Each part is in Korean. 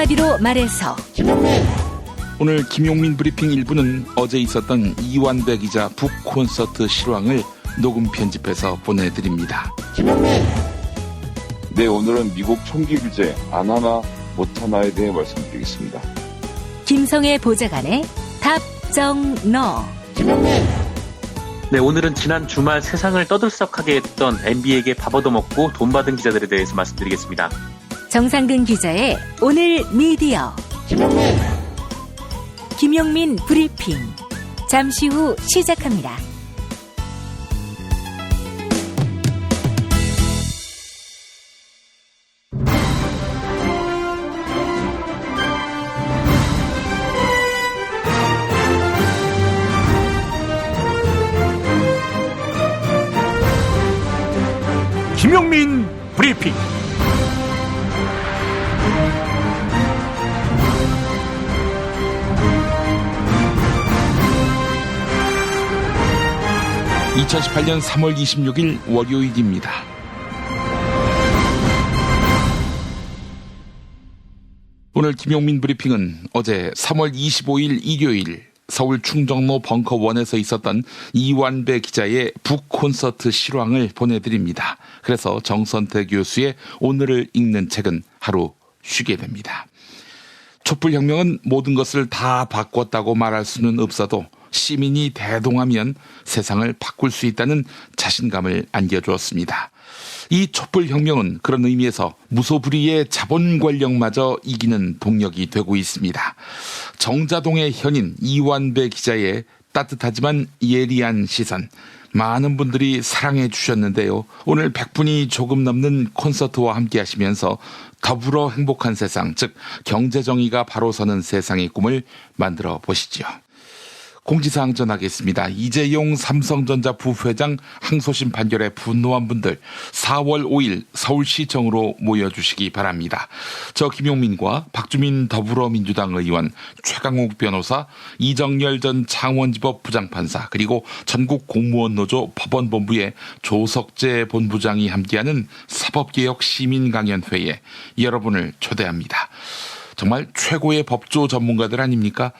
한마디로 말해서 오늘 김용민 브리핑 1부는 어제 있었던 이완배 기자 북 콘서트 실황을 녹음 편집해서 보내드립니다. 네, 오늘은 미국 총기 규제 안 하나 못 하나에 대해 말씀드리겠습니다. 김성애 보좌관의 답정너. 네, 오늘은 지난 주말 세상을 떠들썩하게 했던 NBA에게 밥 얻어먹고 돈 받은 기자들에 대해서 말씀드리겠습니다. 정상근 기자의 오늘 미디어. 김용민 브리핑. 잠시 후 시작합니다. 김용민 브리핑. (2018년 3월 26일) 월요일입니다. 오늘 김용민 브리핑은 어제 3월 25일 일요일 서울 충정로 벙커1에서 있었던 이완배 기자의 북 콘서트 실황을 보내드립니다. 그래서 정선태 교수의 오늘을 읽는 책은 하루 쉬게 됩니다. 촛불혁명은 모든 것을 다 바꿨다고 말할 수는 없어도 시민이 대동하면 세상을 바꿀 수 있다는 자신감을 안겨주었습니다. 이 촛불혁명은 그런 의미에서 무소불위의 자본 권력마저 이기는 동력이 되고 있습니다. 정자동의 현인 이완배 기자의 따뜻하지만 예리한 시선, 많은 분들이 사랑해 주셨는데요. 오늘 100분이 조금 넘는 콘서트와 함께 하시면서 더불어 행복한 세상, 즉 경제정의가 바로 서는 세상의 꿈을 만들어 보시죠. 공지사항 전하겠습니다. 이재용 삼성전자 부회장 항소심 판결에 분노한 분들 4월 5일 서울시청으로 모여주시기 바랍니다. 저 김용민과 박주민 더불어민주당 의원, 최강욱 변호사, 이정열 전 창원지법 부장판사, 그리고 전국공무원노조 법원본부의 조석재 본부장이 함께하는 사법개혁 시민강연회에 여러분을 초대합니다. 정말 최고의 법조 전문가들 아닙니까?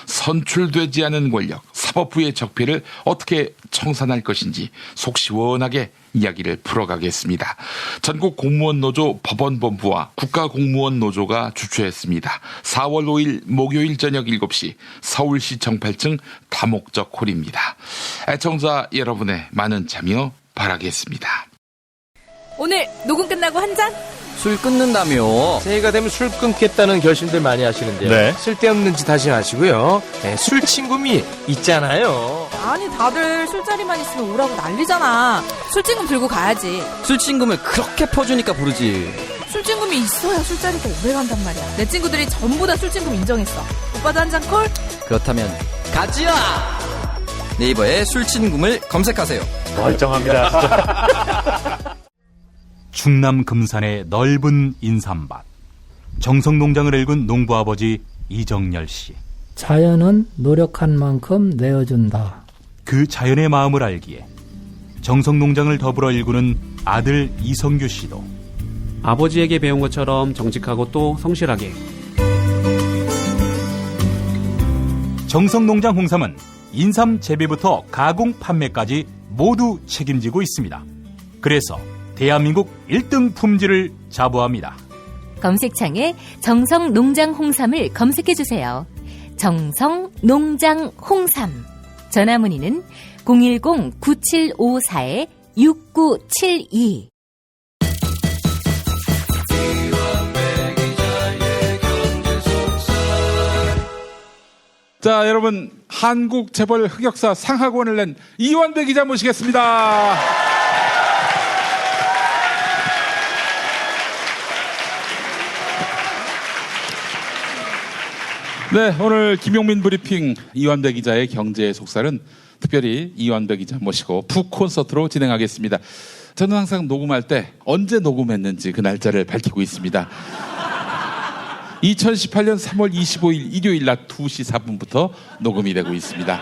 선출되지 않은 권력, 사법부의 적폐를 어떻게 청산할 것인지 속 시원하게 이야기를 풀어가겠습니다. 전국공무원노조 법원본부와 국가공무원노조가 주최했습니다. 4월 5일 목요일 저녁 7시 서울시청 8층 다목적 홀입니다. 애청자 여러분의 많은 참여 바라겠습니다. 오늘 녹음 끝나고 한 잔? 술 끊는다며. 새해가 되면 술 끊겠다는 결심들 많이 하시는데요. 네. 쓸데없는 짓 하지 마시고요. 네, 술 친구미 있잖아요. 아니 다들 술자리만 있으면 오라고 난리잖아. 술친금 들고 가야지. 술친금을 그렇게 퍼주니까 부르지. 술친금이 있어야 술자리가 오래 간단 말이야. 내 친구들이 전부 다 술친금 인정했어. 오빠도 한 잔 콜? 그렇다면 가지야. 네이버에 술친금을 검색하세요. 멀쩡합니다. 충남 금산의 넓은 인삼밭, 정성농장을 일군 농부아버지 이정열 씨. 자연은 노력한 만큼 내어준다. 그 자연의 마음을 알기에 정성농장을 더불어 일구는 아들 이성규 씨도 아버지에게 배운 것처럼 정직하고 또 성실하게. 정성농장 홍삼은 인삼 재배부터 가공 판매까지 모두 책임지고 있습니다. 그래서 대한민국 1등 품질을 자부합니다. 검색창에 정성농장 홍삼을 검색해주세요. 정성농장 홍삼. 전화문의는 010-9754-6972. 자, 여러분, 한국 재벌 흑역사 상하권을 낸 이완배 기자 모시겠습니다. 네, 오늘 김용민 브리핑 이완배 기자의 경제의 속살은 특별히 이완배 기자 모시고 북 콘서트로 진행하겠습니다. 저는 항상 녹음할 때 언제 녹음했는지 그 날짜를 밝히고 있습니다. 2018년 3월 25일 일요일 낮 2시 4분부터 녹음이 되고 있습니다.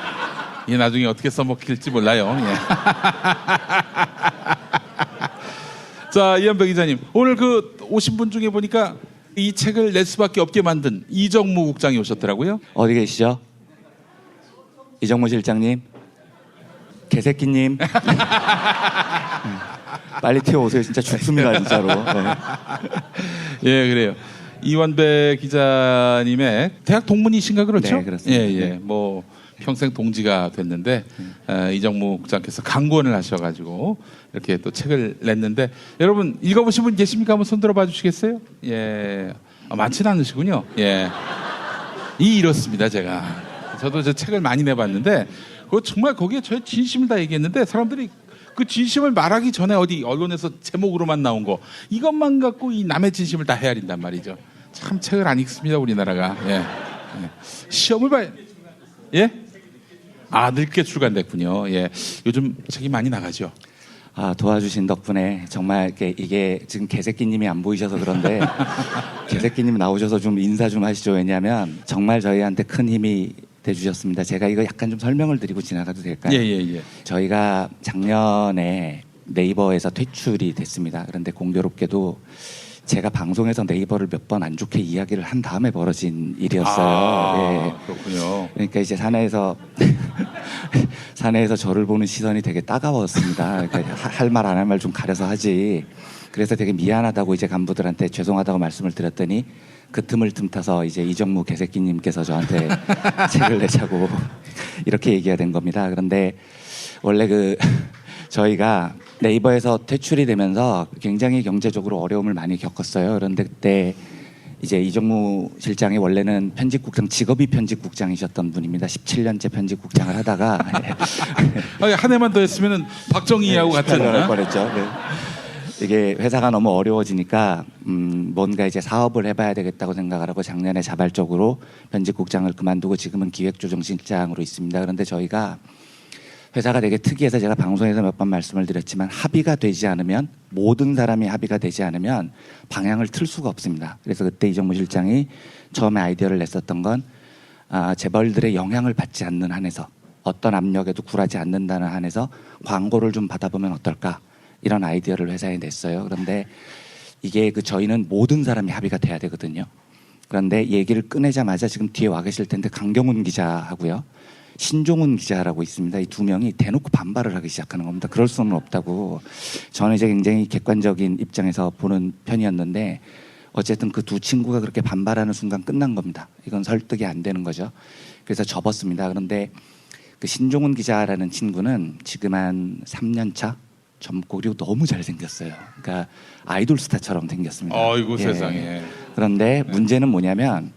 이게 나중에 어떻게 써먹힐지 몰라요. 예. 자, 이완배 기자님, 오늘 그 오신 분 중에 보니까 이 책을 낼 수밖에 없게 만든 이정무 국장이 오셨더라고요. 어디 계시죠? 이정무 실장님, 개새끼님, 빨리 튀어오세요. 진짜 죽습니다, 진짜로. 네. 예, 그래요. 이완배 기자님의 대학 동문이신가 그렇죠? 네, 그렇습니다. 예, 예. 뭐 평생 동지가 됐는데 이정무 국장께서 강권을 하셔가지고 이렇게 또 책을 냈는데 여러분 읽어보신 분 계십니까? 한번 손 들어봐 주시겠어요? 예, 많지는 않으시군요. 예, 이렇습니다. 저도 저 책을 많이 내봤는데 그거 정말 거기에 저의 진심을 다 얘기했는데 사람들이 그 진심을 말하기 전에 어디 언론에서 제목으로만 나온 거 이것만 갖고 이 남의 진심을 다 헤아린단 말이죠. 참 책을 안 읽습니다 우리나라가. 예. 예. 시험을 봐야 예? 아 늦게 출간됐군요. 예. 요즘 책이 많이 나가죠. 아, 도와주신 덕분에 정말 이게 지금 개새끼님이 안 보이셔서 그런데 개새끼님 나오셔서 좀 인사 좀 하시죠. 왜냐하면 정말 저희한테 큰 힘이 돼주셨습니다. 제가 이거 약간 좀 설명을 드리고 지나가도 될까요? 예. 저희가 작년에 네이버에서 퇴출이 됐습니다. 그런데 공교롭게도 제가 방송에서 네이버를 몇 번 안 좋게 이야기를 한 다음에 벌어진 일이었어요. 아, 그렇군요. 그러니까 이제 사내에서 저를 보는 시선이 되게 따가웠습니다. 그러니까 할 말 안 할 말 좀 가려서 하지. 그래서 되게 미안하다고 이제 간부들한테 죄송하다고 말씀을 드렸더니 그 틈을 틈타서 이제 이정무 개새끼님께서 저한테 책을 내자고 이렇게 얘기가 된 겁니다. 그런데 원래 저희가 네이버에서 퇴출이 되면서 굉장히 경제적으로 어려움을 많이 겪었어요. 그런데 그때 이제 이정무 실장이 원래는 편집국장, 직업이 편집국장이셨던 분입니다. 17년째 편집국장을 하다가 한 해만 더 했으면은 박정희하고 같은 할 뻔했죠. 네. 이게 회사가 너무 어려워지니까 뭔가 이제 사업을 해봐야 되겠다고 생각을 하고 작년에 자발적으로 편집국장을 그만두고 지금은 기획조정실장으로 있습니다. 그런데 저희가 회사가 되게 특이해서 제가 방송에서 몇 번 말씀을 드렸지만 합의가 되지 않으면 모든 사람이 합의가 되지 않으면 방향을 틀 수가 없습니다. 그래서 그때 이정무 실장이 처음에 아이디어를 냈었던 건 재벌들의 영향을 받지 않는 한에서 어떤 압력에도 굴하지 않는다는 한에서 광고를 좀 받아보면 어떨까 이런 아이디어를 회사에 냈어요. 그런데 이게 저희는 모든 사람이 합의가 돼야 되거든요. 그런데 얘기를 꺼내자마자 지금 뒤에 와 계실 텐데 강경훈 기자하고요. 신종훈 기자라고 있습니다. 이 두 명이 대놓고 반발을 하기 시작하는 겁니다. 그럴 수는 없다고. 저는 이제 굉장히 객관적인 입장에서 보는 편이었는데 어쨌든 그 두 친구가 그렇게 반발하는 순간 끝난 겁니다. 이건 설득이 안 되는 거죠. 그래서 접었습니다. 그런데 그 신종훈 기자라는 친구는 지금 한 3년 차 젊고 그리고 너무 잘생겼어요. 그러니까 아이돌 스타처럼 생겼습니다. 아이고 세상에. 그런데 문제는 뭐냐면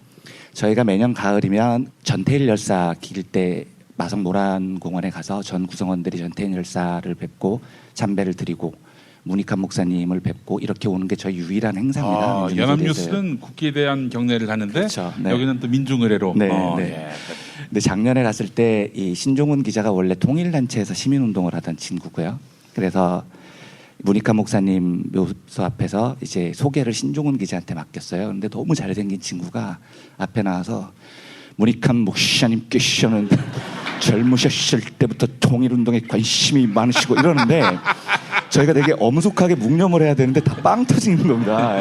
저희가 매년 가을이면 전태일 열사 길 때 마성 노란공원에 가서 전 구성원들이 전태일 열사를 뵙고 참배를 드리고 문익환 목사님을 뵙고 이렇게 오는 게 저희 유일한 행사입니다. 연합뉴스는 국기에 대한 경례를 하는데 그렇죠. 네. 여기는 또 민중의례로. 네. 예. 근데 작년에 갔을 때 이 신종훈 기자가 원래 통일단체에서 시민운동을 하던 친구고요. 그래서 문익환 목사님 묘소 앞에서 이제 소개를 신종훈 기자한테 맡겼어요. 근데 너무 잘생긴 친구가 앞에 나와서 문익환 목사님께서는 젊으셨을 때부터 통일운동에 관심이 많으시고 이러는데 저희가 되게 엄숙하게 묵념을 해야 되는데 다 빵 터지는 겁니다.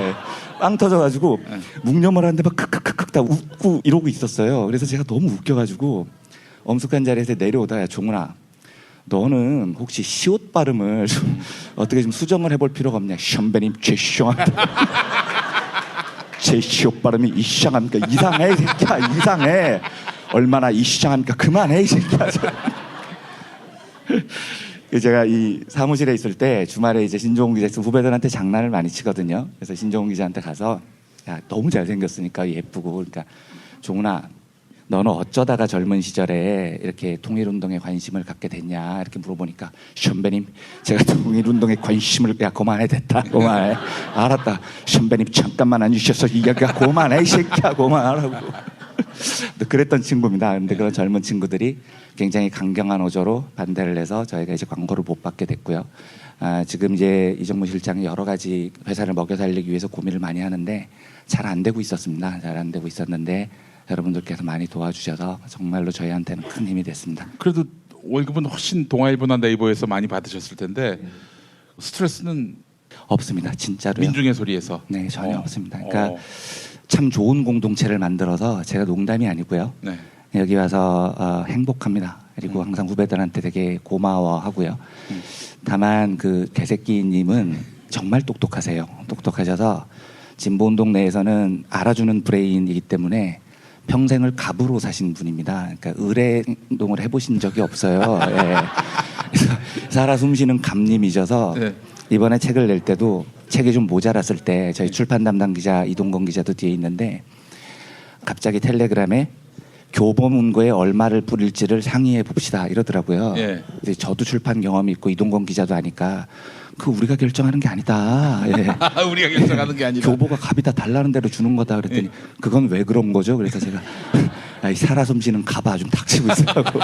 빵 터져가지고 묵념을 하는데 막 크크크크 다 웃고 이러고 있었어요. 그래서 제가 너무 웃겨가지고 엄숙한 자리에서 내려오다 야 종훈아 너는 혹시 시옷 발음을 좀 어떻게 좀 수정을 해볼 필요가 없냐. 선배님 죄송합니다. 제 시옷 발음이 이상합니까? 이상해 이 새끼야 이상해. 얼마나 이상합니까? 그만해 이 새끼야. 제가 이 사무실에 있을 때 주말에 이제 신종훈 기자 후배들한테 장난을 많이 치거든요. 그래서 신종훈 기자한테 가서 야 너무 잘생겼으니까 예쁘고 그러니까 종훈아 너는 어쩌다가 젊은 시절에 이렇게 통일운동에 관심을 갖게 됐냐 이렇게 물어보니까 선배님 제가 통일운동에 관심을 야 그만해 됐다 그만해 알았다 선배님 잠깐만 앉으셔서 이야기가 그만해 이 새끼야 그만하라고 그랬던 친구입니다. 그런데 그런 젊은 친구들이 굉장히 강경한 어조로 반대를 해서 저희가 이제 광고를 못 받게 됐고요. 지금 이제 이정무 실장이 여러 가지 회사를 먹여 살리기 위해서 고민을 많이 하는데 잘 안 되고 있었습니다. 잘 안 되고 있었는데 여러분들께서 많이 도와주셔서 정말로 저희한테는 큰 힘이 됐습니다. 그래도 월급은 훨씬 동아일보나 네이버에서 많이 받으셨을 텐데 스트레스는 없습니다. 진짜로요. 민중의 소리에서. 네, 전혀 없습니다. 그러니까 참 좋은 공동체를 만들어서 제가 농담이 아니고요. 네. 여기 와서 행복합니다. 그리고 항상 후배들한테 되게 고마워하고요. 다만 그 개새끼님은 정말 똑똑하세요. 똑똑하셔서 진보운동 내에서는 알아주는 브레인이기 때문에 평생을 갑으로 사신 분입니다. 그러니까 의뢰행동을 해보신 적이 없어요. 예. 그래서 살아 숨쉬는 갑님이셔서 네. 이번에 책을 낼 때도 책이 좀 모자랐을 때 저희 출판 담당 기자 이동건 기자도 뒤에 있는데 갑자기 텔레그램에 교보문고에 얼마를 뿌릴지를 상의해 봅시다 이러더라고요. 예. 이제 저도 출판 경험이 있고 이동건 기자도 아니까 그 우리가 결정하는 게 아니다. 예. 우리가 결정하는 게 아니다. 교보가 갑이 다 달라는 대로 주는 거다 그랬더니 그건 왜 그런 거죠? 그래서 제가 이 살아 숨쉬는 갑아 좀 닥치고 있으라고.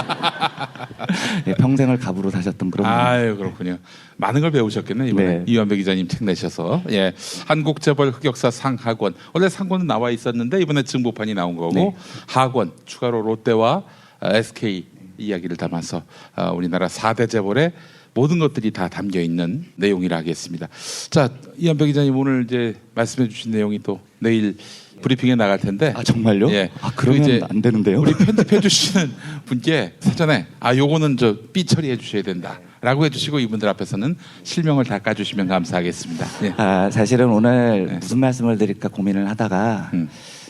예, 평생을 갑으로 사셨던 그런. 아유 그렇군요. 많은 걸 배우셨겠네 이번에. 네. 이완배 기자님 책 내셔서. 예, 한국재벌 흑역사 상하권. 원래 상권은 나와 있었는데 이번에 증보판이 나온 거고 네. 하권 추가로 롯데와 SK 이야기를 담아서 우리나라 4대 재벌의 모든 것들이 다 담겨 있는 내용이라 하겠습니다. 자, 이완배 기자님 오늘 이제 말씀해주신 내용이 또 내일 브리핑에 나갈 텐데. 아 정말요? 예. 아 그러면 이제 안 되는데요? 우리 편집해 주시는 분께 사전에 요거는 저 삐 처리해 주셔야 된다라고 해주시고 이분들 앞에서는 실명을 닦아주시면 감사하겠습니다. 예. 사실은 오늘 무슨 말씀을 드릴까 고민을 하다가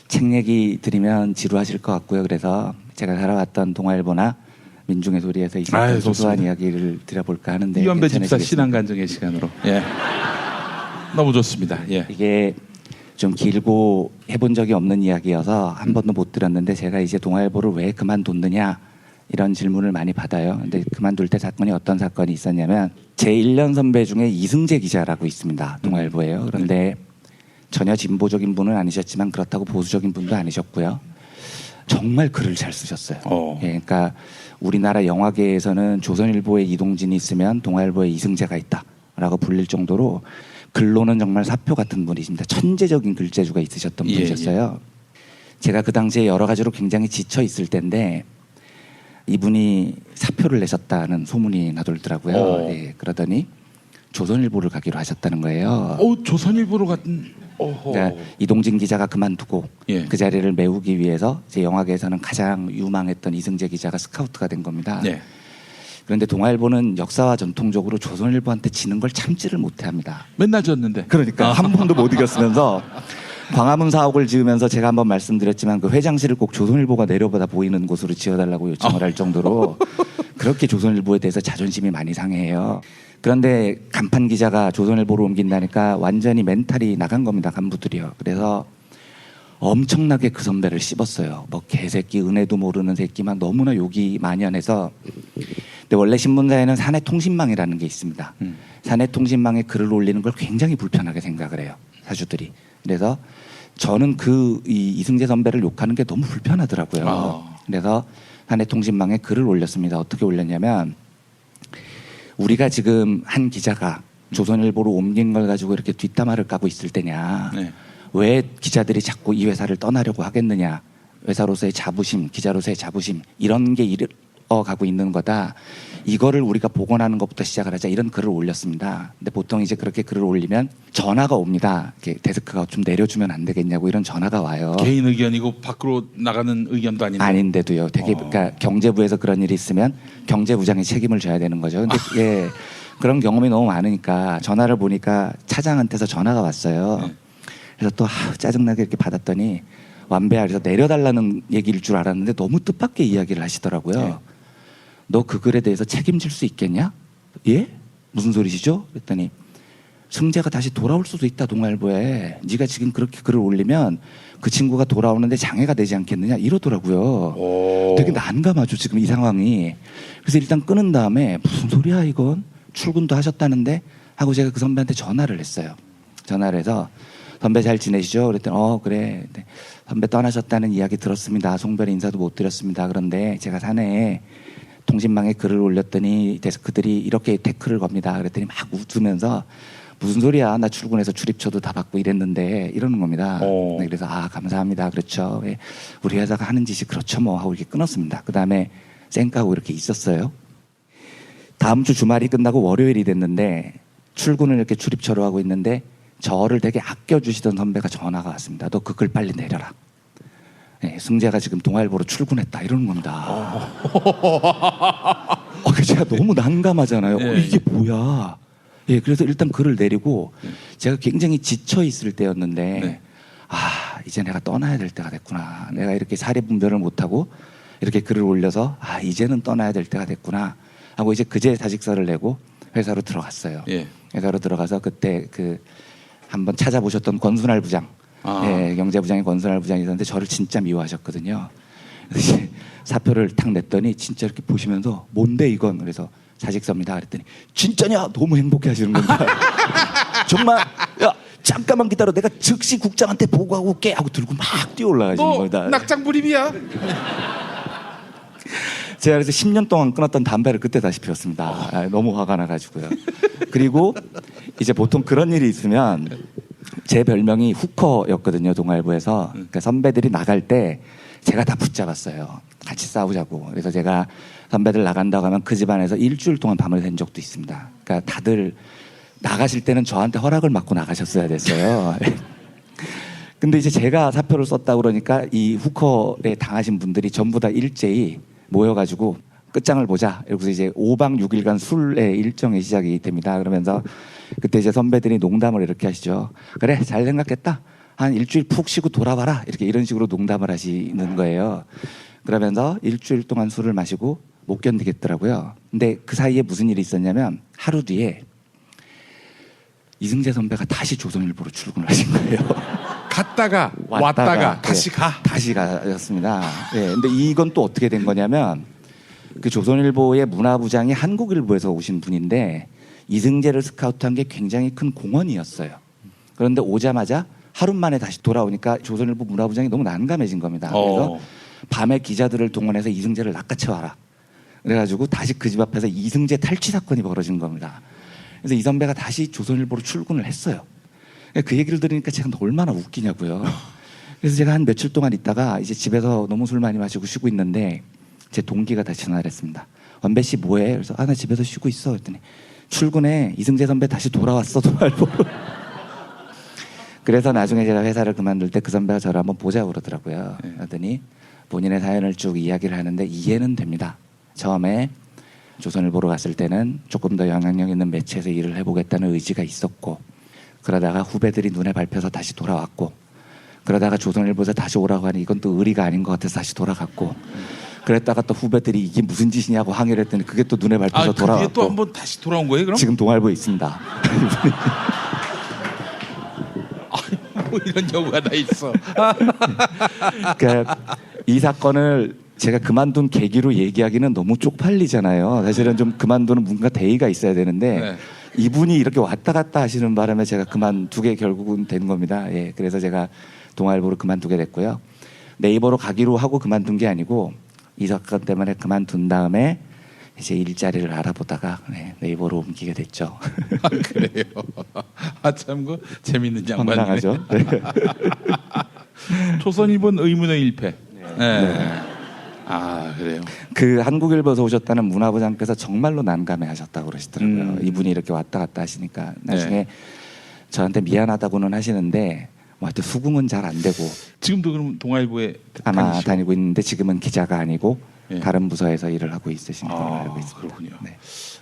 책 얘기 드리면 지루하실 것 같고요. 그래서 제가 살아왔던 동아일보나 민중의 소리에서 있었던 소소한 이야기를 드려볼까 하는데 이완배 집사 신앙간증의 시간으로. 예. 너무 좋습니다. 예. 이게 좀 길고 해본 적이 없는 이야기여서 한 번도 못 들었는데 제가 이제 동아일보를 왜 그만뒀느냐 이런 질문을 많이 받아요. 근데 그만둘 때 사건이 어떤 사건이 있었냐면 제 1년 선배 중에 이승재 기자라고 있습니다. 동아일보예요. 그런데 전혀 진보적인 분은 아니셨지만 그렇다고 보수적인 분도 아니셨고요. 정말 글을 잘 쓰셨어요. 예, 그러니까 우리나라 영화계에서는 조선일보에 이동진이 있으면 동아일보에 이승재가 있다라고 불릴 정도로 글로는 정말 사표 같은 분이십니다. 천재적인 글재주가 있으셨던 분이셨어요. 제가 그 당시에 여러 가지로 굉장히 지쳐 있을 때인데 이분이 사표를 내셨다는 소문이 나돌더라고요. 예, 그러더니 조선일보를 가기로 하셨다는 거예요. 조선일보로 갔던. 그러니까 이동진 기자가 그만두고 그 자리를 메우기 위해서 제 영화계에서는 가장 유망했던 이승재 기자가 스카우트가 된 겁니다. 그런데 동아일보는 역사와 전통적으로 조선일보한테 지는 걸 참지를 못해합니다. 맨날 졌는데. 그러니까 한 번도 못 이겼으면서 광화문 사옥을 지으면서 제가 한번 말씀드렸지만 그 회장실을 꼭 조선일보가 내려보다 보이는 곳으로 지어달라고 요청을 할 정도로 그렇게 조선일보에 대해서 자존심이 많이 상해요. 그런데 간판 기자가 조선일보로 옮긴다니까 완전히 멘탈이 나간 겁니다. 간부들이요. 그래서 엄청나게 그 선배를 씹었어요. 뭐 개새끼, 은혜도 모르는 새끼만 너무나 욕이 만연해서. 근데 원래 신문사에는 사내통신망이라는 게 있습니다. 사내통신망에 글을 올리는 걸 굉장히 불편하게 생각을 해요. 사주들이. 그래서 저는 이승재 선배를 욕하는 게 너무 불편하더라고요. 그래서 사내통신망에 글을 올렸습니다. 어떻게 올렸냐면 우리가 지금 한 기자가 조선일보로 옮긴 걸 가지고 이렇게 뒷담화를 까고 있을 때냐. 왜 기자들이 자꾸 이 회사를 떠나려고 하겠느냐. 회사로서의 자부심, 기자로서의 자부심 이런 게 가고 있는 거다. 이거를 우리가 복원하는 것부터 시작을 하자. 이런 글을 올렸습니다. 근데 보통 이제 그렇게 글을 올리면 전화가 옵니다. 이렇게 데스크가 좀 내려주면 안 되겠냐고 이런 전화가 와요. 개인 의견이고 밖으로 나가는 의견도 아닌데. 아닌데도요. 되게 그러니까 경제부에서 그런 일이 있으면 경제부장이 책임을 져야 되는 거죠. 근데 그런 경험이 너무 많으니까 전화를 보니까 차장한테서 전화가 왔어요. 그래서 또 짜증나게 이렇게 받았더니 완배야 그래서 내려달라는 얘기일 줄 알았는데 너무 뜻밖의 이야기를 하시더라고요. 너 그 글에 대해서 책임질 수 있겠냐? 예? 무슨 소리시죠? 그랬더니 승재가 다시 돌아올 수도 있다 동아일보에. 네가 지금 그렇게 글을 올리면 그 친구가 돌아오는데 장애가 되지 않겠느냐 이러더라고요. 되게 난감하죠 지금 이 상황이. 그래서 일단 끊은 다음에 무슨 소리야 이건 출근도 하셨다는데 하고 제가 그 선배한테 전화를 했어요. 전화를 해서 선배 잘 지내시죠? 그랬더니 그래. 선배 떠나셨다는 이야기 들었습니다. 송별 인사도 못 드렸습니다. 그런데 제가 사내에 통신망에 글을 올렸더니 데스크들이 이렇게 태클을 겁니다. 그랬더니 막 웃으면서 무슨 소리야. 나 출근해서 출입처도 다 받고 이랬는데 이러는 겁니다. 네, 그래서 감사합니다. 그렇죠. 우리 회사가 하는 짓이 그렇죠 뭐 하고 이렇게 끊었습니다. 그다음에 쌩까고 이렇게 있었어요. 다음 주 주말이 끝나고 월요일이 됐는데 출근을 이렇게 출입처로 하고 있는데 저를 되게 아껴주시던 선배가 전화가 왔습니다. 너 그 글 빨리 내려라. 네, 승재가 지금 동아일보로 출근했다 이러는 겁니다. 제가 너무 난감하잖아요. 이게 뭐야. 예, 그래서 일단 글을 내리고 제가 굉장히 지쳐 있을 때였는데 이제 내가 떠나야 될 때가 됐구나. 내가 이렇게 사리 분별을 못하고 이렇게 글을 올려서 이제는 떠나야 될 때가 됐구나 하고 이제 그제 사직서를 내고 회사로 들어갔어요. 회사로 들어가서 그때 한번 찾아보셨던 권순할 부장, 경제부장이 권순할 부장이 있었는데 저를 진짜 미워하셨거든요. 그래서 이제 사표를 탁 냈더니 진짜 이렇게 보시면서 뭔데 이건? 그래서 사직서입니다. 그랬더니 진짜냐? 너무 행복해하시는 겁니다. 정말 야 잠깐만 기다려. 내가 즉시 국장한테 보고하고 올게 하고 들고 막 뛰어 올라가시는 겁니다. 낙장불입이야. 제가 그래서 10년 동안 끊었던 담배를 그때 다시 피웠습니다. 너무 화가 나가지고요. 그리고 이제 보통 그런 일이 있으면 제 별명이 후커였거든요. 동아일보에서. 그러니까 선배들이 나갈 때 제가 다 붙잡았어요. 같이 싸우자고. 그래서 제가 선배들 나간다고 하면 그 집안에서 일주일 동안 밤을 샌 적도 있습니다. 그러니까 다들 나가실 때는 저한테 허락을 받고 나가셨어야 됐어요. 근데 이제 제가 사표를 썼다 그러니까 이 후커에 당하신 분들이 전부 다 일제히 모여가지고 끝장을 보자. 이러고서 이제 5박 6일간 술의 일정이 시작이 됩니다. 그러면서 그때 이제 선배들이 농담을 이렇게 하시죠. 그래, 잘 생각했다. 한 일주일 푹 쉬고 돌아와라. 이런 식으로 농담을 하시는 거예요. 그러면서 일주일 동안 술을 마시고 못 견디겠더라고요. 근데 그 사이에 무슨 일이 있었냐면 하루 뒤에 이승재 선배가 다시 조선일보로 출근을 하신 거예요. 갔다가 왔다가 다시 가. 다시 가셨습니다. 근데 이건 또 어떻게 된 거냐면 그 조선일보의 문화부장이 한국일보에서 오신 분인데 이승재를 스카우트한 게 굉장히 큰 공헌이었어요. 그런데 오자마자 하루 만에 다시 돌아오니까 조선일보 문화부장이 너무 난감해진 겁니다. 그래서 밤에 기자들을 동원해서 이승재를 낚아채와라. 그래가지고 다시 그 집 앞에서 이승재 탈취 사건이 벌어진 겁니다. 그래서 이 선배가 다시 조선일보로 출근을 했어요. 그 얘기를 들으니까 제가 얼마나 웃기냐고요. 그래서 제가 한 며칠 동안 있다가 이제 집에서 너무 술 많이 마시고 쉬고 있는데 제 동기가 다시 전화를 했습니다. 원배 씨 뭐해? 그래서 나 집에서 쉬고 있어. 그랬더니 출근해. 이승재 선배 다시 돌아왔어. 동아일보로. 그래서 나중에 제가 회사를 그만둘 때 그 선배가 저를 한번 보자고 그러더라고요. 그러더니 본인의 사연을 쭉 이야기를 하는데 이해는 됩니다. 처음에 조선일보로 갔을 때는 조금 더 영향력 있는 매체에서 일을 해보겠다는 의지가 있었고 그러다가 후배들이 눈에 밟혀서 다시 돌아왔고 그러다가 조선일보에서 다시 오라고 하니 이건 또 의리가 아닌 것 같아서 다시 돌아갔고 그랬다가 또 후배들이 이게 무슨 짓이냐고 항의를 했더니 그게 또 눈에 밟혀서 돌아왔고 그게 또 한번 다시 돌아온 거예요 그럼? 지금 동아일보에 있습니다. 뭐 이런 경우가 다 있어. 그러니까 이 사건을 제가 그만둔 계기로 얘기하기는 너무 쪽팔리잖아요. 사실은 좀 그만두는 뭔가 대의가 있어야 되는데 이분이 이렇게 왔다 갔다 하시는 바람에 제가 그만두게 결국은 된 겁니다. 그래서 제가 동아일보를 그만두게 됐고요. 네이버로 가기로 하고 그만둔 게 아니고 이 사건 때문에 그만둔 다음에 이제 일자리를 알아보다가 네이버로 옮기게 됐죠. 그래요. 참 그 재밌는 양반이네. 황당하죠. 네. 조선일보는 의문의 일패. 그래요. 그 한국일보에서 오셨다는 문화부장께서 정말로 난감해하셨다고 그러시더라고요. 이분이 이렇게 왔다 갔다 하시니까 나중에 저한테 미안하다고는 하시는데 하여튼 수긍은 잘 안 되고 지금도 그럼 동아일보에 아마 다니고 있는데 지금은 기자가 아니고 다른 부서에서 일을 하고 있으신 걸로 알고 있습니다. 그렇군요.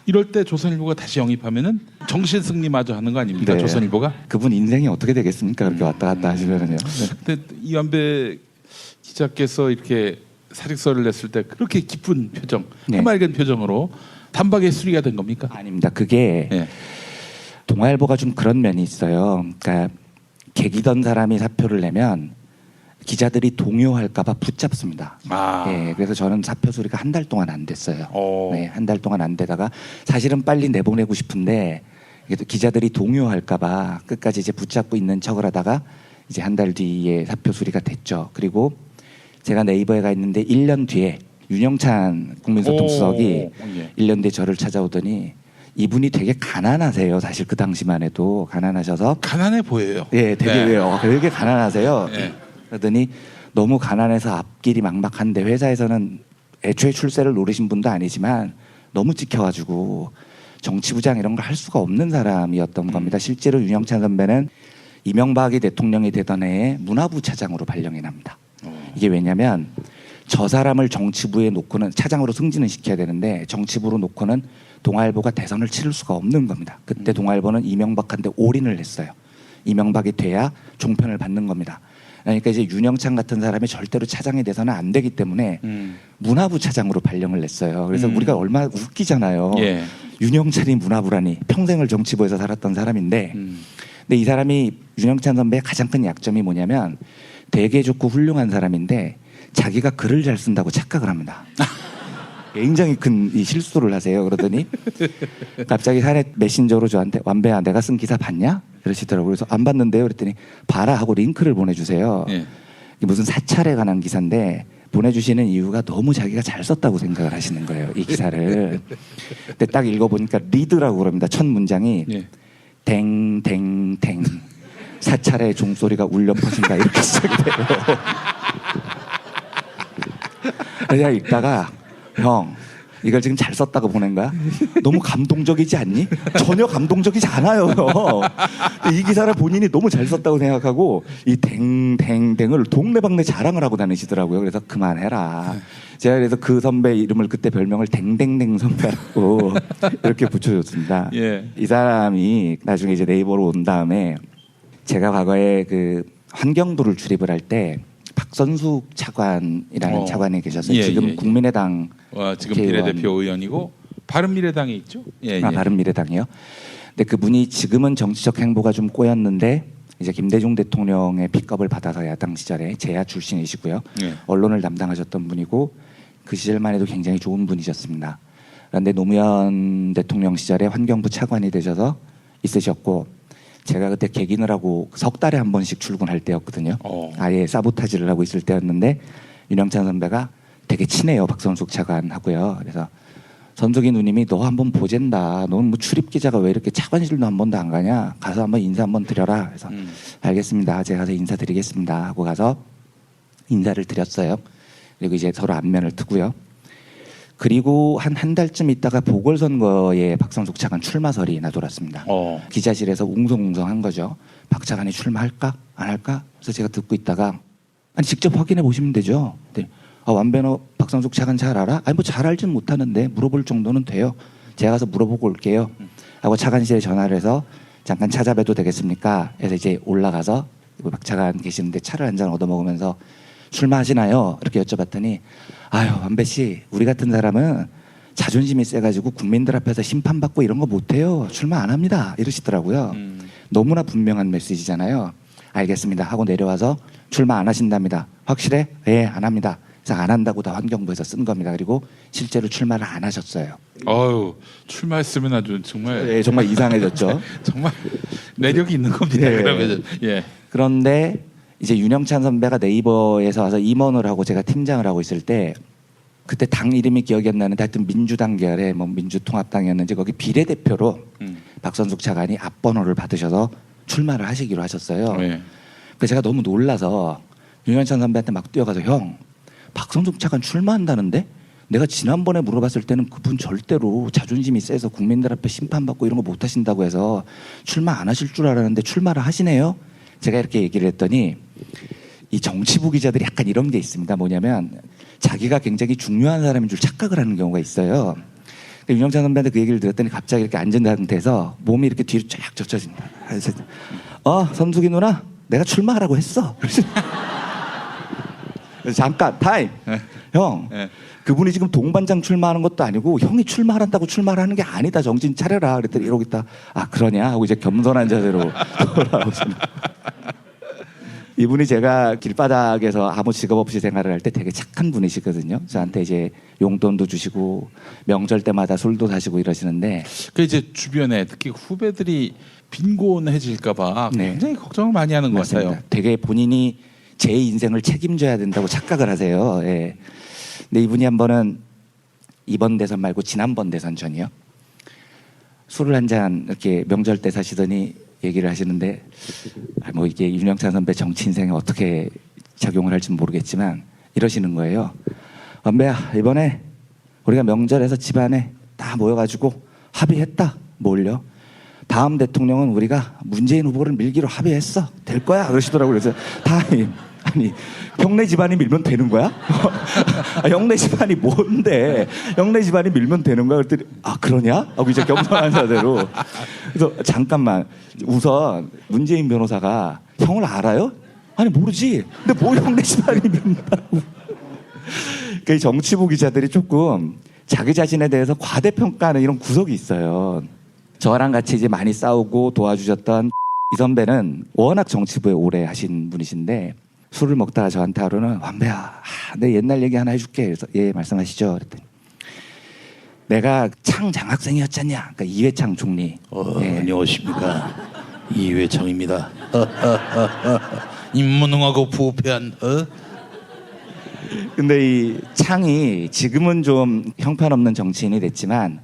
이럴 때 조선일보가 다시 영입하면은 정신 승리마저 하는 거 아닙니까? 조선일보가? 그분 인생이 어떻게 되겠습니까? 그렇게 왔다 갔다 하시면은요. 근데 이완배 기자께서 이렇게 사직서를 냈을 때 그렇게 기쁜 표정, 해맑은 표정으로 단박에 수리가 된 겁니까? 아닙니다. 그게 동아일보가 좀 그런 면이 있어요. 그러니까 계기던 사람이 사표를 내면 기자들이 동요할까봐 붙잡습니다. 그래서 저는 사표 수리가 한 달 동안 안 됐어요. 한 달 동안 안 되다가 사실은 빨리 내보내고 싶은데 기자들이 동요할까봐 끝까지 이제 붙잡고 있는 척을 하다가 이제 한 달 뒤에 사표 수리가 됐죠. 그리고 제가 네이버에 가 있는데 1년 뒤에 윤영찬 국민소통수석이 1년 뒤에 저를 찾아오더니 이분이 되게 가난하세요. 사실 그 당시만 해도 가난하셔서 가난해 보여요. 되게 가난하세요. 그러더니 너무 가난해서 앞길이 막막한데 회사에서는 애초에 출세를 노리신 분도 아니지만 너무 찍혀가지고 정치부장 이런 걸 할 수가 없는 사람이었던 겁니다. 실제로 윤영찬 선배는 이명박이 대통령이 되던 해에 문화부 차장으로 발령이 납니다. 이게 왜냐하면 저 사람을 정치부에 놓고는 차장으로 승진을 시켜야 되는데 정치부로 놓고는 동아일보가 대선을 치를 수가 없는 겁니다. 그때 동아일보는 이명박한테 올인을 했어요. 이명박이 돼야 종편을 받는 겁니다. 그러니까 이제 윤영찬 같은 사람이 절대로 차장이 돼서는 안 되기 때문에 문화부 차장으로 발령을 냈어요. 그래서 우리가 얼마나 웃기잖아요. 예. 윤영찬이 문화부라니 평생을 정치부에서 살았던 사람인데 근데 이 사람이 윤영찬 선배의 가장 큰 약점이 뭐냐면 되게 좋고 훌륭한 사람인데 자기가 글을 잘 쓴다고 착각을 합니다. 굉장히 큰 이 실수를 하세요. 그러더니 갑자기 사내 메신저로 저한테 완배야 내가 쓴 기사 봤냐? 그러시더라고요. 그래서 안 봤는데요. 그랬더니 봐라 하고 링크를 보내주세요. 예. 이게 무슨 사찰에 관한 기사인데 보내주시는 이유가 너무 자기가 잘 썼다고 생각을 하시는 거예요. 이 기사를. 근데 딱 읽어보니까 리드라고 그럽니다. 첫 문장이 예. 댕댕댕 사찰의 종소리가 울려 퍼진다 이렇게 시작이 돼요. 그래서 읽다가 형 이걸 지금 잘 썼다고 보낸 거야? 너무 감동적이지 않니? 전혀 감동적이지 않아요. 이 기사를 본인이 너무 잘 썼다고 생각하고 이 댕댕댕을 동네방네 자랑을 하고 다니시더라고요. 그래서 그만해라. 제가 그래서 그 선배 이름을 그때 별명을 댕댕댕 선배라고 이렇게 붙여줬습니다. 예. 이 사람이 나중에 이제 네이버로 온 다음에 제가 과거에 그 환경부를 출입을 할 때 박선숙 차관이라는 차관이 계셨어요. 예, 지금 예. 국민의당 지금 국회의원. 비례대표 의원이고 바른미래당에 있죠. 예, 예. 바른미래당이요. 근데 그분이 지금은 정치적 행보가 좀 꼬였는데 이제 김대중 대통령의 픽업을 받아서 야당 시절에 재야 출신이시고요. 예. 언론을 담당하셨던 분이고 그 시절만 해도 굉장히 좋은 분이셨습니다. 그런데 노무현 대통령 시절에 환경부 차관이 되셔서 있으셨고 제가 그때 개긴을 하고 석 달에 한 번씩 출근할 때였거든요. 아예 사보타지를 하고 있을 때였는데 윤영찬 선배가 되게 친해요. 박선숙 차관하고요. 그래서 선숙이 누님이 너 한번 보젠다. 넌 뭐 출입 기자가 왜 이렇게 차관실도 한 번도 안 가냐. 가서 한번 인사 한번 드려라. 그래서 알겠습니다. 제가 가서 인사드리겠습니다. 하고 가서 인사를 드렸어요. 그리고 이제 서로 안면을 트고요. 그리고 한 달쯤 있다가 보궐선거에 박선숙 차관 출마설이 나돌았습니다. 기자실에서 웅성웅성한 거죠. 박 차관이 출마할까? 안 할까? 그래서 제가 듣고 있다가 아니 직접 확인해 보시면 되죠. 완배 너 박선숙 차관 잘 알아? 아니 뭐 잘 알진 못하는데 물어볼 정도는 돼요. 제가 가서 물어보고 올게요. 하고 차관실에 전화를 해서 잠깐 찾아뵈도 되겠습니까? 그래서 이제 올라가서 박 차관 계시는데 차를 한 잔 얻어먹으면서 출마하시나요? 이렇게 여쭤봤더니 아유 완배 씨 우리 같은 사람은 자존심이 세가지고 국민들 앞에서 심판받고 이런 거 못해요. 출마 안 합니다. 이러시더라고요. 너무나 분명한 메시지잖아요. 알겠습니다 하고 내려와서 출마 안 하신답니다. 확실해? 예, 안 합니다. 그래서 안 한다고 다 환경부에서 쓴 겁니다. 그리고 실제로 출마를 안 하셨어요. 출마했으면 아주 정말 예, 정말 이상해졌죠. 정말 매력이 있는 겁니다. 예. 그러면 예. 그런데 이제 윤영찬 선배가 네이버에서 와서 임원을 하고 제가 팀장을 하고 있을 때 그때 당 이름이 기억이 안 나는데 하여튼 민주당 계열의 뭐 민주통합당이었는지 거기 비례대표로 박선숙 차관이 앞번호를 받으셔서 출마를 하시기로 하셨어요. 예. 그래서 제가 너무 놀라서 윤영찬 선배한테 막 뛰어가서 형 박선숙 차관 출마한다는데 내가 지난번에 물어봤을 때는 그분 절대로 자존심이 세서 국민들 앞에 심판받고 이런 거 못하신다고 해서 출마 안 하실 줄 알았는데 출마를 하시네요. 제가 이렇게 얘기를 했더니 이 정치부 기자들이 약간 이런 게 있습니다. 뭐냐면 자기가 굉장히 중요한 사람인 줄 착각을 하는 경우가 있어요. 윤영찬 선배한테 그 얘기를 들었더니 갑자기 이렇게 앉은 상태에서 몸이 이렇게 뒤로 쫙 젖혀진다. 그래서 선숙이 누나 내가 출마하라고 했어. 그래서 잠깐 타임. 형 그분이 지금 동반장 출마하는 것도 아니고 형이 출마한다고 출마를 하는 게 아니다. 정신 차려라. 그랬더니 이러고 있다. 아 그러냐 하고 이제 겸손한 자세로 돌아오시는. 이분이 제가 길바닥에서 아무 직업 없이 생활을 할 때 되게 착한 분이시거든요. 저한테 이제 용돈도 주시고 명절 때마다 술도 사시고 이러시는데 그 이제 주변에 특히 후배들이 빈곤해질까봐 굉장히 걱정을 많이 하는 것 맞습니다. 같아요. 되게 본인이 제 인생을 책임져야 된다고 착각을 하세요. 예. 근데 이분이 한 번은 이번 대선 말고 지난번 대선 전이요. 술을 한 잔 이렇게 명절 때 사시더니 얘기를 하시는데 뭐 이게 윤영찬 선배 정치 인생에 어떻게 작용을 할지 모르겠지만 이러시는 거예요. 원배야 이번에 우리가 명절에서 집안에 다 모여가지고 합의했다. 뭘요? 다음 대통령은 우리가 문재인 후보를 밀기로 합의했어. 될 거야. 그러시더라고요. 그래서 아니 형네 집안이 밀면 되는 거야? 형네 집안이 뭔데? 형네 집안이 밀면 되는 거야? 그랬더니 그러냐? 하고 이제 겸손한 자세로. 그래서 잠깐만. 우선 문재인 변호사가 형을 알아요? 아니 모르지. 근데 뭐 형네 집안이 밀는다고. 그 정치부 기자들이 조금 자기 자신에 대해서 과대평가하는 이런 구석이 있어요. 저랑 같이 이제 많이 싸우고 도와주셨던 이 선배는 워낙 정치부에 오래 하신 분이신데 술을 먹다가 저한테 하루는 완배야, 내 옛날 얘기 하나 해줄게. 그래서 예, 말씀하시죠. 그랬더니 내가 창 장학생이었잖냐. 그러니까 이회창 총리. 예. 안녕하십니까. 이회창입니다. 인무능하고 부패한 근데 이 창이 지금은 좀 형편없는 정치인이 됐지만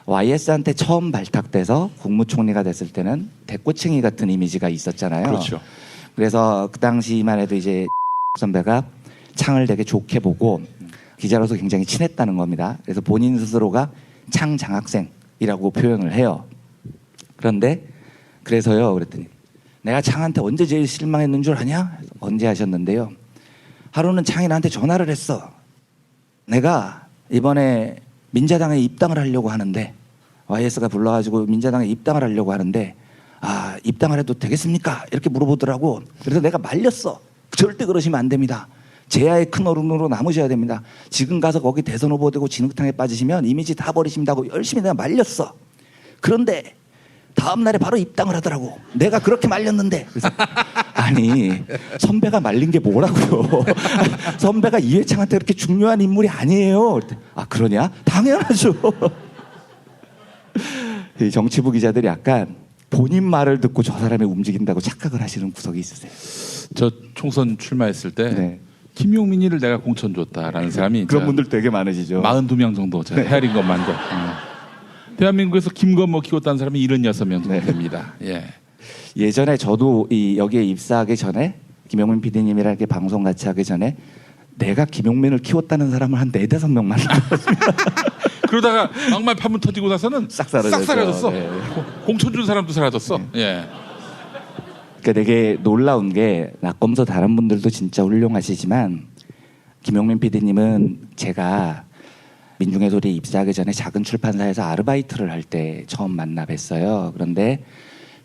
YS한테 처음 발탁돼서 국무총리가 됐을 때는 대꼬챙이 같은 이미지가 있었잖아요. 그렇죠. 그래서 그 당시만 해도 이제 선배가 창을 되게 좋게 보고 기자로서 굉장히 친했다는 겁니다. 그래서 본인 스스로가 창 장학생이라고 표현을 해요. 그런데 그래서요. 그랬더니 내가 창한테 언제 제일 실망했는 줄 아냐? 언제 하셨는데요. 하루는 창이 나한테 전화를 했어. 내가 이번에 민자당에 입당을 하려고 하는데 YS가 불러가지고 민자당에 입당을 하려고 하는데 입당을 해도 되겠습니까? 이렇게 물어보더라고. 그래서 내가 말렸어. 절대 그러시면 안 됩니다. 제야의 큰 어른으로 남으셔야 됩니다. 지금 가서 거기 대선 후보 되고 진흙탕에 빠지시면 이미지 다 버리십니다고 열심히 내가 말렸어. 그런데 다음 날에 바로 입당을 하더라고. 내가 그렇게 말렸는데. 그래서 아니 선배가 말린 게 뭐라고요? 선배가 이회창한테 그렇게 중요한 인물이 아니에요. 그러냐? 당연하죠. 정치부 기자들이 약간 본인 말을 듣고 저 사람이 움직인다고 착각을 하시는 구석이 있으세요. 저 총선 출마했을 때 김용민이를 내가 공천 줬다라는 사람이 그런 분들 되게 많으시죠. 42명 정도 제가 헤아린 것만도. 대한민국에서 김건모 키웠다는 사람이 76명 정도 됩니다. 예. 예전에 저도 여기에 입사하기 전에 김용민 PD님이랑 이렇게 방송 같이 하기 전에 내가 김용민을 키웠다는 사람을 한 4-5명 만났습니다. 그러다가 막말 파문 터지고 나서는 싹 사라졌어. 네. 공천 준 사람도 사라졌어. 예. 그러니까 되게 놀라운 게 낙검서 다른 분들도 진짜 훌륭하시지만 김용민 PD님은 제가 민중의 소리 입사하기 전에 작은 출판사에서 아르바이트를 할 때 처음 만나 뵀어요. 그런데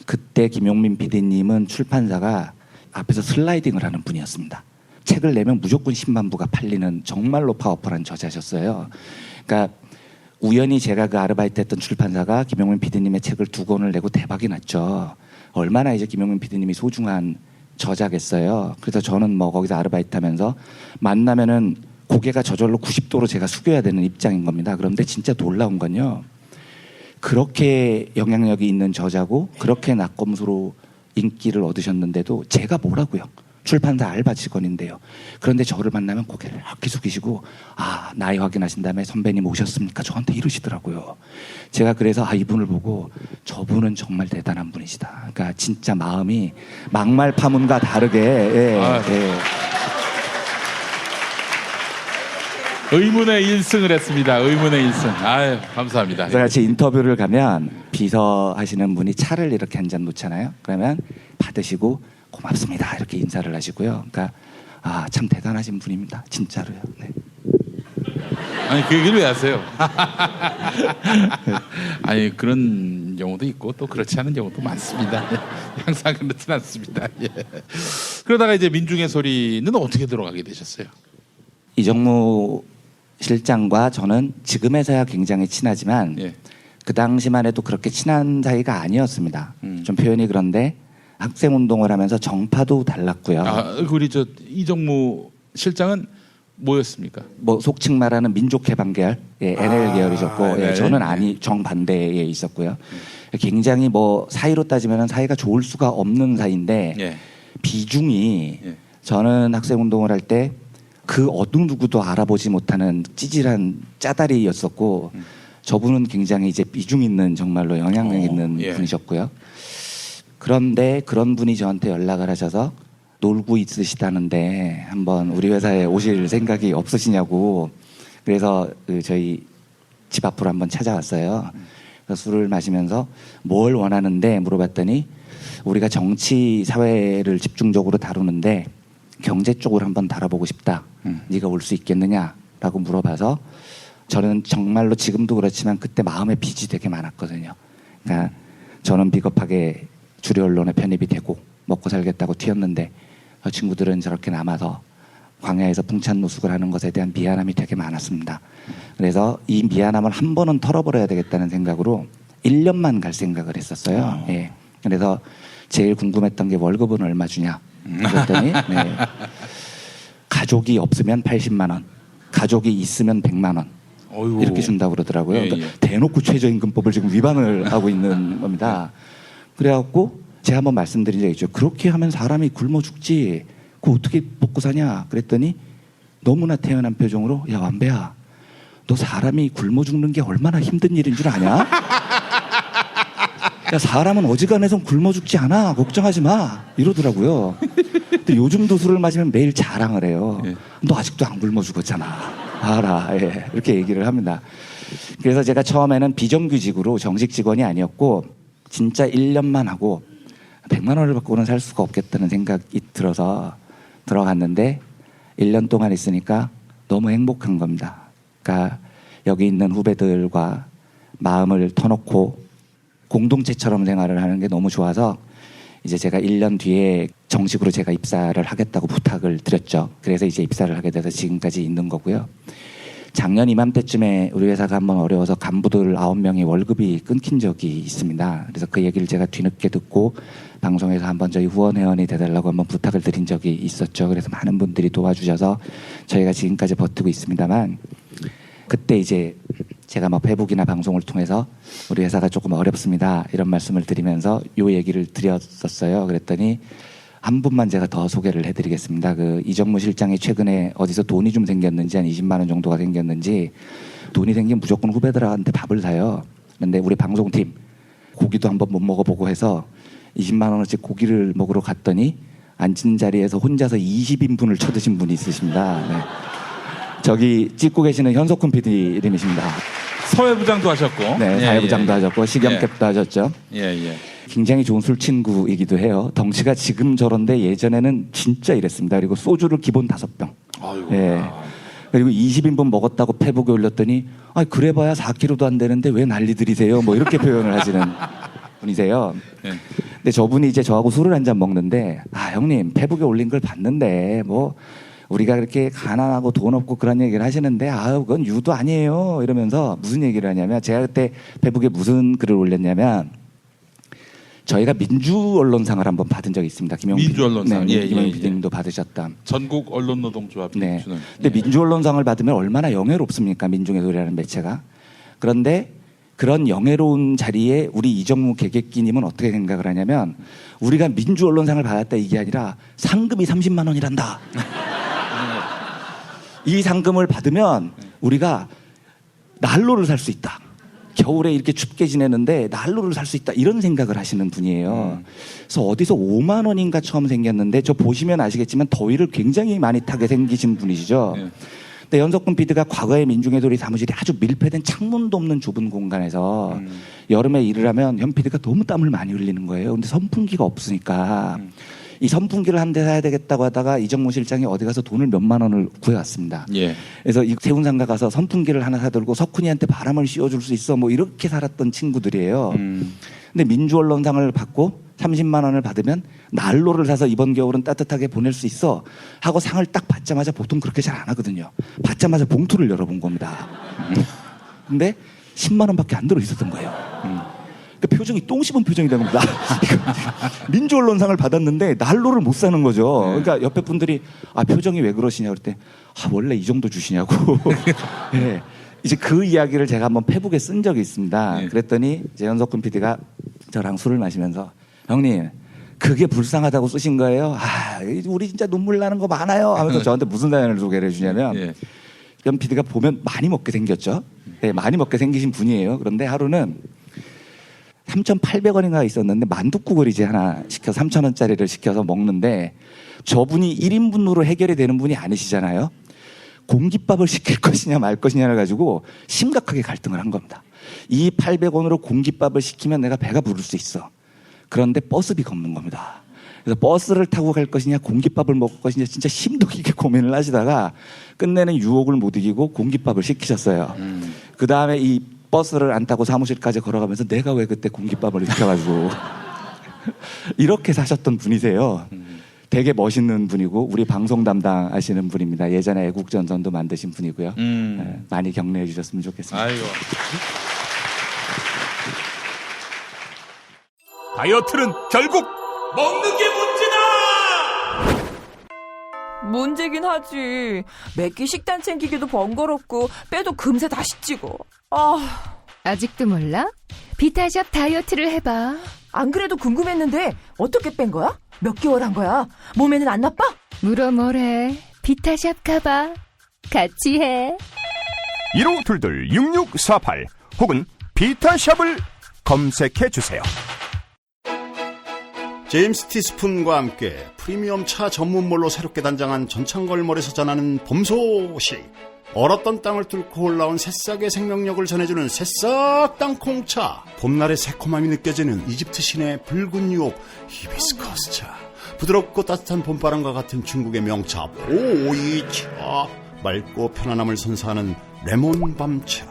그때 김용민 PD님은 출판사가 앞에서 슬라이딩을 하는 분이었습니다. 책을 내면 무조건 10만 부가 팔리는 정말로 파워풀한 저자셨어요. 그러니까 우연히 제가 그 아르바이트 했던 출판사가 김용민 PD님의 책을 2권을 내고 대박이 났죠. 얼마나 이제 김용민 PD님이 소중한 저자겠어요. 그래서 저는 뭐 거기서 아르바이트 하면서 만나면은 고개가 저절로 90도로 제가 숙여야 되는 입장인 겁니다. 그런데 진짜 놀라운 건요. 그렇게 영향력이 있는 저자고 그렇게 낙검수로 인기를 얻으셨는데도 제가 뭐라고요? 출판사 알바 직원인데요. 그런데 저를 만나면 고개를 이렇게 숙이시고 나이 확인하신 다음에 선배님 오셨습니까? 저한테 이러시더라고요. 제가 그래서 이분을 보고 저분은 정말 대단한 분이시다. 그러니까 진짜 마음이 막말 파문과 다르게 의문의 1승을 했습니다. 의문의 1승. 아유, 감사합니다. 그래서 같이 인터뷰를 가면 비서 하시는 분이 차를 이렇게 한 잔 놓잖아요. 그러면 받으시고 고맙습니다. 이렇게 인사를 하시고요. 그러니까 참 대단하신 분입니다. 진짜로요. 네. 아니 그 얘기를 왜 하세요? 아니 그런 경우도 있고 또 그렇지 않은 경우도 많습니다. 항상 그렇진 않습니다. 예. 그러다가 이제 민중의 소리는 어떻게 들어가게 되셨어요? 이정무 실장과 저는 지금에서야 굉장히 친하지만 그 당시만 해도 그렇게 친한 사이가 아니었습니다. 좀 표현이 그런데 학생운동을 하면서 정파도 달랐고요. 우리 이정무 실장은 뭐였습니까? 뭐 속칭 말하는 민족해방계열, NL 계열이셨고, 저는 정반대에 있었고요. 굉장히 뭐 사이로 따지면 사이가 좋을 수가 없는 사이인데 비중이 저는 학생운동을 할 때 그 어느 누구도 알아보지 못하는 찌질한 짜다리였었고 저분은 굉장히 이제 비중 있는 정말로 영향력 있는 분이셨고요. 그런데 그런 분이 저한테 연락을 하셔서 놀고 있으시다는데 한번 우리 회사에 오실 생각이 없으시냐고. 그래서 저희 집 앞으로 한번 찾아왔어요. 그래서 술을 마시면서 뭘 원하는데 물어봤더니 우리가 정치 사회를 집중적으로 다루는데 경제 쪽으로 한번 다뤄보고 싶다. 네가 올 수 있겠느냐라고 물어봐서 저는 정말로 지금도 그렇지만 그때 마음의 빚이 되게 많았거든요. 그러니까 저는 비겁하게 주류 언론에 편입이 되고 먹고 살겠다고 튀었는데 저 친구들은 저렇게 남아서 광야에서 풍찬노숙을 하는 것에 대한 미안함이 되게 많았습니다. 그래서 이 미안함을 한 번은 털어버려야 되겠다는 생각으로 1년만 갈 생각을 했었어요. 예. 그래서 제일 궁금했던 게 월급은 얼마 주냐 그랬더니 네. 가족이 없으면 80만 원, 가족이 있으면 100만 원 어이구. 이렇게 준다고 그러더라고요. 예, 그러니까 대놓고 최저임금법을 지금 위반을 하고 있는 겁니다. 그래갖고 제가 한번 말씀드린 적이 있죠. 그렇게 하면 사람이 굶어 죽지. 그거 어떻게 먹고 사냐? 그랬더니 너무나 태연한 표정으로 야 완배야, 너 사람이 굶어 죽는 게 얼마나 힘든 일인 줄 아냐? 야 사람은 어지간해선 굶어 죽지 않아. 걱정하지 마. 이러더라고요. 근데 요즘도 술을 마시면 매일 자랑을 해요. 예. 너 아직도 안 굶어 죽었잖아. 알아. 예. 이렇게 얘기를 합니다. 그래서 제가 처음에는 비정규직으로 정식 직원이 아니었고 진짜 1년만 하고 100만 원을 받고는 살 수가 없겠다는 생각이 들어서 들어갔는데 1년 동안 있으니까 너무 행복한 겁니다. 그러니까 여기 있는 후배들과 마음을 터놓고 공동체처럼 생활을 하는 게 너무 좋아서 이제 제가 1년 뒤에 정식으로 제가 입사를 하겠다고 부탁을 드렸죠. 그래서 이제 입사를 하게 돼서 지금까지 있는 거고요. 작년 이맘때쯤에 우리 회사가 한번 어려워서 간부들 9명이 월급이 끊긴 적이 있습니다. 그래서 그 얘기를 제가 뒤늦게 듣고 방송에서 한번 저희 후원회원이 돼달라고 한번 부탁을 드린 적이 있었죠. 그래서 많은 분들이 도와주셔서 저희가 지금까지 버티고 있습니다만 그때 이제 제가 뭐 페북이나 방송을 통해서 우리 회사가 조금 어렵습니다 이런 말씀을 드리면서 요 얘기를 드렸었어요. 그랬더니 한 분만 제가 더 소개를 해드리겠습니다. 그 이정무 실장이 최근에 어디서 돈이 좀 생겼는지 한 20만 원 정도가 생겼는지 돈이 생기면 무조건 후배들한테 밥을 사요. 그런데 우리 방송팀 고기도 한번 못 먹어보고 해서 20만 원어치 고기를 먹으러 갔더니 앉은 자리에서 혼자서 20인분을 쳐드신 분이 있으십니다. 네. 저기 찍고 계시는 현석훈 PD님이십니다. 사회부장도 하셨고, 네, 사회부장도 하셨고 식염캡도 하셨죠. 예. 굉장히 좋은 술친구이기도 해요. 덩치가 지금 저런데 예전에는 진짜 이랬습니다. 그리고 소주를 기본 5병. 아이고. 예. 그리고 20인분 먹었다고 페북에 올렸더니 아 그래봐야 4kg도 안 되는데 왜 난리 들이세요? 뭐 이렇게 표현을 하시는 분이세요. 예. 근데 저분이 이제 저하고 술을 한 잔 먹는데 아 형님 페북에 올린 걸 봤는데 뭐 우리가 그렇게 가난하고 돈 없고 그런 얘기를 하시는데 아 그건 유도 아니에요 이러면서 무슨 얘기를 하냐면 제가 그때 페북에 무슨 글을 올렸냐면 저희가 민주언론상을 한번 받은 적이 있습니다. 민주언론상. 네, 예, 김영민 예. PD님도 받으셨다. 전국 언론노동조합. 네. 주는. 근데 민주언론상을 받으면 얼마나 영예롭습니까? 민중의 소리라는 매체가. 그런데 그런 영예로운 자리에 우리 이정무 개객기님은 어떻게 생각을 하냐면 우리가 민주언론상을 받았다 이게 아니라 상금이 30만 원이란다. 이 상금을 받으면 우리가 난로를 살 수 있다. 겨울에 이렇게 춥게 지내는데 난로를 살 수 있다. 이런 생각을 하시는 분이에요. 그래서 어디서 5만 원인가 처음 생겼는데 저 보시면 아시겠지만 더위를 굉장히 많이 타게 생기신 분이시죠. 네. 근데 연석근 PD가 과거에 민중의 소리 사무실이 아주 밀폐된 창문도 없는 좁은 공간에서 여름에 일을 하면 현 PD가 너무 땀을 많이 흘리는 거예요. 근데 선풍기가 없으니까 이 선풍기를 한 대 사야 되겠다고 하다가 이정무 실장이 어디 가서 돈을 몇만 원을 구해왔습니다. 예. 그래서 이 세운상가 가서 선풍기를 하나 사들고 석훈이한테 바람을 씌워줄 수 있어 뭐 이렇게 살았던 친구들이에요. 근데 민주언론상을 받고 30만 원을 받으면 난로를 사서 이번 겨울은 따뜻하게 보낼 수 있어 하고 상을 딱 받자마자 보통 그렇게 잘 안 하거든요. 받자마자 봉투를 열어본 겁니다. 근데 10만 원밖에 안 들어있었던 거예요. 그 표정이 똥 씹은 표정이 된 겁니다. 민주언론상을 받았는데 난로를 못 사는 거죠. 그러니까 옆에 분들이 아 표정이 왜 그러시냐 그럴 때 아 원래 이 정도 주시냐고. 네. 이제 그 이야기를 제가 한번 페북에 쓴 적이 있습니다. 그랬더니 이제 연석근 PD가 저랑 술을 마시면서 형님 그게 불쌍하다고 쓰신 거예요? 아 우리 진짜 눈물 나는 거 많아요 하면서 저한테 무슨 사연을 소개를 해주냐면 연 PD가 보면 많이 먹게 생겼죠. 네, 많이 먹게 생기신 분이에요. 그런데 하루는 3,800원인가 있었는데 만둣국을 이제 하나 시켜서 3,000원짜리를 시켜서 먹는데 저분이 1인분으로 해결이 되는 분이 아니시잖아요. 공깃밥을 시킬 것이냐 말 것이냐를 가지고 심각하게 갈등을 한 겁니다. 이 800원으로 공깃밥을 시키면 내가 배가 부를 수 있어. 그런데 버스비가 없는 겁니다. 그래서 버스를 타고 갈 것이냐 공깃밥을 먹을 것이냐 진짜 심도 깊게 고민을 하시다가 끝내는 유혹을 못 이기고 공깃밥을 시키셨어요. 그 다음에 이 버스를 안 타고 사무실까지 걸어가면서 내가 왜 그때 공깃밥을 시켜가지고 이렇게 사셨던 분이세요. 되게 멋있는 분이고 우리 방송 담당하시는 분입니다. 예전에 애국전선도 만드신 분이고요. 네, 많이 격려해 주셨으면 좋겠습니다. 아이고. 다이어트는 결국 먹는 게 문제다! 문제긴 하지. 매끼 식단 챙기기도 번거롭고 빼도 금세 다시 찌고. 아직도 몰라? 비타샵 다이어트를 해봐. 안 그래도 궁금했는데 어떻게 뺀 거야? 몇 개월 한 거야? 몸에는 안 나빠? 물어 뭐래. 비타샵 가봐. 같이 해. 1522-6648 혹은 비타샵을 검색해주세요. 제임스 티스푼과 함께 프리미엄 차 전문몰로 새롭게 단장한 전창걸몰에서 전하는 봄 소식. 얼었던 땅을 뚫고 올라온 새싹의 생명력을 전해주는 새싹 땅콩차. 봄날의 새콤함이 느껴지는 이집트 신의 붉은 유혹 히비스커스차. 부드럽고 따뜻한 봄바람과 같은 중국의 명차 보이차. 맑고 편안함을 선사하는 레몬 밤차.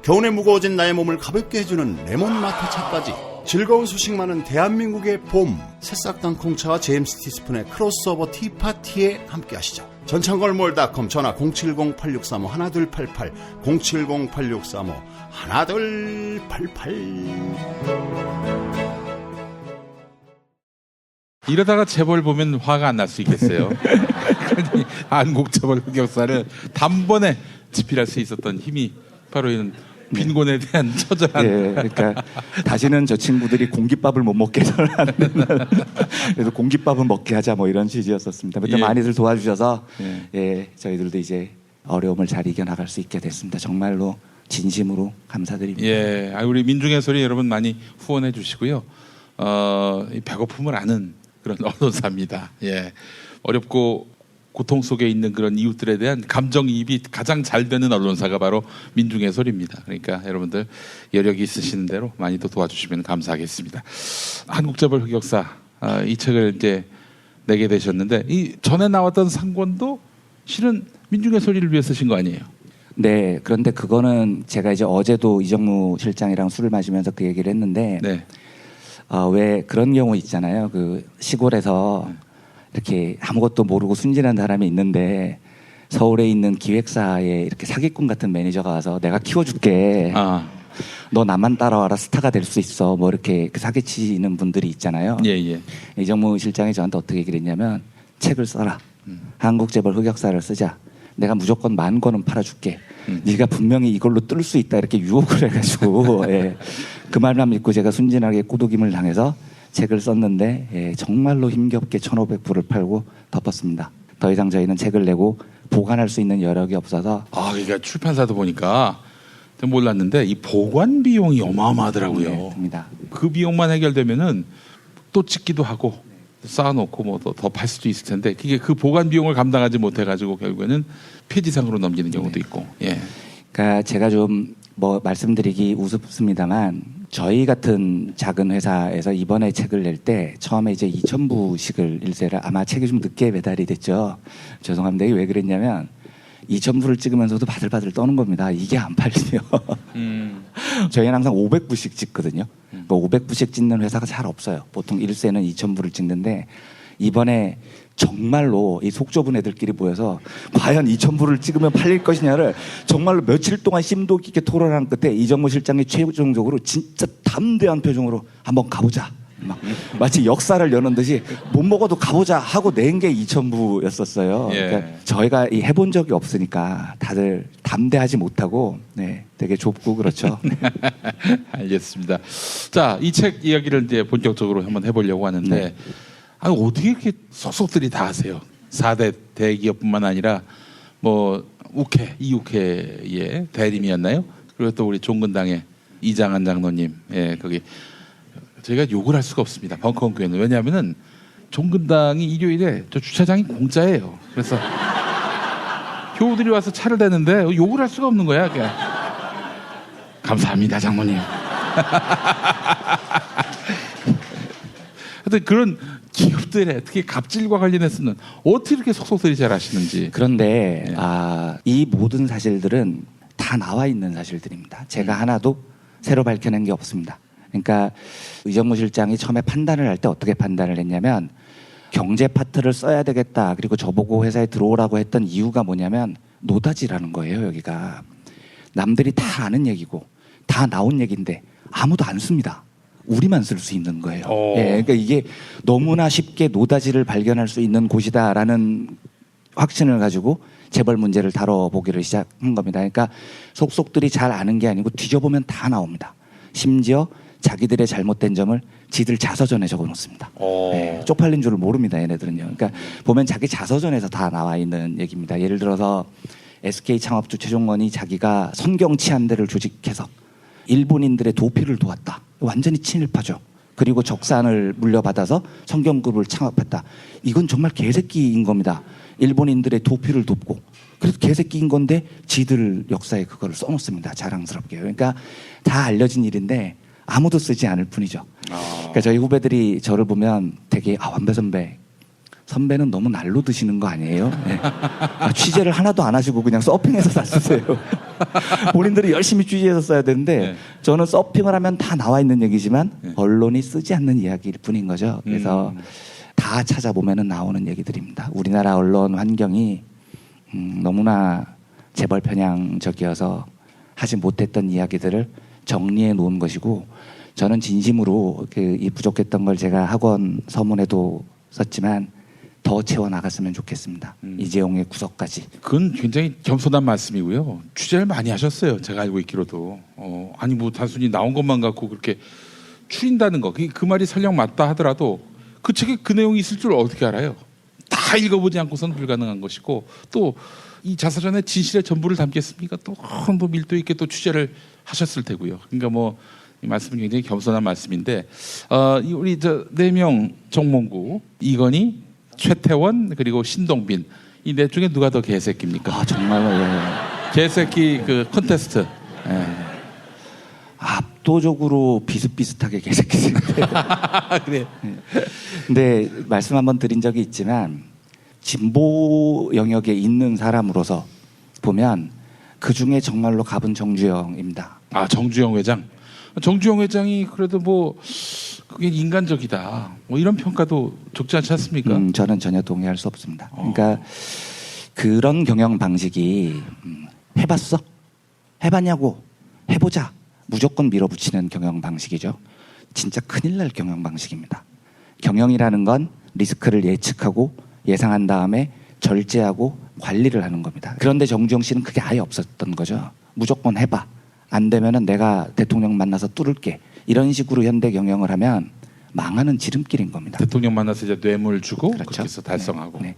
겨울에 무거워진 나의 몸을 가볍게 해주는 레몬 마타차까지 즐거운 소식 많은 대한민국의 봄. 새싹 땅콩차와 제임스 티스푼의 크로스오버 티파티에 함께하시죠. 전창걸몰닷컴 전화 070-8635-1288 070-8635-1288. 이러다가 재벌 보면 화가 안 날 수 있겠어요. 한국 재벌 흑역사를 단번에 집필할 수 있었던 힘이 바로 이런 빈곤에 대한 처절한. 예, 그러니까 다시는 저 친구들이 공깃밥을 못 먹게 해서는 안 된다. 그래서 공깃밥은 먹게 하자 뭐 이런 취지였었습니다. 그때 많이들 도와주셔서 저희들도 이제 어려움을 잘 이겨나갈 수 있게 됐습니다. 정말로 진심으로 감사드립니다. 예, 우리 민중의 소리 여러분 많이 후원해 주시고요. 이 배고픔을 아는 그런 언론사입니다. 예, 어렵고 고통 속에 있는 그런 이웃들에 대한 감정이입이 가장 잘 되는 언론사가 바로 민중의 소리입니다. 그러니까 여러분들 여력이 있으시는 대로 많이 또 도와주시면 감사하겠습니다. 한국재벌 흑역사 이 책을 이제 내게 되셨는데 이 전에 나왔던 상권도 실은 민중의 소리를 위해 쓰신 거 아니에요? 네, 그런데 그거는 제가 이제 어제도 이정무 실장이랑 술을 마시면서 그 얘기를 했는데 왜 그런 경우 있잖아요. 그 시골에서 이렇게 아무것도 모르고 순진한 사람이 있는데 서울에 있는 기획사에 이렇게 사기꾼 같은 매니저가 와서 내가 키워줄게. 너 나만 따라와라 스타가 될 수 있어. 뭐 이렇게 사기치는 분들이 있잖아요. 예. 이정무 실장이 저한테 어떻게 얘기를 했냐면 책을 써라. 한국재벌 흑역사를 쓰자. 내가 무조건 10,000권은 팔아줄게. 네가 분명히 이걸로 뜰 수 있다 이렇게 유혹을 해가지고 그 말만 믿고 제가 순진하게 꼬드김을 당해서 책을 썼는데 정말로 힘겹게 1,500부를 팔고 덮었습니다. 더 이상 저희는 책을 내고 보관할 수 있는 여력이 없어서. 그러니까 출판사도 보니까 몰랐는데 이 보관 비용이 어마어마하더라고요. 네, 맞습니다. 그 비용만 해결되면은 또 찍기도 하고 쌓아놓고 뭐 더 팔 수도 있을 텐데 그게 그 보관 비용을 감당하지 못해가지고 결국에는 폐지상으로 넘기는 경우도 있고. 예. 그러니까 제가 좀 뭐 말씀드리기 우습습니다만 저희 같은 작은 회사에서 이번에 책을 낼 때 처음에 이제 2,000부씩을 일세를 아마 책이 좀 늦게 배달이 됐죠. 죄송합니다. 이게 왜 그랬냐면 2,000부를 찍으면서도 바들바들 떠는 겁니다. 이게 안 팔리면. 저희는 항상 500부씩 찍거든요. 500부씩 찍는 회사가 잘 없어요. 보통 1세는 2,000부를 찍는데 이번에 정말로 이 속 좁은 애들끼리 모여서 과연 2,000부를 찍으면 팔릴 것이냐를 정말로 며칠 동안 심도 깊게 토론한 끝에 이정무 실장이 최종적으로 진짜 담대한 표정으로 한번 가보자. 마치 역사를 여는 듯이 못 먹어도 가보자 하고 낸 게 2,000부였었어요. 그러니까 저희가 해본 적이 없으니까 다들 담대하지 못하고 되게 좁고 그렇죠. 알겠습니다. 자, 이 책 이야기를 이제 본격적으로 한번 해보려고 하는데 어떻게 이렇게 쏙쏙들이 다 하세요? 4대 대기업뿐만 아니라 뭐 이욱회의 대림이었나요? 그리고 또 우리 종근당의 이장한 장로님, 거기 저희가 욕을 할 수가 없습니다. 벙커원교회는. 왜냐하면은 종근당이 일요일에 저 주차장이 공짜예요. 그래서 교우들이 와서 차를 대는데 욕을 할 수가 없는 거야. 그냥. 감사합니다, 장모님. 하여튼 그런 기업들의 특히 갑질과 관련해서는 어떻게 이렇게 속속들이 잘 아시는지. 그런데 이 모든 사실들은 다 나와 있는 사실들입니다. 제가 하나도 새로 밝혀낸 게 없습니다. 그러니까 의정부 실장이 처음에 판단을 할 때 어떻게 판단을 했냐면 경제 파트를 써야 되겠다. 그리고 저보고 회사에 들어오라고 했던 이유가 뭐냐면 노다지라는 거예요. 여기가. 남들이 다 아는 얘기고 다 나온 얘기인데 아무도 안 씁니다. 우리만 쓸 수 있는 거예요. 예, 그러니까 이게 너무나 쉽게 노다지를 발견할 수 있는 곳이다라는 확신을 가지고 재벌 문제를 다뤄보기를 시작한 겁니다. 그러니까 속속들이 잘 아는 게 아니고 뒤져보면 다 나옵니다. 심지어 자기들의 잘못된 점을 지들 자서전에 적어놓습니다. 네, 쪽팔린 줄을 모릅니다. 얘네들은요. 그러니까 보면 자기 자서전에서 다 나와 있는 얘기입니다. 예를 들어서 SK 창업주 최종원이 자기가 선경치안대를 조직해서 일본인들의 도피를 도왔다. 완전히 친일파죠. 그리고 적산을 물려받아서 성경그룹을 창업했다. 이건 정말 개새끼인 겁니다. 일본인들의 도피를 돕고. 그래서 개새끼인 건데 지들 역사에 그거를 써놓습니다. 자랑스럽게. 그러니까 다 알려진 일인데 아무도 쓰지 않을 뿐이죠. 그러니까 저희 후배들이 저를 보면 되게 완배 선배는 너무 날로 드시는 거 아니에요? 네. 취재를 하나도 안 하시고 그냥 서핑해서 다 쓰세요. 본인들이 열심히 취재해서 써야 되는데 저는 서핑을 하면 다 나와 있는 얘기지만 언론이 쓰지 않는 이야기일 뿐인 거죠. 그래서 다 찾아보면 나오는 얘기들입니다. 우리나라 언론 환경이 너무나 재벌 편향적이어서 하지 못했던 이야기들을 정리해 놓은 것이고 저는 진심으로 이 부족했던 걸 제가 학원 서문에도 썼지만 더 채워나갔으면 좋겠습니다. 이재용의 구석까지. 그건 굉장히 겸손한 말씀이고요. 취재를 많이 하셨어요. 제가 알고 있기로도. 아니 뭐 단순히 나온 것만 갖고 그렇게 추린다는 거. 그 말이 설령 맞다 하더라도 그 책에 그 내용이 있을 줄 어떻게 알아요? 다 읽어보지 않고서는 불가능한 것이고 또 이 자서전에 진실의 전부를 담겠습니까? 또 밀도 있게 또 취재를 하셨을 테고요. 그러니까 뭐 이 말씀은 굉장히 겸손한 말씀인데 우리 저 4명 정몽구, 이건희, 최태원 그리고 신동빈 이 넷 중에 누가 더 개새끼입니까? 정말로 예. 개새끼 그 콘테스트. 예. 압도적으로 비슷비슷하게 개새끼인데. 그래. 근데 말씀 한번 드린 적이 있지만 진보 영역에 있는 사람으로서 보면 그 중에 정말로 갑은 정주영입니다. 정주영 회장. 정주영 회장이 그래도 뭐 그게 인간적이다. 뭐 이런 평가도 적지 않지 않습니까? 저는 전혀 동의할 수 없습니다. 그러니까 그런 경영 방식이 해봤어? 해봤냐고? 해보자. 무조건 밀어붙이는 경영 방식이죠. 진짜 큰일 날 경영 방식입니다. 경영이라는 건 리스크를 예측하고 예상한 다음에 절제하고 관리를 하는 겁니다. 그런데 정주영 씨는 그게 아예 없었던 거죠. 무조건 해봐. 안 되면은 내가 대통령 만나서 뚫을게. 이런 식으로 현대 경영을 하면 망하는 지름길인 겁니다. 대통령 만나서 이제 뇌물 주고 그렇게 해서 달성하고. 네.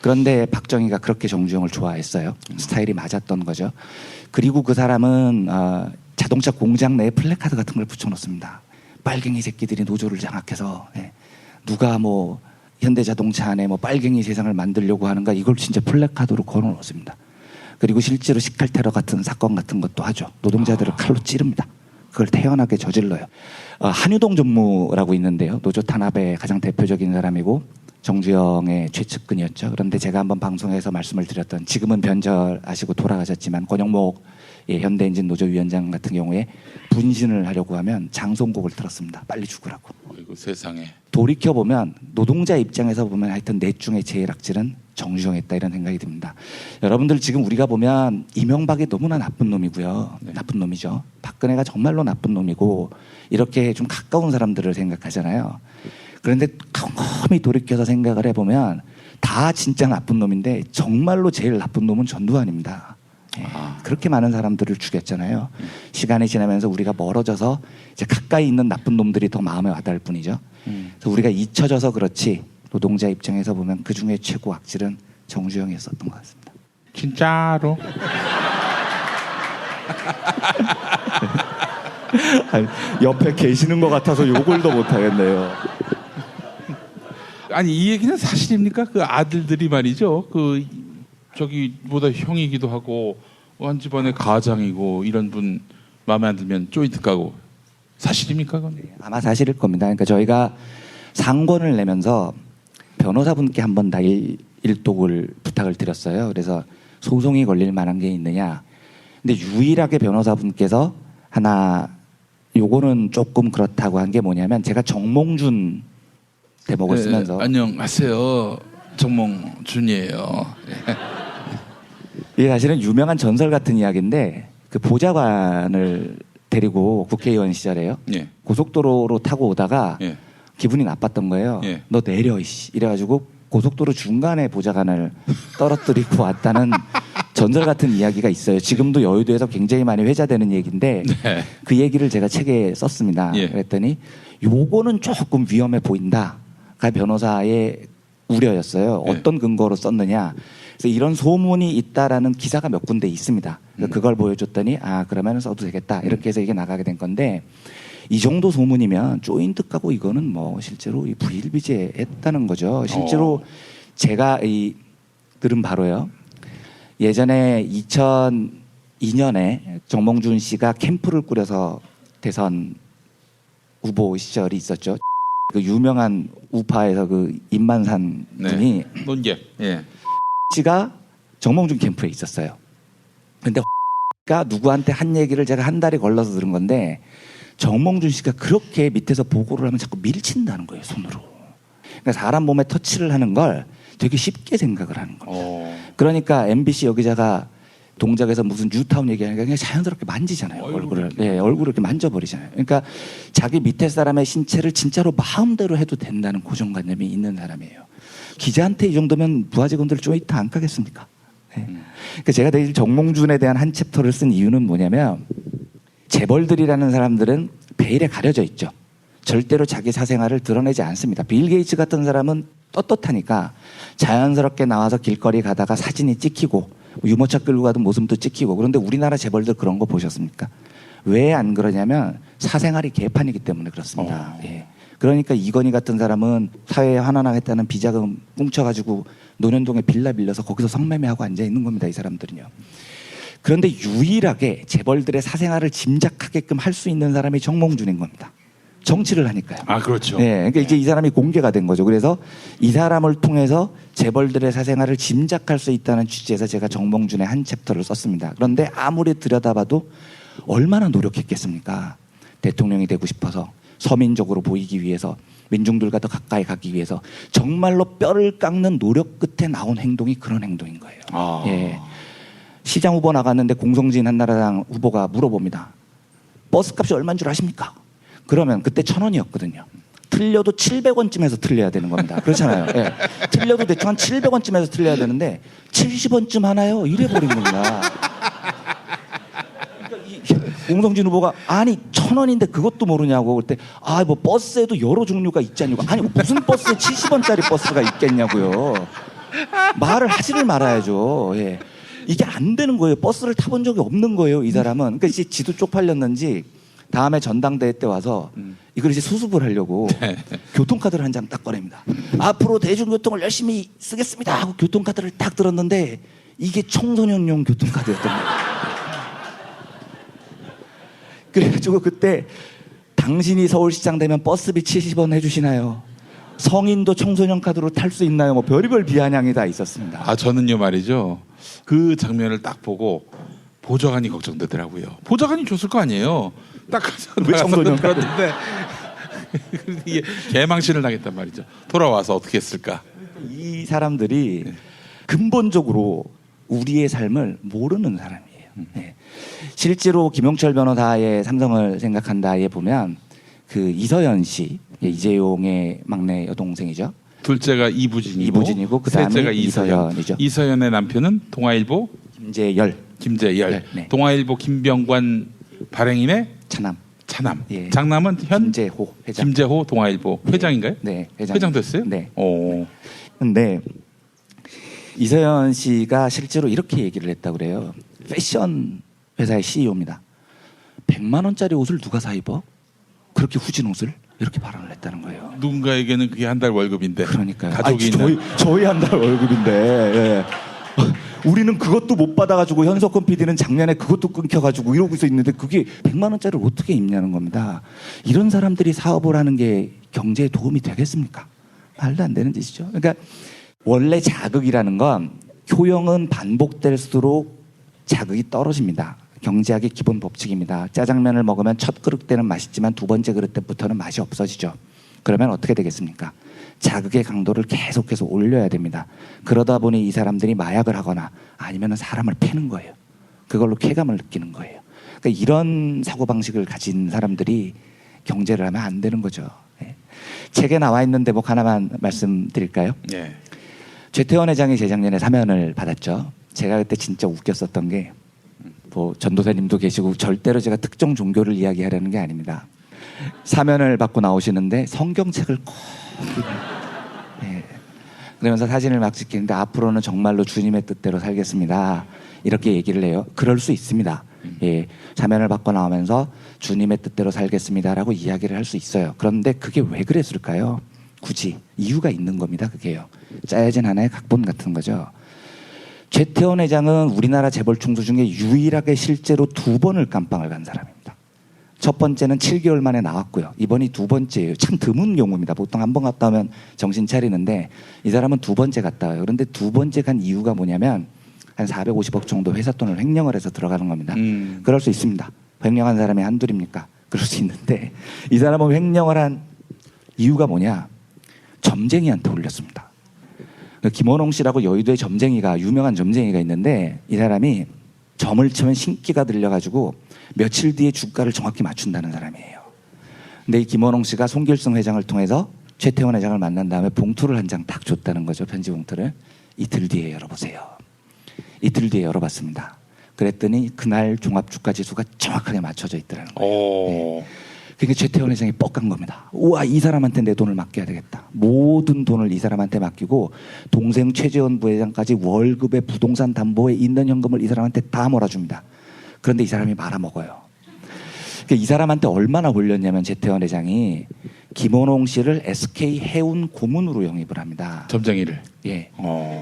그런데 박정희가 그렇게 정주영을 좋아했어요. 스타일이 맞았던 거죠. 그리고 그 사람은 자동차 공장 내에 플래카드 같은 걸 붙여놓습니다. 빨갱이 새끼들이 노조를 장악해서 누가 뭐 현대자동차 안에 뭐 빨갱이 세상을 만들려고 하는가 이걸 진짜 플래카드로 걸어놓습니다. 그리고 실제로 식칼테러 같은 사건 같은 것도 하죠. 노동자들을 칼로 찌릅니다. 그걸 태연하게 저질러요. 한유동 전무라고 있는데요. 노조 탄압의 가장 대표적인 사람이고 정주영의 최측근이었죠. 그런데 제가 한번 방송에서 말씀을 드렸던 지금은 변절하시고 돌아가셨지만 권영목 현대엔진 노조위원장 같은 경우에 분신을 하려고 하면 장송곡을 들었습니다. 빨리 죽으라고. 아이고 세상에. 돌이켜보면 노동자 입장에서 보면 하여튼 넷 중에 제일 악질은 정주영이었다 이런 생각이 듭니다. 여러분들 지금 우리가 보면 이명박이 너무나 나쁜 놈이고요. 나쁜 놈이죠. 박근혜가 정말로 나쁜 놈이고 이렇게 좀 가까운 사람들을 생각하잖아요. 그런데 컴컴이 돌이켜서 생각을 해보면 다 진짜 나쁜 놈인데 정말로 제일 나쁜 놈은 전두환입니다. 그렇게 많은 사람들을 죽였잖아요. 시간이 지나면서 우리가 멀어져서 이제 가까이 있는 나쁜 놈들이 더 마음에 와닿을 뿐이죠. 그래서 우리가 잊혀져서 그렇지 노동자 입장에서 보면 그 중에 최고 악질은 정주영이었었던 것 같습니다. 진짜로? 아니, 옆에 계시는 것 같아서 욕을 더 못하겠네요. 아니 이 얘기는 사실입니까? 그 아들들이 말이죠. 그 저기보다 형이기도 하고 한 집안의 가장이고 이런 분 마음에 안 들면 조인트 까고 사실입니까? 그건? 아마 사실일 겁니다. 그러니까 저희가 상권을 내면서 변호사분께 한번 다 일독을 부탁을 드렸어요. 그래서 소송이 걸릴 만한 게 있느냐. 근데 유일하게 변호사분께서 하나 요거는 조금 그렇다고 한 게 뭐냐면 제가 정몽준 대목을 쓰면서 안녕하세요. 정몽준이에요. 이게 사실은 유명한 전설 같은 이야기인데 그 보좌관을 데리고 국회의원 시절에요. 예. 고속도로로 타고 오다가 예. 기분이 나빴던 거예요. 예. 너 내려 이씨. 이래가지고 고속도로 중간에 보좌관을 떨어뜨리고 왔다는 전설 같은 이야기가 있어요. 지금도 여의도에서 굉장히 많이 회자되는 얘기인데 네. 그 얘기를 제가 책에 썼습니다. 예. 그랬더니 요거는 조금 위험해 보인다가 변호사의 우려였어요. 예. 어떤 근거로 썼느냐. 그래서 이런 소문이 있다라는 기사가 몇 군데 있습니다. 그걸 보여줬더니 아 그러면 써도 되겠다. 이렇게 해서 이게 나가게 된 건데 이 정도 소문이면 조인트 까고 이거는 뭐 실제로 이 불일비재했다는 거죠. 실제로 제가 들은 바로요. 예전에 2002년에 정몽준 씨가 캠프를 꾸려서 대선 후보 시절이 있었죠. 그 유명한 우파에서 그 임만산 분이 논객. 예. 씨가 정몽준 캠프에 있었어요. 근데 가 누구한테 한 얘기를 제가 한 달에 걸러서 들은 건데 정몽준 씨가 그렇게 밑에서 보고를 하면 자꾸 밀친다는 거예요, 손으로. 그러니까 사람 몸에 터치를 하는 걸 되게 쉽게 생각을 하는 겁니다. 그러니까 MBC 여기자가 동작에서 무슨 뉴타운 얘기하니까 그냥 자연스럽게 만지잖아요, 얼굴을. 네, 얼굴을 이렇게 만져버리잖아요. 그러니까 자기 밑에 사람의 신체를 진짜로 마음대로 해도 된다는 고정관념이 있는 사람이에요. 기자한테 이 정도면 부하 직원들 조인트 안 까겠습니까? 네. 그러니까 제가 내일 정몽준에 대한 한 챕터를 쓴 이유는 뭐냐면 재벌들이라는 사람들은 베일에 가려져 있죠. 절대로 자기 사생활을 드러내지 않습니다. 빌 게이츠 같은 사람은 떳떳하니까 자연스럽게 나와서 길거리 가다가 사진이 찍히고 유모차 끌고 가던 모습도 찍히고. 그런데 우리나라 재벌들 그런 거 보셨습니까? 왜 안 그러냐면 사생활이 개판이기 때문에 그렇습니다. 예. 그러니까 이건희 같은 사람은 사회에 환원하겠다는 비자금 뭉쳐가지고 논현동에 빌라 빌려서 거기서 성매매하고 앉아있는 겁니다. 이 사람들은요. 그런데 유일하게 재벌들의 사생활을 짐작하게끔 할 수 있는 사람이 정몽준인 겁니다. 정치를 하니까요. 아, 그렇죠. 네, 그러니까 이제 이 사람이 공개가 된 거죠. 그래서 이 사람을 통해서 재벌들의 사생활을 짐작할 수 있다는 취지에서 제가 정몽준의 한 챕터를 썼습니다. 그런데 아무리 들여다봐도 얼마나 노력했겠습니까? 대통령이 되고 싶어서, 서민적으로 보이기 위해서, 민중들과 더 가까이 가기 위해서 정말로 뼈를 깎는 노력 끝에 나온 행동이 그런 행동인 거예요. 예. 시장 후보 나갔는데 공성진 한나라당 후보가 물어봅니다. 버스값이 얼마인 줄 아십니까? 그러면 그때 1,000원이었거든요. 틀려도 700원쯤에서 틀려야 되는 겁니다. 그렇잖아요. 예. 틀려도 대충 한 700원쯤에서 틀려야 되는데 70원쯤 하나요? 이래버린 겁니다. 공성진 후보가 아니 1,000원인데 그것도 모르냐고. 그때 아 뭐 버스에도 여러 종류가 있잖냐고. 아니 무슨 버스에 70원짜리 버스가 있겠냐고요. 말을 하지를 말아야죠. 예. 이게 안 되는 거예요. 버스를 타본 적이 없는 거예요, 이 사람은. 그러니까 이제 지도 쪽팔렸는지 다음에 전당대회 때 와서 이걸 이제 수습을 하려고 교통카드를 한 장 딱 꺼냅니다. 앞으로 대중교통을 열심히 쓰겠습니다 하고 교통카드를 딱 들었는데 이게 청소년용 교통카드였던 거예요. 그래가지고 그때 당신이 서울시장 되면 버스비 70원 해주시나요? 성인도 청소년 카드로 탈 수 있나요? 뭐 별의별 비아냥이 다 있었습니다. 아, 저는요 말이죠. 그 장면을 딱 보고 보좌관이 걱정되더라고요. 보좌관이 줬을 거 아니에요. 딱 왜 청소년 카드? 그런데 이게 개망신을 당했단 말이죠. 돌아와서 어떻게 했을까? 이 사람들이 근본적으로 우리의 삶을 모르는 사람이에요. 네. 실제로 김용철 변호사의 삼성을 생각한다에 보면 그 이서연 씨, 이재용의 막내 여동생이죠. 둘째가 이부진이고 그다음에 셋째가 이서연이죠. 이서연의 남편은 동아일보 김재열. 네. 동아일보 김병관 발행인의 차남. 예. 장남은 김재호 회장. 김재호 동아일보 회장인가요? 네, 회장 됐어요? 네. 오. 근데 이서연 씨가 실제로 이렇게 얘기를 했다고 그래요. 패션 회사의 CEO입니다. 100만 원짜리 옷을 누가 사 입어? 그렇게 후진 옷을? 이렇게 발언을 했다는 거예요. 누군가에게는 그게 한 달 월급인데. 그러니까요. 가족이 있는. 저희 한 달 월급인데. 예. 우리는 그것도 못 받아가지고 현석권 PD는 작년에 그것도 끊겨가지고 이러고 있는데 그게 100만 원짜리를 어떻게 입냐는 겁니다. 이런 사람들이 사업을 하는 게 경제에 도움이 되겠습니까? 말도 안 되는 짓이죠. 그러니까 원래 자극이라는 건 효용은 반복될수록 자극이 떨어집니다. 경제학의 기본 법칙입니다. 짜장면을 먹으면 첫 그릇 때는 맛있지만 두 번째 그릇 때부터는 맛이 없어지죠. 그러면 어떻게 되겠습니까? 자극의 강도를 계속해서 올려야 됩니다. 그러다 보니 이 사람들이 마약을 하거나 아니면 사람을 패는 거예요. 그걸로 쾌감을 느끼는 거예요. 그러니까 이런 사고방식을 가진 사람들이 경제를 하면 안 되는 거죠. 네. 책에 나와 있는 대목 하나만 말씀드릴까요? 네. 최태원 회장이 재작년에 사면을 받았죠. 제가 그때 진짜 웃겼었던 게 뭐 전도사님도 계시고 절대로 제가 특정 종교를 이야기하려는 게 아닙니다. 사면을 받고 나오시는데 성경책을 꼭 네. 그러면서 사진을 막 찍히는데 앞으로는 정말로 주님의 뜻대로 살겠습니다. 이렇게 얘기를 해요. 그럴 수 있습니다. 예, 사면을 받고 나오면서 주님의 뜻대로 살겠습니다라고 이야기를 할 수 있어요. 그런데 그게 왜 그랬을까요? 굳이 이유가 있는 겁니다. 그게요. 짜여진 하나의 각본 같은 거죠. 최태원 회장은 우리나라 재벌 총수 중에 유일하게 실제로 2번을 깜빵을 간 사람입니다. 첫 번째는 7개월 만에 나왔고요. 이번이 2번째예요. 참 드문 경우입니다. 보통 한 번 갔다 오면 정신 차리는데 이 사람은 2번째 갔다 와요. 그런데 2번째 간 이유가 뭐냐면 한 450억 정도 회사 돈을 횡령을 해서 들어가는 겁니다. 그럴 수 있습니다. 횡령한 사람이 한둘입니까? 그럴 수 있는데 이 사람은 횡령을 한 이유가 뭐냐? 점쟁이한테 올렸습니다. 김원홍 씨라고 여의도에 유명한 점쟁이가 있는데 이 사람이 점을 치면 신기가 들려가지고 며칠 뒤에 주가를 정확히 맞춘다는 사람이에요. 근데 이 김원홍 씨가 송길승 회장을 통해서 최태원 회장을 만난 다음에 봉투를 한 장 딱 줬다는 거죠. 편지 봉투를. 이틀 뒤에 열어보세요. 이틀 뒤에 열어봤습니다. 그랬더니 그날 종합주가 지수가 정확하게 맞춰져 있더라는 거예요. 네. 그러니까 최태원 회장이 뻑간 겁니다. 우와, 이 사람한테 내 돈을 맡겨야 되겠다. 모든 돈을 이 사람한테 맡기고 동생 최재원 부회장까지 월급에 부동산 담보에 있는 현금을 이 사람한테 다 몰아줍니다. 그런데 이 사람이 말아먹어요. 그러니까 이 사람한테 얼마나 올렸냐면 최태원 회장이 김원홍 씨를 SK 해운 고문으로 영입을 합니다. 점쟁이를. 예.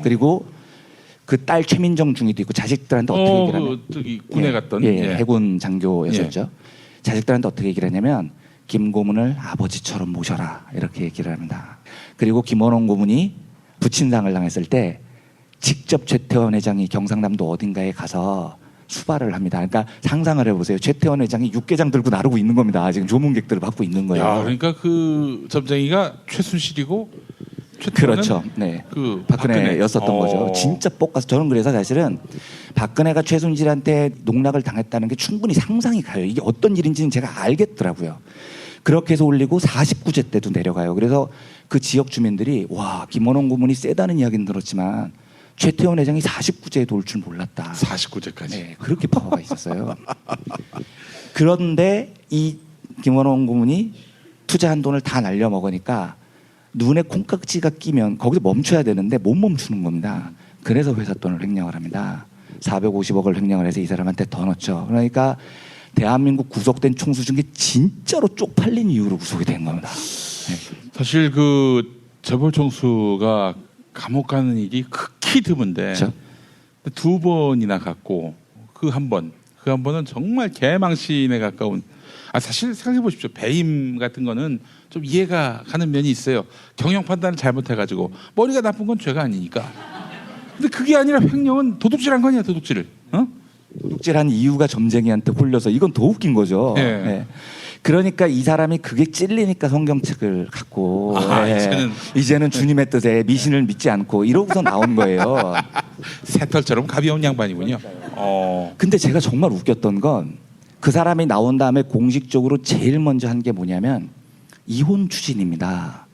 그리고 그 딸 최민정 중위도 있고 자식들한테 어떻게 얘기를 하냐면 저기 군에 갔던 해군 장교였었죠. 자식들한테 어떻게 얘기를 하냐면 김 고문을 아버지처럼 모셔라 이렇게 얘기를 합니다. 그리고 김원홍 고문이 부친상을 당했을 때 직접 최태원 회장이 경상남도 어딘가에 가서 수발을 합니다. 그러니까 상상을 해보세요. 최태원 회장이 육개장 들고 나르고 있는 겁니다. 지금 조문객들을 받고 있는 거예요. 야, 그러니까 그 점쟁이가 최순실이고 그렇죠. 네. 그 박근혜였었던 거죠. 진짜 볶아서 저는 그래서 사실은 박근혜가 최순실한테 농락을 당했다는 게 충분히 상상이 가요. 이게 어떤 일인지는 제가 알겠더라고요. 그렇게 해서 올리고 49제 때도 내려가요. 그래서 그 지역 주민들이 와, 김원홍 고문이 세다는 이야기는 들었지만 최태원 회장이 49제에도 올 줄 몰랐다. 49제까지. 네, 그렇게 파워가 있었어요. 그런데 이 김원홍 고문이 투자한 돈을 다 날려먹으니까 눈에 콩깍지가 끼면 거기서 멈춰야 되는데 못 멈추는 겁니다. 그래서 회사 돈을 횡령을 합니다. 450억을 횡령을 해서 이 사람한테 더 넣죠. 그러니까 대한민국 구속된 총수 중에 진짜로 쪽팔린 이유로 구속이 된 겁니다. 네. 사실 그 재벌 총수가 감옥 가는 일이 극히 드문데 그렇죠? 2번이나 갔고 그 한 번은 정말 개망신에 가까운. 사실 생각해 보십시오. 배임 같은 거는 좀 이해가 가는 면이 있어요. 경영 판단을 잘못해가지고 머리가 나쁜 건 죄가 아니니까. 근데 그게 아니라 횡령은 도둑질한 거 아니야, 도둑질을. 도둑질한 이유가 점쟁이한테 홀려서 이건 더 웃긴 거죠. 네. 네. 그러니까 이 사람이 그게 찔리니까 성경책을 갖고 이제는 주님의 뜻에 미신을 믿지 않고 이러고서 나온 거예요. 새털처럼 가벼운 양반이군요. 근데 제가 정말 웃겼던 건 그 사람이 나온 다음에 공식적으로 제일 먼저 한 게 뭐냐면 이혼 추진입니다.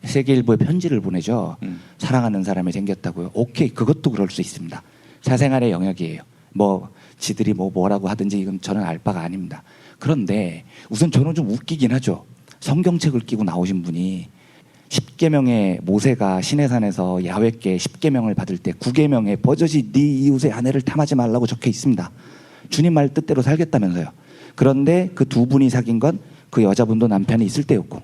세계일보에 편지를 보내죠. 사랑하는 사람이 생겼다고요. 오케이, 그것도 그럴 수 있습니다. 사생활의 영역이에요. 뭐 지들이 뭐라고 하든지 이건 저는 알 바가 아닙니다. 그런데 우선 저는 좀 웃기긴 하죠. 성경책을 끼고 나오신 분이 10계명의 모세가 시내산에서 야훼께 10계명을 받을 때 9계명에 버젓이 네 이웃의 아내를 탐하지 말라고 적혀 있습니다. 주님 말 뜻대로 살겠다면서요. 그런데 그 두 분이 사귄 건 그 여자분도 남편이 있을 때였고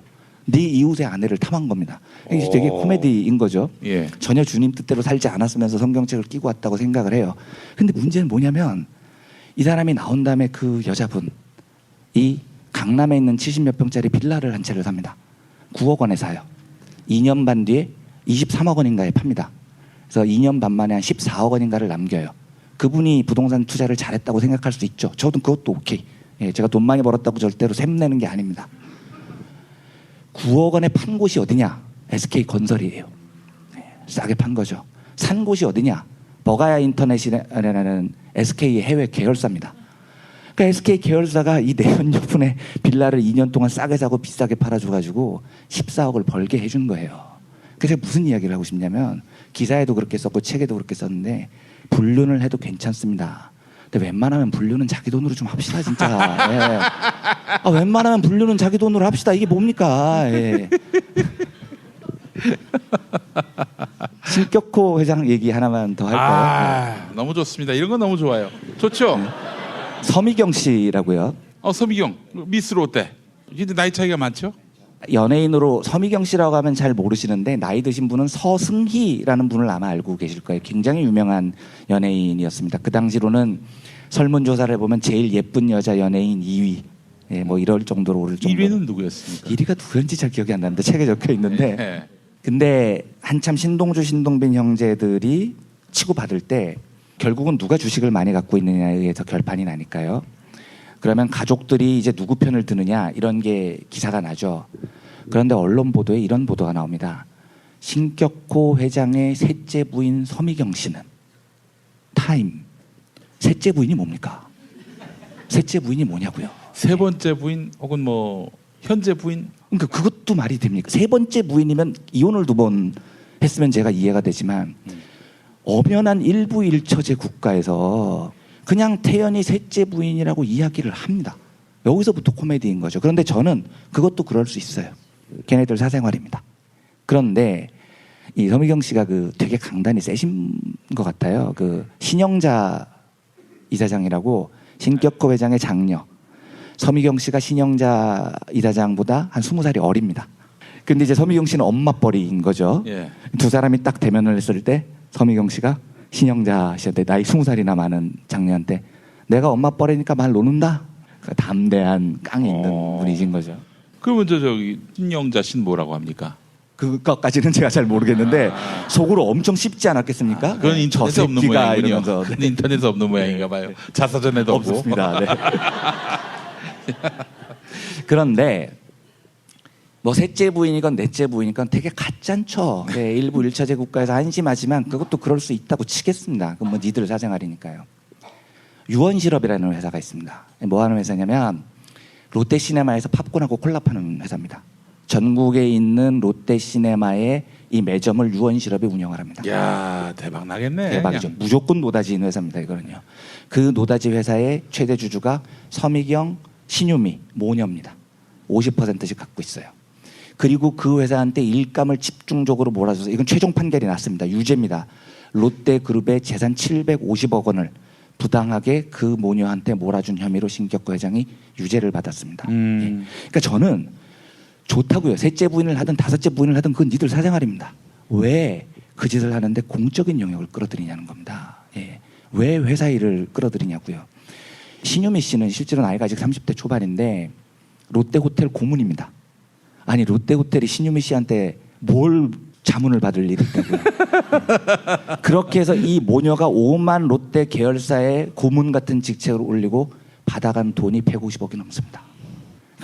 네 이웃의 아내를 탐한 겁니다. 이게 되게 코미디인 거죠. 예. 전혀 주님 뜻대로 살지 않았으면서 성경책을 끼고 왔다고 생각을 해요. 근데 문제는 뭐냐면 이 사람이 나온 다음에 그 여자분이 강남에 있는 70몇 평짜리 빌라를 한 채를 삽니다. 9억 원에 사요. 2년 반 뒤에 23억 원인가에 팝니다. 그래서 2년 반 만에 한 14억 원인가를 남겨요. 그분이 부동산 투자를 잘했다고 생각할 수 있죠. 저도 그것도 오케이. 예, 제가 돈 많이 벌었다고 절대로 샘내는 게 아닙니다. 9억 원에 판 곳이 어디냐? SK건설이에요. 싸게 판 거죠. 산 곳이 어디냐? 버가야 인터넷이라는 SK의 해외 계열사입니다. 그러니까 SK 계열사가 이 내연녀분의 빌라를 2년 동안 싸게 사고 비싸게 팔아줘가지고 14억을 벌게 해준 거예요. 그래서 무슨 이야기를 하고 싶냐면 기사에도 그렇게 썼고 책에도 그렇게 썼는데 불륜을 해도 괜찮습니다. 근데 웬만하면 불륜은 자기 돈으로 좀 합시다 진짜. 예. 웬만하면 불륜은 자기 돈으로 합시다. 이게 뭡니까? 예. 신격호 회장 얘기 하나만 더 할까요? 너무 좋습니다. 이런 건 너무 좋아요. 좋죠? 서미경 씨라고요. 서미경 미스 롯데. 근데 나이 차이가 많죠? 연예인으로 서미경 씨라고 하면 잘 모르시는데 나이 드신 분은 서승희라는 분을 아마 알고 계실 거예요. 굉장히 유명한 연예인이었습니다. 그 당시로는 설문조사를 보면 제일 예쁜 여자 연예인 2위. 예, 뭐 이럴 정도로 오를 정도로. 1위는 누구였습니까? 1위가 누구였는지 잘 기억이 안 나는데 책에 적혀 있는데 근데 한참 신동주, 신동빈 형제들이 치고받을 때 결국은 누가 주식을 많이 갖고 있느냐에 의해서 결판이 나니까요. 그러면 가족들이 이제 누구 편을 드느냐 이런 게 기사가 나죠. 그런데 언론 보도에 이런 보도가 나옵니다. 신격호 회장의 셋째 부인 서미경 씨는 타임. 셋째 부인이 뭡니까? 셋째 부인이 뭐냐고요? 세 번째 부인 혹은 뭐 현재 부인? 그러니까 그것도 말이 됩니까? 세 번째 부인이면 이혼을 2번 했으면 제가 이해가 되지만 엄연한 일부 일처제 국가에서 그냥 태연이 셋째 부인이라고 이야기를 합니다. 여기서부터 코미디인 거죠. 그런데 저는 그것도 그럴 수 있어요. 걔네들 사생활입니다. 그런데 이 서미경 씨가 되게 강단이 세신 것 같아요. 신영자 이사장이라고 신격호 회장의 장녀. 서미경 씨가 신영자 이사장보다 한 20살이 어립니다. 근데 이제 서미경 씨는 엄마뻘인 거죠. 예. 두 사람이 딱 대면을 했을 때 서미경 씨가 신영자 씨한테 나이 20살이나 많은 장녀한테 내가 엄마뻘이니까 말 놓는다. 담대한 깡이 있는 분이신 거죠. 그러면 저기 신영자 씨는 뭐라고 합니까? 그것까지는 제가 잘 모르겠는데 속으로 엄청 씹지 않았겠습니까? 그건 인터넷에 없는 모양이군요. 이러면서. 근데 인터넷에 없는 모양인가 봐요. 자서전에도 없습니다. 네. 그런데 뭐 셋째 부인이건 넷째 부인이건 되게 가짠쳐. 네, 일부 1차제 국가에서 한심하지만 그것도 그럴 수 있다고 치겠습니다. 그건 뭐 니들 사생활이니까요. 유원실업이라는 회사가 있습니다. 뭐 하는 회사냐면 롯데시네마에서 팝콘하고 콜라 파는 회사입니다. 전국에 있는 롯데시네마의 이 매점을 유원실업이 운영을 합니다. 야 대박 나겠네. 대박이죠. 그냥. 무조건 노다지인 회사입니다. 이거는요. 그 노다지 회사의 최대 주주가 서미경, 신유미, 모녀입니다. 50%씩 갖고 있어요. 그리고 그 회사한테 일감을 집중적으로 몰아줘서 이건 최종 판결이 났습니다. 유죄입니다. 롯데그룹의 재산 750억 원을 부당하게 그 모녀한테 몰아준 혐의로 신격호 회장이 유죄를 받았습니다. 예. 그러니까 저는 좋다고요. 셋째 부인을 하든 다섯째 부인을 하든 그건 니들 사생활입니다. 왜 그 짓을 하는데 공적인 영역을 끌어들이냐는 겁니다. 예. 왜 회사 일을 끌어들이냐고요. 신유미 씨는 실제로 나이가 아직 30대 초반인데 롯데호텔 고문입니다. 아니 롯데호텔이 신유미 씨한테 뭘 자문을 받을 일이 있다고요. 그렇게 해서 이 모녀가 5만 롯데 계열사의 고문 같은 직책을 올리고 받아간 돈이 150억이 넘습니다.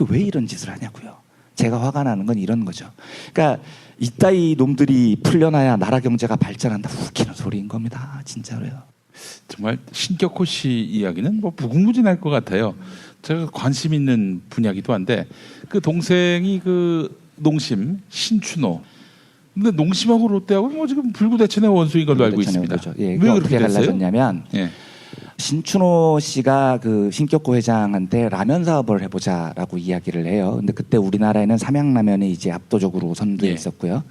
왜 이런 짓을 하냐고요. 제가 화가 나는 건 이런 거죠. 그러니까 이따위 놈들이 풀려나야 나라 경제가 발전한다. 웃기는 소리인 겁니다. 진짜로요. 정말 신격호 씨 이야기는 뭐 무궁무진할 것 같아요. 제가 관심 있는 분야기도 한데 그 동생이 그 농심 신춘호. 근데 농심하고 롯데하고 뭐 지금 불구대천의 원수인 걸로 알고 있습니다. 예, 왜 그렇게 어떻게 갈라졌냐면 예. 신춘호 씨가 그 신격호 회장한테 라면 사업을 해보자라고 이야기를 해요. 근데 그때 우리나라에는 삼양라면이 이제 압도적으로 선두에 있었고요.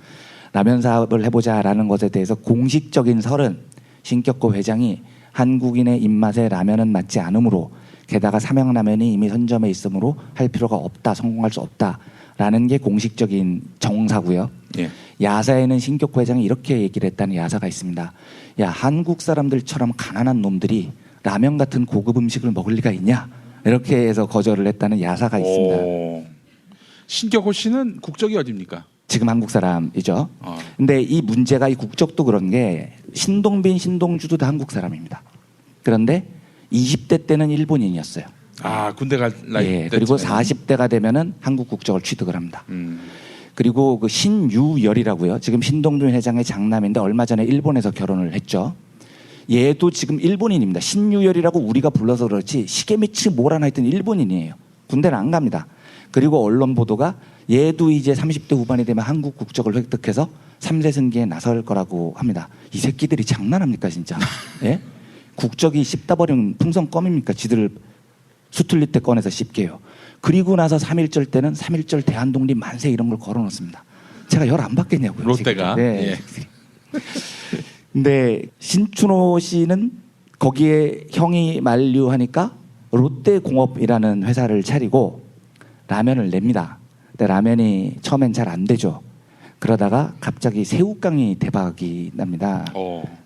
라면 사업을 해보자라는 것에 대해서 공식적인 설은 신격호 회장이 한국인의 입맛에 라면은 맞지 않으므로 게다가 삼양라면이 이미 선점에 있으므로 할 필요가 없다, 성공할 수 없다 라는 게 공식적인 정사고요. 예. 야사에는 신격호 회장이 이렇게 얘기를 했다는 야사가 있습니다. 야, 한국 사람들처럼 가난한 놈들이 라면 같은 고급 음식을 먹을 리가 있냐? 이렇게 해서 거절을 했다는 야사가 있습니다. 신격호 씨는 국적이 어디입니까? 지금 한국 사람이죠. 근데 이 문제가 이 국적도 그런 게 신동빈, 신동주도 다 한국 사람입니다. 그런데 20대 때는 일본인이었어요. 아, 군대 갈 나이. 예, 그리고 40대가 되면은 한국 국적을 취득을 합니다. 그리고 그 신유열이라고요. 지금 신동빈 회장의 장남인데 얼마 전에 일본에서 결혼을 했죠. 얘도 지금 일본인입니다. 신유열이라고 우리가 불러서 그렇지 시계미치 뭘 하나 했던 일본인이에요. 군대는 안 갑니다. 그리고 언론 보도가 얘도 이제 30대 후반이 되면 한국 국적을 획득해서 3세 승계에 나설 거라고 합니다. 이 새끼들이 장난합니까 진짜? 예? 국적이 씹다 버린 풍선 껌입니까? 지들 수틀릴 때 꺼내서 씹게요. 그리고 나서 3.1절 때는 3.1절 대한독립 만세 이런 걸 걸어놓습니다. 제가 열 안 받겠냐고요. 롯데가. 네. 예. 근데 신춘호 씨는 거기에 형이 만류하니까 롯데공업이라는 회사를 차리고 라면을 냅니다. 근데 라면이 처음엔 잘 안 되죠. 그러다가 갑자기 새우깡이 대박이 납니다.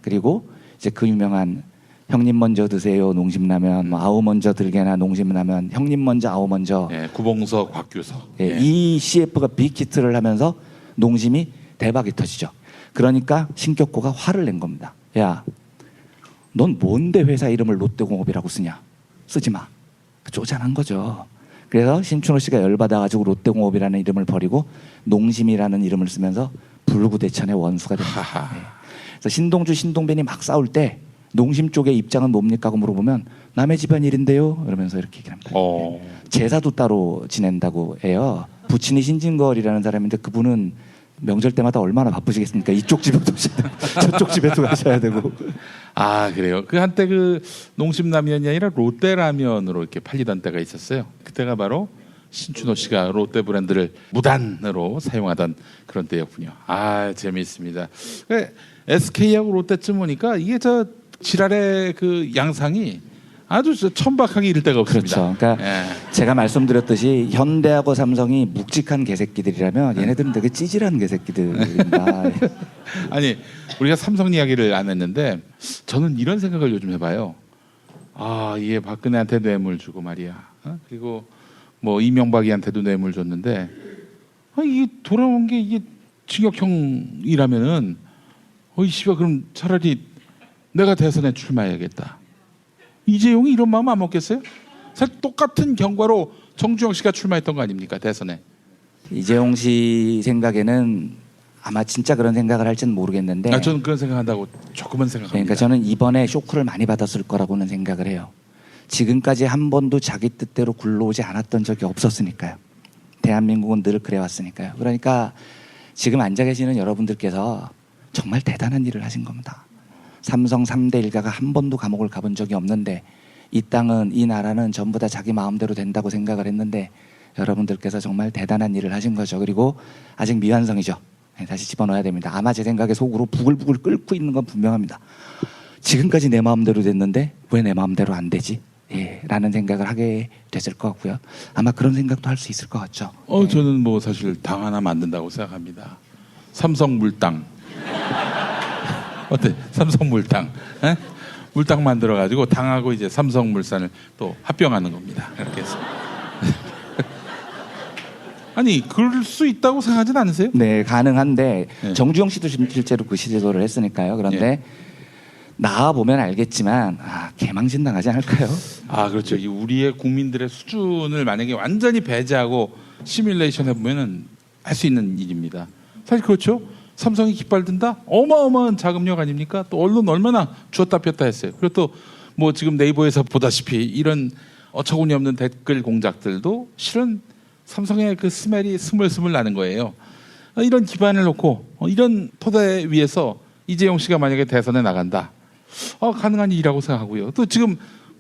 그리고 이제 그 유명한 형님 먼저 드세요 농심라면, 뭐 아우 먼저 들게나 농심라면, 형님 먼저 아우 먼저. 예, 구봉서, 곽규서. 예, 이 CF가 빅히트를 하면서 농심이 대박이 터지죠. 그러니까 신격호가 화를 낸 겁니다. 야, 넌 뭔데 회사 이름을 롯데공업이라고 쓰냐? 쓰지 마. 쪼잔한 거죠. 그래서 신춘호 씨가 열받아가지고 롯데공업이라는 이름을 버리고 농심이라는 이름을 쓰면서 불구대천의 원수가 됩니다. 네. 그래서 신동주, 신동빈이 막 싸울 때 농심 쪽의 입장은 뭡니까? 하고 물어보면 남의 집안 일인데요. 이러면서 이렇게 얘기를 합니다. 네. 제사도 따로 지낸다고 해요. 부친이 신진걸이라는 사람인데 그분은 명절 때마다 얼마나 바쁘시겠습니까? 이쪽 집에도 저쪽 집에도 가셔야 되고. 아, 그래요. 그 한때 그 농심라면이 아니라 롯데라면으로 이렇게 팔리던 때가 있었어요. 그때가 바로 신춘호 씨가 롯데 브랜드를 무단으로 사용하던 그런 때였군요. 아, 재미있습니다. SK하고 롯데쯤 오니까 이게 저 지랄의 그 양상이 아주 천박하게 이를 데가 없습니다. 그렇죠. 그러니까 예. 제가 말씀드렸듯이 현대하고 삼성이 묵직한 개새끼들이라면 얘네들은 되게 찌질한 개새끼들입니다. 아니, 우리가 삼성 이야기를 안 했는데 저는 이런 생각을 요즘 해봐요. 아, 이게 박근혜한테 뇌물 주고 말이야. 그리고 뭐 이명박이한테도 뇌물 줬는데 이게 돌아온 게 이게 징역형이라면은 어이 씨발 그럼 차라리 내가 대선에 출마해야겠다. 이재용이 이런 마음 안 먹겠어요? 사실 똑같은 경과로 정주영 씨가 출마했던 거 아닙니까? 대선에. 이재용 씨 생각에는 아마 진짜 그런 생각을 할지는 모르겠는데 저는 그런 생각한다고 조금은 생각합니다. 그러니까 저는 이번에 쇼크를 많이 받았을 거라고는 생각을 해요. 지금까지 한 번도 자기 뜻대로 굴러오지 않았던 적이 없었으니까요. 대한민국은 늘 그래왔으니까요. 그러니까 지금 앉아 계시는 여러분들께서 정말 대단한 일을 하신 겁니다. 삼성 3대 일가가 한 번도 감옥을 가본 적이 없는데 이 땅은 이 나라는 전부 다 자기 마음대로 된다고 생각을 했는데 여러분들께서 정말 대단한 일을 하신 거죠. 그리고 아직 미완성이죠. 다시 집어넣어야 됩니다. 아마 제 생각에 속으로 부글부글 끓고 있는 건 분명합니다. 지금까지 내 마음대로 됐는데 왜 내 마음대로 안 되지? 예, 라는 생각을 하게 됐을 것 같고요. 아마 그런 생각도 할 수 있을 것 같죠. 저는 뭐 사실 당 하나 만든다고 생각합니다. 삼성 물당. 어때? 삼성 물당. 에? 물당 만들어가지고 당하고 이제 삼성물산을 또 합병하는 겁니다. 이렇게 해서. 아니, 그럴 수 있다고 생각하진 않으세요? 네, 가능한데 정주영 씨도 실제로 그 시도를 했으니까요. 그런데 나와 보면 알겠지만 개망신 당하지 않을까요? 아, 그렇죠. 이 우리의 국민들의 수준을 만약에 완전히 배제하고 시뮬레이션 해보면은 할 수 있는 일입니다. 사실 그렇죠. 삼성이 깃발 든다? 어마어마한 자금력 아닙니까? 또 언론 얼마나 주었다 폈다 했어요. 그리고 또 뭐 지금 네이버에서 보다시피 이런 어처구니 없는 댓글 공작들도 실은 삼성의 그 스멜이 스물스물 나는 거예요. 이런 기반을 놓고 이런 토대 위에서 이재용 씨가 만약에 대선에 나간다. 가능한 일이라고 생각하고요. 또 지금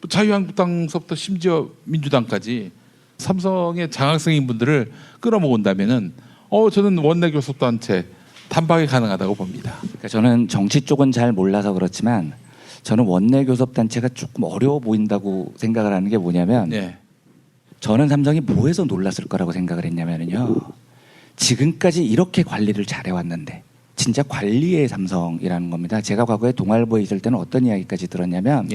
자유한국당서부터 심지어 민주당까지 삼성의 장학생인 분들을 끌어모은다면은 저는 원내 교섭단체 단박에 가능하다고 봅니다. 그러니까 저는 정치 쪽은 잘 몰라서 그렇지만 저는 원내 교섭단체가 조금 어려워 보인다고 생각을 하는 게 뭐냐면 저는 삼성이 뭐해서 놀랐을 거라고 생각을 했냐면요. 지금까지 이렇게 관리를 잘해왔는데 진짜 관리의 삼성이라는 겁니다. 제가 과거에 동아일보에 있을 때는 어떤 이야기까지 들었냐면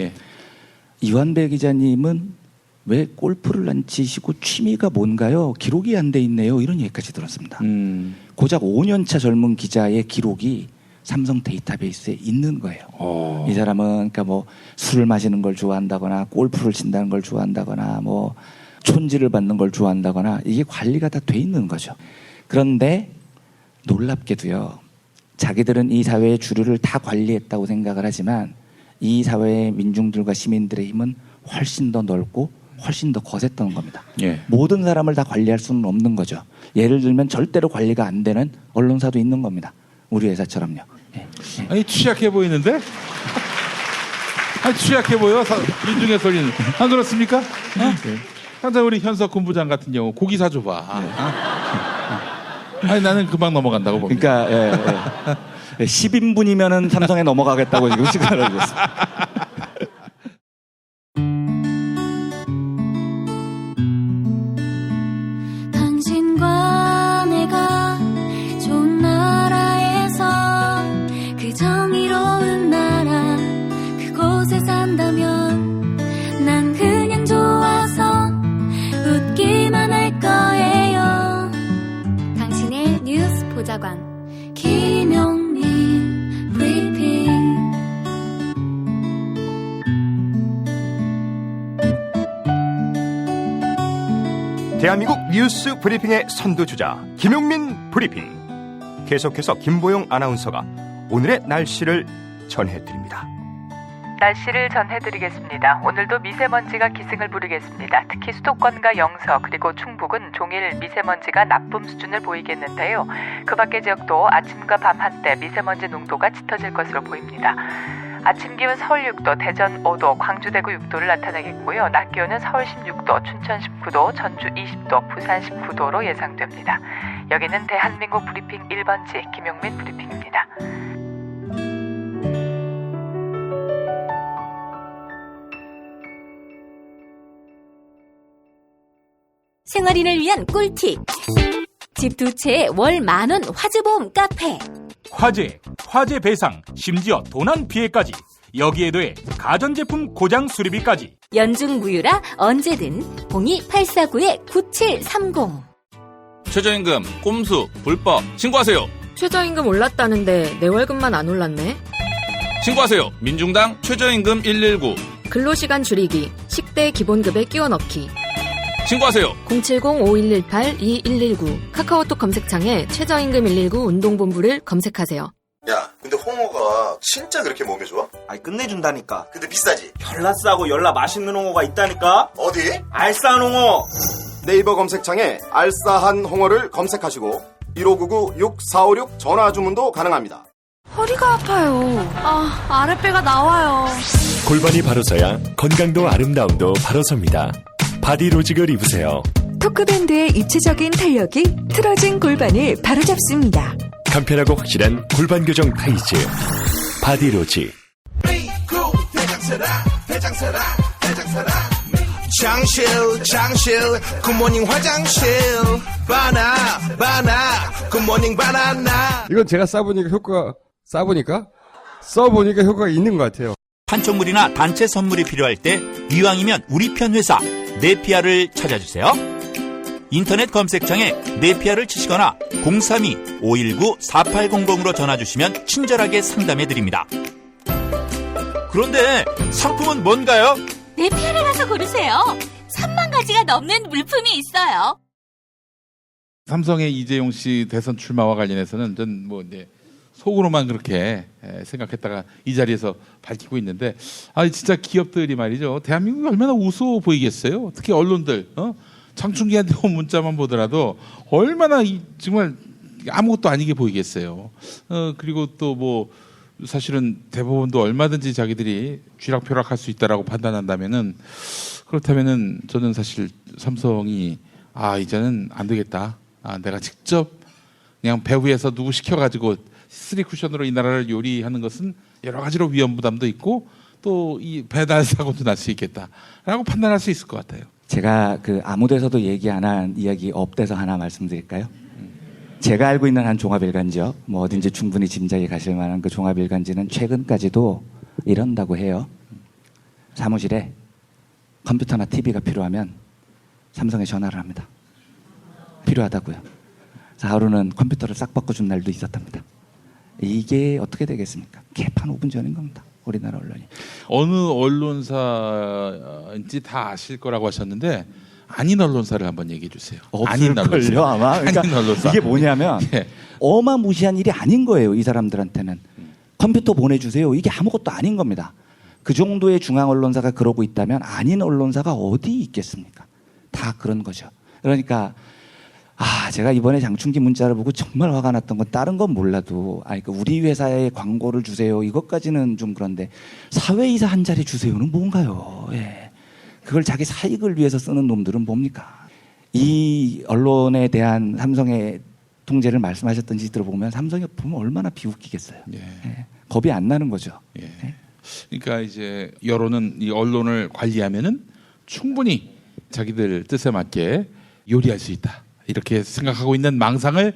이완배 기자님은 왜 골프를 안 치시고 취미가 뭔가요? 기록이 안 돼 있네요. 이런 얘기까지 들었습니다. 고작 5년차 젊은 기자의 기록이 삼성 데이터베이스에 있는 거예요. 이 사람은 그러니까 뭐 술을 마시는 걸 좋아한다거나 골프를 친다는 걸 좋아한다거나 뭐 촌지를 받는 걸 좋아한다거나 이게 관리가 다 돼 있는 거죠. 그런데 놀랍게도요. 자기들은 이 사회의 주류를 다 관리했다고 생각을 하지만 이 사회의 민중들과 시민들의 힘은 훨씬 더 넓고 훨씬 더 거셌던 겁니다. 모든 사람을 다 관리할 수는 없는 거죠. 예를 들면 절대로 관리가 안 되는 언론사도 있는 겁니다. 우리 회사처럼요. 아니 취약해 보이는데? 아니 취약해 보여 민중의 소리는. 안 그렇습니까? 당장 우리 현석 군부장 같은 경우 고기 사줘봐. 아니 나는 금방 넘어간다고 봅니다. 그러니까 10인분이면은 삼성에 넘어가겠다고 지금 시간을 하고 있습니다. 당신과 내가 좋은 나라에서 그 정의로운 나라 그곳에 산다면 난 그냥 좋아서 웃기만 할 거예요. 당신의 뉴스 보좌관 김용민 브리핑. 대한민국 뉴스 브리핑의 선두주자 김용민 브리핑. 계속해서 김보영 아나운서가 오늘의 날씨를 전해드립니다. 날씨를 전해드리겠습니다. 오늘도 미세먼지가 기승을 부리겠습니다. 특히 수도권과 영서 그리고 충북은 종일 미세먼지가 나쁨 수준을 보이겠는데요. 그 밖의 지역도 아침과 밤 한때 미세먼지 농도가 짙어질 것으로 보입니다. 아침 기온 서울 6도, 대전 5도, 광주 대구 6도를 나타내겠고요. 낮 기온은 서울 16도, 춘천 19도, 전주 20도, 부산 19도로 예상됩니다. 여기는 대한민국 브리핑 1번지 김용민 브리핑입니다. 생활인을 위한 꿀팁. 집 두 채에 월 10,000원 화재보험 카페. 화재 배상, 심지어 도난 피해까지. 여기에 더해 가전제품 고장 수리비까지. 연중 무휴라 언제든 02-849-9730. 최저임금, 꼼수, 불법 신고하세요. 최저임금 올랐다는데 내 월급만 안 올랐네. 신고하세요. 민중당 최저임금 119. 근로시간 줄이기, 식대 기본급에 끼워 넣기. 신고하세요. 070-5118-2119 카카오톡 검색창에 최저임금 119 운동본부를 검색하세요. 야, 근데 홍어가 진짜 그렇게 몸에 좋아? 아니 끝내준다니까. 근데 비싸지? 열라 싸고 열라 맛있는 홍어가 있다니까. 어디? 알싸한 홍어. 네이버 검색창에 알싸한 홍어를 검색하시고 1599-6456 전화 주문도 가능합니다. 허리가 아파요. 아랫배가 나와요. 골반이 바로 서야 건강도 아름다움도 바로 섭니다. 바디로직을 입으세요. 토크밴드의 입체적인 탄력이 틀어진 골반을 바로잡습니다. 간편하고 확실한 골반 교정 타이즈 바디로직. 장실 굿모닝 화장실 바나 굿모닝 바나나. 이건 제가 써보니까 효과가 있는 것 같아요. 판촉물이나 단체 선물이 필요할 때 이왕이면 우리 편 회사 네피아를 찾아주세요. 인터넷 검색창에 네피아를 치시거나 032-519-4800으로 전화주시면 친절하게 상담해드립니다. 그런데 상품은 뭔가요? 네피아를 가서 고르세요. 3만 가지가 넘는 물품이 있어요. 삼성의 이재용 씨 대선 출마와 관련해서는 전 뭐 이제 속으로만 그렇게 생각했다가 이 자리에서 밝히고 있는데, 진짜 기업들이 말이죠. 대한민국이 얼마나 우스워 보이겠어요. 특히 언론들, 장충기한테 온 문자만 보더라도 얼마나 정말 아무것도 아니게 보이겠어요. 그리고 또 뭐 사실은 대법원도 얼마든지 자기들이 쥐락펴락할 수 있다라고 판단한다면은, 그렇다면은 저는 사실 삼성이 이제는 안 되겠다. 내가 직접 그냥 배후에서 누구 시켜가지고 3쿠션으로 이 나라를 요리하는 것은 여러 가지로 위험 부담도 있고 또 이 배달 사고도 날 수 있겠다라고 판단할 수 있을 것 같아요. 제가 그 아무데서도 얘기 안 한 이야기 업돼서 하나 말씀드릴까요? 제가 알고 있는 한 종합일간지요. 뭐 어딘지 충분히 짐작이 가실 만한 그 종합일간지는 최근까지도 이런다고 해요. 사무실에 컴퓨터나 TV가 필요하면 삼성에 전화를 합니다. 필요하다고요. 그래서 하루는 컴퓨터를 싹 바꿔준 날도 있었답니다. 이게 어떻게 되겠습니까? 개판 5분 전인 겁니다. 우리나라 언론이. 어느 언론사인지 다 아실 거라고 하셨는데 아닌 언론사를 한번 얘기해 주세요. 없을걸요 아마. 그러니까 아닌 언론사. 이게 뭐냐면 예. 어마무시한 일이 아닌 거예요. 이 사람들한테는. 컴퓨터 보내주세요. 이게 아무것도 아닌 겁니다. 그 정도의 중앙 언론사가 그러고 있다면 아닌 언론사가 어디 있겠습니까? 다 그런 거죠. 그러니까 제가 이번에 장충기 문자를 보고 정말 화가 났던 건 다른 건 몰라도 그러니까 우리 회사에 광고를 주세요. 이것까지는 좀 그런데 사회이사 한 자리 주세요는 뭔가요? 예. 그걸 자기 사익을 위해서 쓰는 놈들은 뭡니까? 이 언론에 대한 삼성의 통제를 말씀하셨던지 들어보면 삼성이 보면 얼마나 비웃기겠어요. 예. 예. 겁이 안 나는 거죠. 예. 예. 그러니까 이제 여론은 이 언론을 관리하면은 충분히 자기들 뜻에 맞게 요리할 수 있다. 이렇게 생각하고 있는 망상을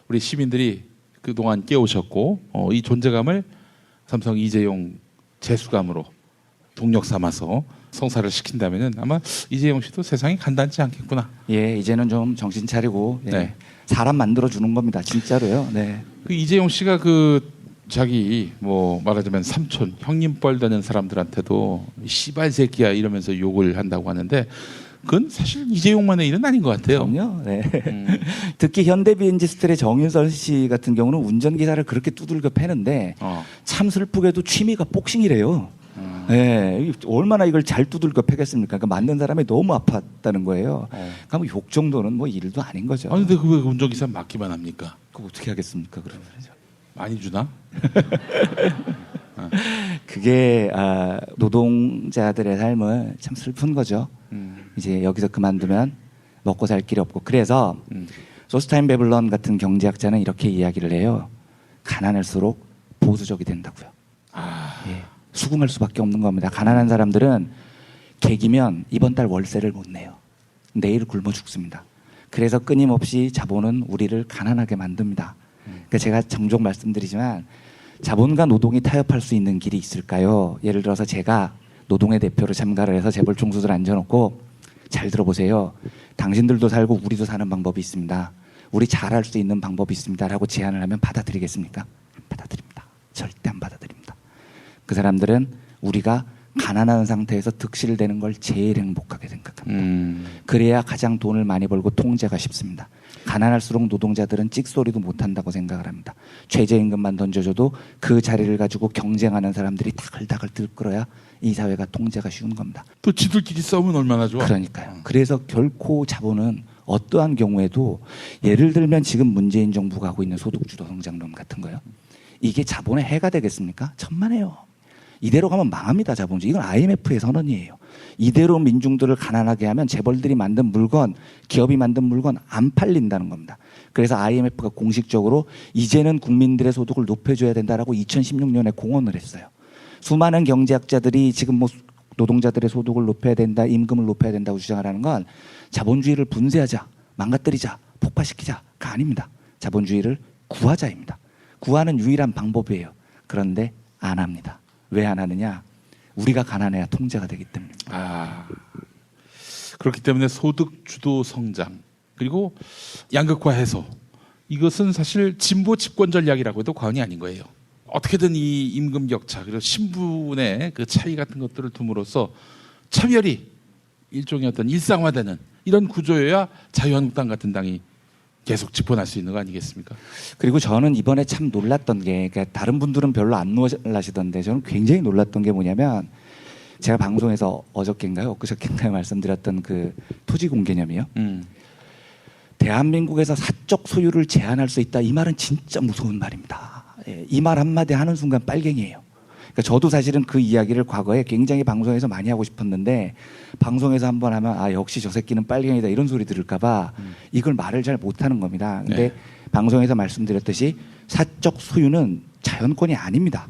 우리 시민들이 그동안 깨우셨고 이 존재감을 삼성 이재용 재수감으로 동력 삼아서 성사를 시킨다면은 아마 이재용 씨도 세상이 간단치 않겠구나. 예, 이제는 좀 정신 차리고 네. 사람 만들어 주는 겁니다. 진짜로요. 네. 그 이재용 씨가 자기 뭐 말하자면 삼촌 형님 뻘 되는 사람들한테도 씨발 새끼야 이러면서 욕을 한다고 하는데 그건 사실 이재용만의 일은 아닌 것 같아요. 그럼요. 네. 특히 현대비엔지스텔의 정윤설 씨 같은 경우는 운전기사를 그렇게 두들겨 패는데 참 슬프게도 취미가 복싱이래요. 네, 얼마나 이걸 잘 두들겨 패겠습니까? 그러니까 만든 사람이 너무 아팠다는 거예요. 그러니까 뭐 욕 정도는 뭐 일도 아닌 거죠. 아니 근데 그 왜 운전기사 맡기만 합니까? 그거 어떻게 하겠습니까? 그러면 많이 주나? 그게 노동자들의 삶은 참 슬픈 거죠. 이제 여기서 그만두면 먹고 살 길이 없고. 그래서 소스타인 베블런 같은 경제학자는 이렇게 이야기를 해요. 가난할수록 보수적이 된다고요. 예, 수긍할 수밖에 없는 겁니다. 가난한 사람들은 계기면 이번 달 월세를 못 내요. 내일 굶어 죽습니다. 그래서 끊임없이 자본은 우리를 가난하게 만듭니다. 그러니까 제가 종종 말씀드리지만 자본과 노동이 타협할 수 있는 길이 있을까요? 예를 들어서 제가 노동의 대표로 참가를 해서 재벌 총수들 앉혀놓고 잘 들어보세요. 당신들도 살고 우리도 사는 방법이 있습니다. 우리 잘할 수 있는 방법이 있습니다. 라고 제안을 하면 받아들이겠습니까? 안 받아들입니다. 절대 안 받아들입니다. 그 사람들은 우리가 가난한 상태에서 득실되는 걸 제일 행복하게 생각합니다. 그래야 가장 돈을 많이 벌고 통제가 쉽습니다. 가난할수록 노동자들은 찍소리도 못한다고 생각을 합니다. 최저임금만 던져줘도 그 자리를 가지고 경쟁하는 사람들이 다글다글 들끓어야 이 사회가 통제가 쉬운 겁니다. 또 지들끼리 싸우면 얼마나 좋아. 그러니까요. 그래서 결코 자본은 어떠한 경우에도 예를 들면 지금 문재인 정부가 하고 있는 소득주도 성장론 같은 거요. 이게 자본의 해가 되겠습니까? 천만에요. 이대로 가면 망합니다. 자본주의. 이건 IMF의 선언이에요. 이대로 민중들을 가난하게 하면 재벌들이 만든 물건, 기업이 만든 물건 안 팔린다는 겁니다. 그래서 IMF가 공식적으로 이제는 국민들의 소득을 높여줘야 된다라고 2016년에 공언을 했어요. 수많은 경제학자들이 지금 뭐 노동자들의 소득을 높여야 된다, 임금을 높여야 된다고 주장을 하는 건 자본주의를 분쇄하자, 망가뜨리자, 폭파시키자가 아닙니다. 자본주의를 구하자입니다. 구하는 유일한 방법이에요. 그런데 안 합니다. 왜 안 하느냐? 우리가 가난해야 통제가 되기 때문입니다. 그렇기 때문에 소득 주도 성장 그리고 양극화 해소 이것은 사실 진보 집권 전략이라고 해도 과언이 아닌 거예요. 어떻게든 이 임금 격차 그리고 신분의 그 차이 같은 것들을 둠으로써 차별이 일종의 어떤 일상화되는 이런 구조여야 자유한국당 같은 당이 계속 집권할 수 있는 거 아니겠습니까? 그리고 저는 이번에 참 놀랐던 게 그러니까 다른 분들은 별로 안 놀라시던데 저는 굉장히 놀랐던 게 뭐냐면 제가 방송에서 어저께인가요? 엊그저께인가요? 말씀드렸던 그 토지공 개념이요. 대한민국에서 사적 소유를 제한할 수 있다. 이 말은 진짜 무서운 말입니다. 예, 이 말 한마디 하는 순간 빨갱이에요. 그러니까 저도 사실은 그 이야기를 과거에 굉장히 방송에서 많이 하고 싶었는데 방송에서 한번 하면 역시 저 새끼는 빨갱이다 이런 소리 들을까 봐 이걸 말을 잘 못하는 겁니다. 근데 방송에서 말씀드렸듯이 사적 소유는 자연권이 아닙니다.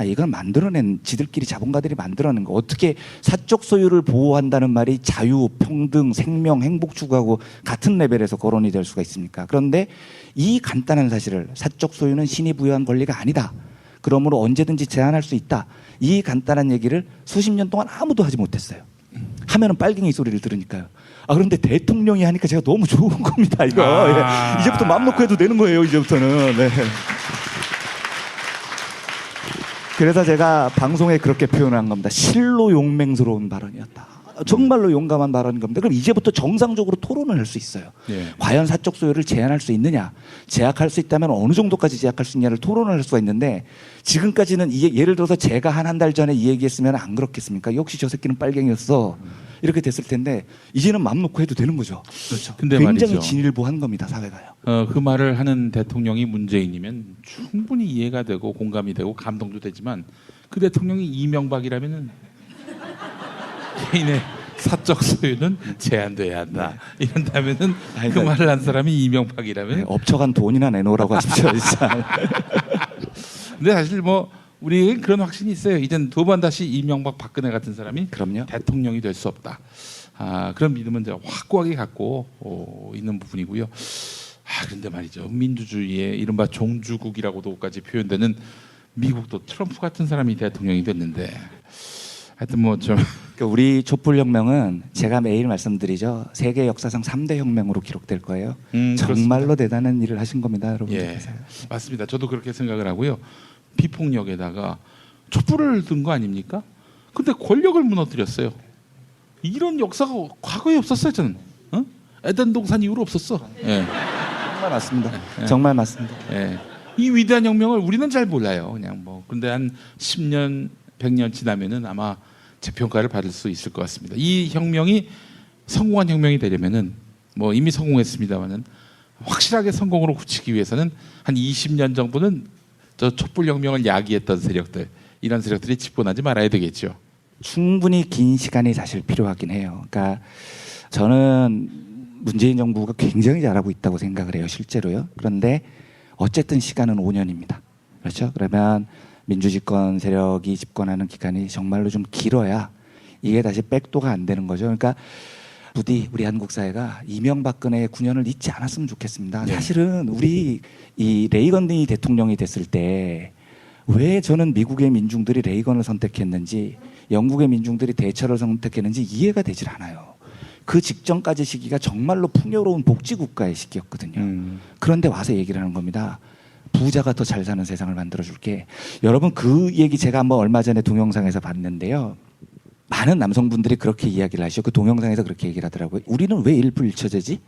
이건 만들어낸 지들끼리 자본가들이 만들어낸 거. 어떻게 사적 소유를 보호한다는 말이 자유, 평등, 생명, 행복 추구하고 같은 레벨에서 거론이 될 수가 있습니까? 그런데 이 간단한 사실을 사적 소유는 신이 부여한 권리가 아니다. 그러므로 언제든지 제한할 수 있다. 이 간단한 얘기를 수십 년 동안 아무도 하지 못했어요. 하면은 빨갱이 소리를 들으니까요. 그런데 대통령이 하니까 제가 너무 좋은 겁니다. 이거 예. 이제부터 마음 놓고 해도 되는 거예요. 이제부터는. 네. 그래서 제가 방송에 그렇게 표현한 겁니다. 실로 용맹스러운 발언이었다. 정말로 용감한 발언인 겁니다. 그럼 이제부터 정상적으로 토론을 할 수 있어요. 네. 과연 사적 소유를 제한할 수 있느냐, 제약할 수 있다면 어느 정도까지 제약할 수 있냐를 토론을 할 수가 있는데 지금까지는 예를 들어서 제가 한 달 전에 이 얘기했으면 안 그렇겠습니까? 역시 저 새끼는 빨갱이였어. 이렇게 됐을 텐데 이제는 마음 놓고 해도 되는 거죠. 그렇죠. 근데 굉장히 말이죠. 진일보한 겁니다. 사회가요. 그 말을 하는 대통령이 문재인이면 충분히 이해가 되고 공감이 되고 감동도 되지만 그 대통령이 이명박이라면은 개인의 사적 소유는 제한돼야 한다. 이런다면은 그 말을 한 사람이 이명박이라면 네, 업처간 돈이나 내놓으라고 하십시오. 진짜. 근데 사실 뭐 우리 그런 확신이 있어요. 이젠 두 번 다시 이명박, 박근혜 같은 사람이 그럼요. 대통령이 될 수 없다. 그런 믿음은 제가 확고하게 갖고 있는 부분이고요. 그런데 말이죠. 민주주의의 이른바 종주국이라고도까지 표현되는 미국도 트럼프 같은 사람이 대통령이 됐는데 하여튼 뭐 좀 그러니까 우리 촛불혁명은 제가 매일 말씀드리죠. 세계 역사상 3대 혁명으로 기록될 거예요. 정말로 그렇습니다. 대단한 일을 하신 겁니다, 여러분. 예, 맞습니다. 저도 그렇게 생각을 하고요. 비폭력에다가 촛불을 든 거 아닙니까? 근데 권력을 무너뜨렸어요. 이런 역사가 과거에 없었어요, 저는. 에덴 동산 이후로 없었어. 예. 정말 맞습니다. 예. 정말 맞습니다. 예. 이 위대한 혁명을 우리는 잘 몰라요. 그냥 뭐. 근데 한 10년, 100년 지나면은 아마 재평가를 받을 수 있을 것 같습니다. 이 혁명이 성공한 혁명이 되려면은 뭐 이미 성공했습니다만은 확실하게 성공으로 굳히기 위해서는 한 20년 정도는 저 촛불혁명을 야기했던 세력들, 이런 세력들이 집권하지 말아야 되겠죠. 충분히 긴 시간이 사실 필요하긴 해요. 그러니까 저는 문재인 정부가 굉장히 잘하고 있다고 생각을 해요, 실제로요. 그런데 어쨌든 시간은 5년입니다. 그렇죠? 그러면 민주집권 세력이 집권하는 기간이 정말로 좀 길어야 이게 다시 백도가 안 되는 거죠. 그러니까 부디 우리 한국 사회가 이명박근혜의 9년을 잊지 않았으면 좋겠습니다. 네. 사실은 우리 이 레이건이 대통령이 됐을 때 왜 저는 미국의 민중들이 레이건을 선택했는지 영국의 민중들이 대처를 선택했는지 이해가 되질 않아요. 그 직전까지 시기가 정말로 풍요로운 복지국가의 시기였거든요. 그런데 와서 얘기를 하는 겁니다. 부자가 더 잘 사는 세상을 만들어줄게. 여러분 그 얘기 제가 한번 얼마 전에 동영상에서 봤는데요. 많은 남성분들이 그렇게 이야기를 하시죠. 그 동영상에서 그렇게 얘기를 하더라고요. 우리는 왜 일부 일처제지?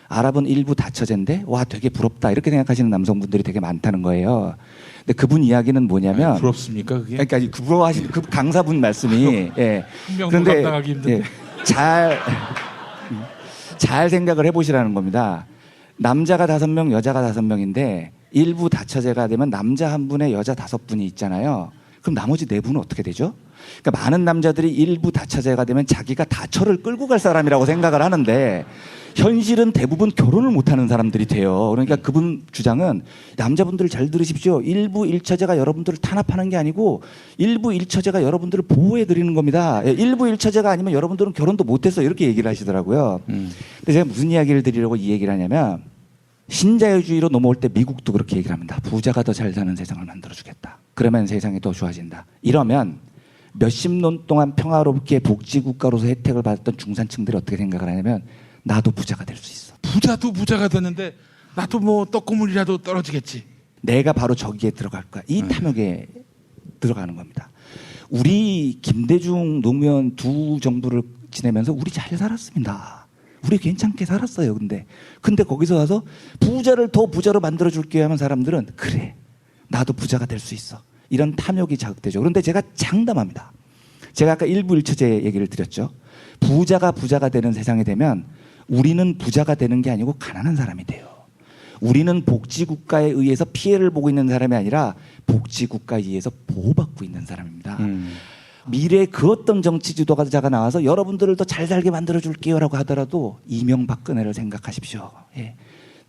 아랍은 일부 다처제인데 와 되게 부럽다 이렇게 생각하시는 남성분들이 되게 많다는 거예요. 근데 그분 이야기는 뭐냐면 부럽습니까 그게? 그러니까 부러워하시는 그 강사분 말씀이 예. 그런데 예, 잘 생각을 해보시라는 겁니다. 남자가 5명, 여자가 5명인데 일부 다처제가 되면 남자 1분에 여자 5분이 있잖아요. 그럼 나머지 4분은 어떻게 되죠? 그러니까 많은 남자들이 일부 다처제가 되면 자기가 다처를 끌고 갈 사람이라고 생각을 하는데 현실은 대부분 결혼을 못하는 사람들이 돼요. 그러니까 그분 주장은 남자분들 잘 들으십시오. 일부 일처제가 여러분들을 탄압하는 게 아니고 일부 일처제가 여러분들을 보호해드리는 겁니다. 일부 일처제가 아니면 여러분들은 결혼도 못했어 이렇게 얘기를 하시더라고요. 근데 제가 무슨 이야기를 드리려고 이 얘기를 하냐면 신자유주의로 넘어올 때 미국도 그렇게 얘기를 합니다. 부자가 더 잘 사는 세상을 만들어주겠다. 그러면 세상이 더 좋아진다. 이러면 몇십 년 동안 평화롭게 복지국가로서 혜택을 받았던 중산층들이 어떻게 생각을 하냐면 나도 부자가 될 수 있어. 부자도 부자가 됐는데 나도 뭐 떡고물이라도 떨어지겠지. 내가 바로 저기에 들어갈 거야. 이 탐욕에 들어가는 겁니다. 우리 김대중 노무현 두 정부를 지내면서 우리 잘 살았습니다. 우리 괜찮게 살았어요. 근데 거기서 와서 부자를 더 부자로 만들어줄게 하면 사람들은 그래 나도 부자가 될 수 있어. 이런 탐욕이 자극되죠. 그런데 제가 장담합니다. 제가 아까 일부 일처제 얘기를 드렸죠. 부자가 되는 세상이 되면 우리는 부자가 되는 게 아니고 가난한 사람이 돼요. 우리는 복지국가에 의해서 피해를 보고 있는 사람이 아니라 복지국가에 의해서 보호받고 있는 사람입니다. 미래에 그 어떤 정치 지도자가 나와서 여러분들을 더 잘 살게 만들어줄게요 라고 하더라도 이명박근혜를 생각하십시오. 예.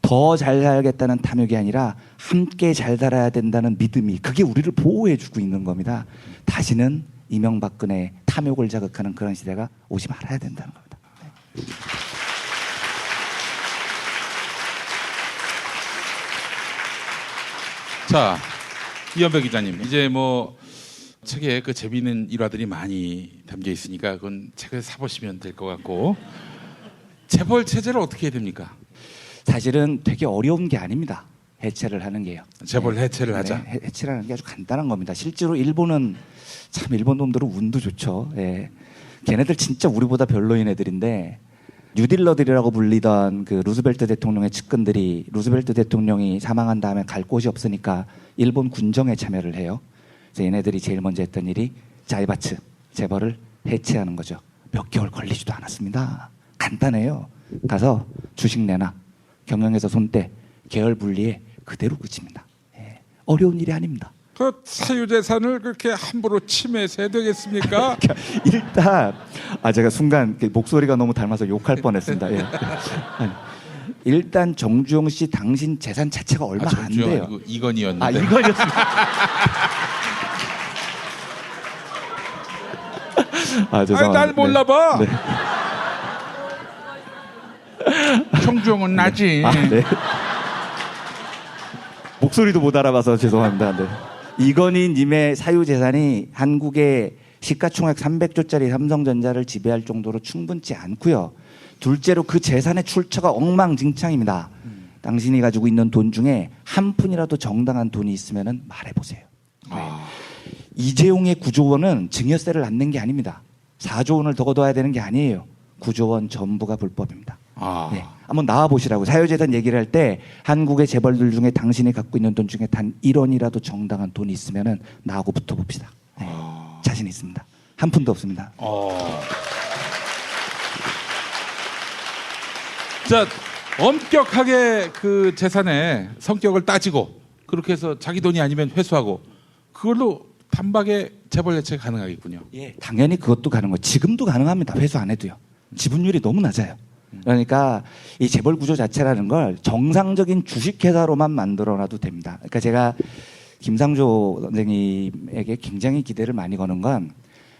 더 잘 살겠다는 탐욕이 아니라 함께 잘 살아야 된다는 믿음이 그게 우리를 보호해주고 있는 겁니다. 다시는 이명박근혜 탐욕을 자극하는 그런 시대가 오지 말아야 된다는 겁니다. 네. 자, 이현배 기자님, 이제 뭐 책에 그 재미있는 일화들이 많이 담겨 있으니까 그건 책을 사보시면 될 것 같고, 재벌 체제를 어떻게 해야 됩니까? 사실은 되게 어려운 게 아닙니다. 해체를 하는 게요. 재벌 해체를 하자. 네, 해체라는 게 아주 간단한 겁니다. 실제로 일본은 참 일본 놈들은 운도 좋죠. 예. 걔네들 진짜 우리보다 별로인 애들인데 뉴딜러들이라고 불리던 그 루즈벨트 대통령의 측근들이 루즈벨트 대통령이 사망한 다음에 갈 곳이 없으니까 일본 군정에 참여를 해요. 그래서 얘네들이 제일 먼저 했던 일이 자이바츠 재벌을 해체하는 거죠. 몇 개월 걸리지도 않았습니다. 간단해요. 가서 주식 내놔, 경영에서 손대, 계열 분리해, 그대로 끝입니다. 예. 어려운 일이 아닙니다. 그 사유재산을 그렇게 함부로 침해해야 되겠습니까? 일단 제가 순간 목소리가 너무 닮아서 욕할 뻔했습니다. 예. 일단 정주영 씨 당신 재산 자체가 얼마 안 돼요. 이건희였는데. 이건희였습니다. 죄송합니다. 날 몰라봐. 네. 정주영은 나지. 네. 목소리도 못 알아봐서 죄송합니다. 네. 이건희 님의 사유재산이 한국의 시가총액 300조짜리 삼성전자를 지배할 정도로 충분치 않고요. 둘째로 그 재산의 출처가 엉망진창입니다. 당신이 가지고 있는 돈 중에 한 푼이라도 정당한 돈이 있으면 말해보세요. 네. 이재용의 9조 원은 증여세를 안 낸 게 아닙니다. 4조 원을 더 걷어야 되는 게 아니에요. 9조 원 전부가 불법입니다. 네. 한번 나와보시라고. 사유재산 얘기를 할 때 한국의 재벌들 중에 당신이 갖고 있는 돈 중에 단 1원이라도 정당한 돈이 있으면 나하고 붙어봅시다. 네. 자신 있습니다. 한 푼도 없습니다. 자, 엄격하게 그 재산의 성격을 따지고 그렇게 해서 자기 돈이 아니면 회수하고 그걸로 단박에 재벌 해체가 가능하겠군요. 예, 당연히 그것도 가능해요. 지금도 가능합니다. 회수 안 해도요. 지분율이 너무 낮아요. 그러니까 이 재벌 구조 자체라는 걸 정상적인 주식회사로만 만들어놔도 됩니다. 그러니까 제가 김상조 선생님에게 굉장히 기대를 많이 거는 건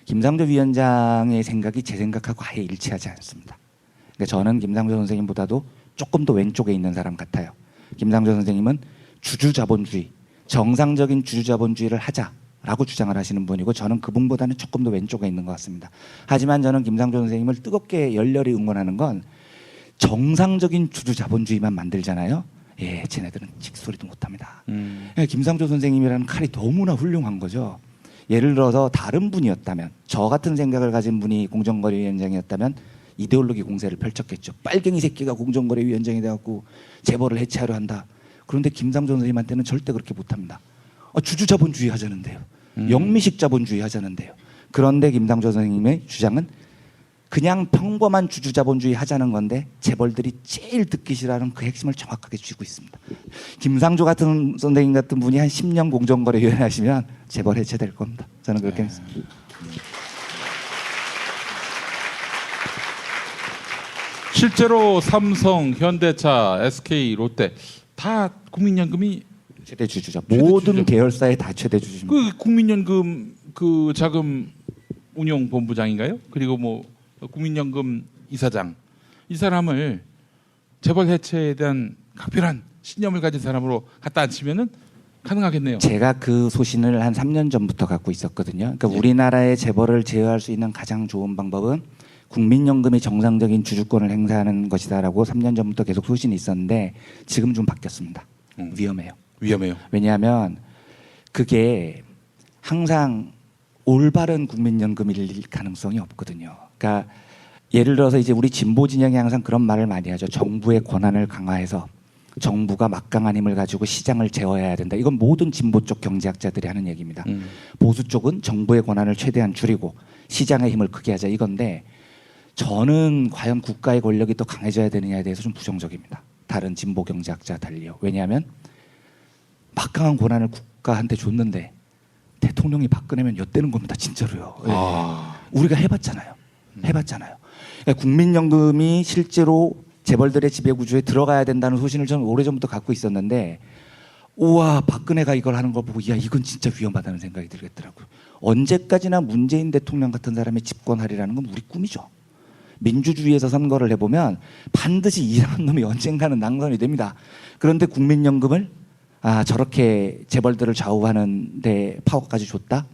김상조 위원장의 생각이 제 생각하고 아예 일치하지 않습니다. 그러니까 저는 김상조 선생님보다도 조금 더 왼쪽에 있는 사람 같아요. 김상조 선생님은 주주자본주의, 정상적인 주주자본주의를 하자라고 주장을 하시는 분이고 저는 그분보다는 조금 더 왼쪽에 있는 것 같습니다. 하지만 저는 김상조 선생님을 뜨겁게 열렬히 응원하는 건 정상적인 주주자본주의만 만들잖아요. 예, 쟤네들은 칙소리도 못합니다. 김상조 선생님이라는 칼이 너무나 훌륭한 거죠. 예를 들어서 다른 분이었다면, 저 같은 생각을 가진 분이 공정거래위원장이었다면 이데올로기 공세를 펼쳤겠죠. 빨갱이 새끼가 공정거래위원장이 돼갖고 재벌을 해체하려 한다. 그런데 김상조 선생님한테는 절대 그렇게 못합니다. 주주자본주의 하자는데요. 영미식 자본주의 하자는데요. 그런데 김상조 선생님의 주장은 그냥 평범한 주주자본주의 하자는 건데 재벌들이 제일 듣기 싫어하는 그 핵심을 정확하게 쥐고 있습니다. 김상조 같은 선생님 같은 분이 한 10년 공정거래위원회 하시면 재벌 해체될 겁니다. 저는 그렇게 믿습니다. 실제로 삼성, 현대차, SK, 롯데 다 국민연금이 최대 주주죠. 모든 계열사의 다 최대 주주입니다. 그 국민연금 그 자금 운용 본부장인가요? 그리고 뭐 국민연금 이사장, 이 사람을 재벌 해체에 대한 각별한 신념을 가진 사람으로 갖다 앉히면은 가능하겠네요. 제가 그 소신을 한 3년 전부터 갖고 있었거든요. 그러니까 우리나라의 재벌을 제어할 수 있는 가장 좋은 방법은 국민연금이 정상적인 주주권을 행사하는 것이다라고 3년 전부터 계속 소신이 있었는데 지금 좀 바뀌었습니다. 위험해요. 위험해요. 왜냐하면 그게 항상 올바른 국민연금일 가능성이 없거든요. 그러니까 예를 들어서 이제 우리 진보 진영이 항상 그런 말을 많이 하죠. 정부의 권한을 강화해서 정부가 막강한 힘을 가지고 시장을 제어해야 된다. 이건 모든 진보 쪽 경제학자들이 하는 얘기입니다. 보수 쪽은 정부의 권한을 최대한 줄이고 시장의 힘을 크게 하자 이건데 저는 과연 국가의 권력이 더 강해져야 되느냐에 대해서 좀 부정적입니다. 다른 진보 경제학자 달리요. 왜냐하면 막강한 권한을 국가한테 줬는데 대통령이 바꿔내면 엿되는 겁니다. 진짜로요. 우리가 해봤잖아요. 그러니까 국민연금이 실제로 재벌들의 지배구조에 들어가야 된다는 소신을 저는 오래전부터 갖고 있었는데 우와 박근혜가 이걸 하는 걸 보고 야 이건 진짜 위험하다는 생각이 들겠더라고요. 언제까지나 문재인 대통령 같은 사람이 집권하리라는 건 우리 꿈이죠. 민주주의에서 선거를 해보면 반드시 이상한 놈이 언젠가는 당선이 됩니다. 그런데 국민연금을 저렇게 재벌들을 좌우하는 데 파워까지 줬다?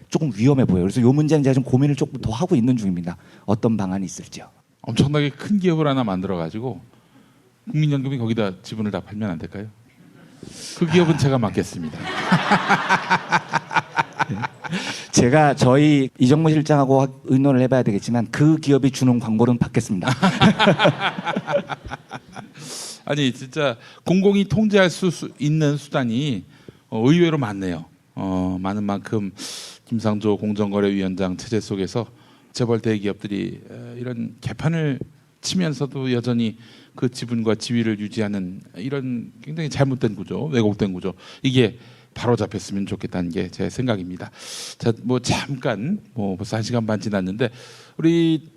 조금 위험해 보여요. 그래서 이 문제는 제가 좀 고민을 조금 더 하고 있는 중입니다. 어떤 방안이 있을지요. 엄청나게 큰 기업을 하나 만들어가지고 국민연금이 거기다 지분을 다 팔면 안 될까요? 그 기업은 제가 맡겠습니다. 제가 저희 이정무 실장하고 의논을 해봐야 되겠지만 그 기업이 주는 광고는 받겠습니다. 아니 진짜 공공이 통제할 수 있는 수단이 의외로 많네요. 많은 만큼 김상조 공정거래위원장 체제 속에서 재벌 대기업들이 이런 개판을 치면서도 여전히 그 지분과 지위를 유지하는 이런 굉장히 잘못된 구조, 왜곡된 구조, 이게 바로 잡혔으면 좋겠다는 게 제 생각입니다. 자, 뭐 잠깐 벌써 1시간 반 지났는데 우리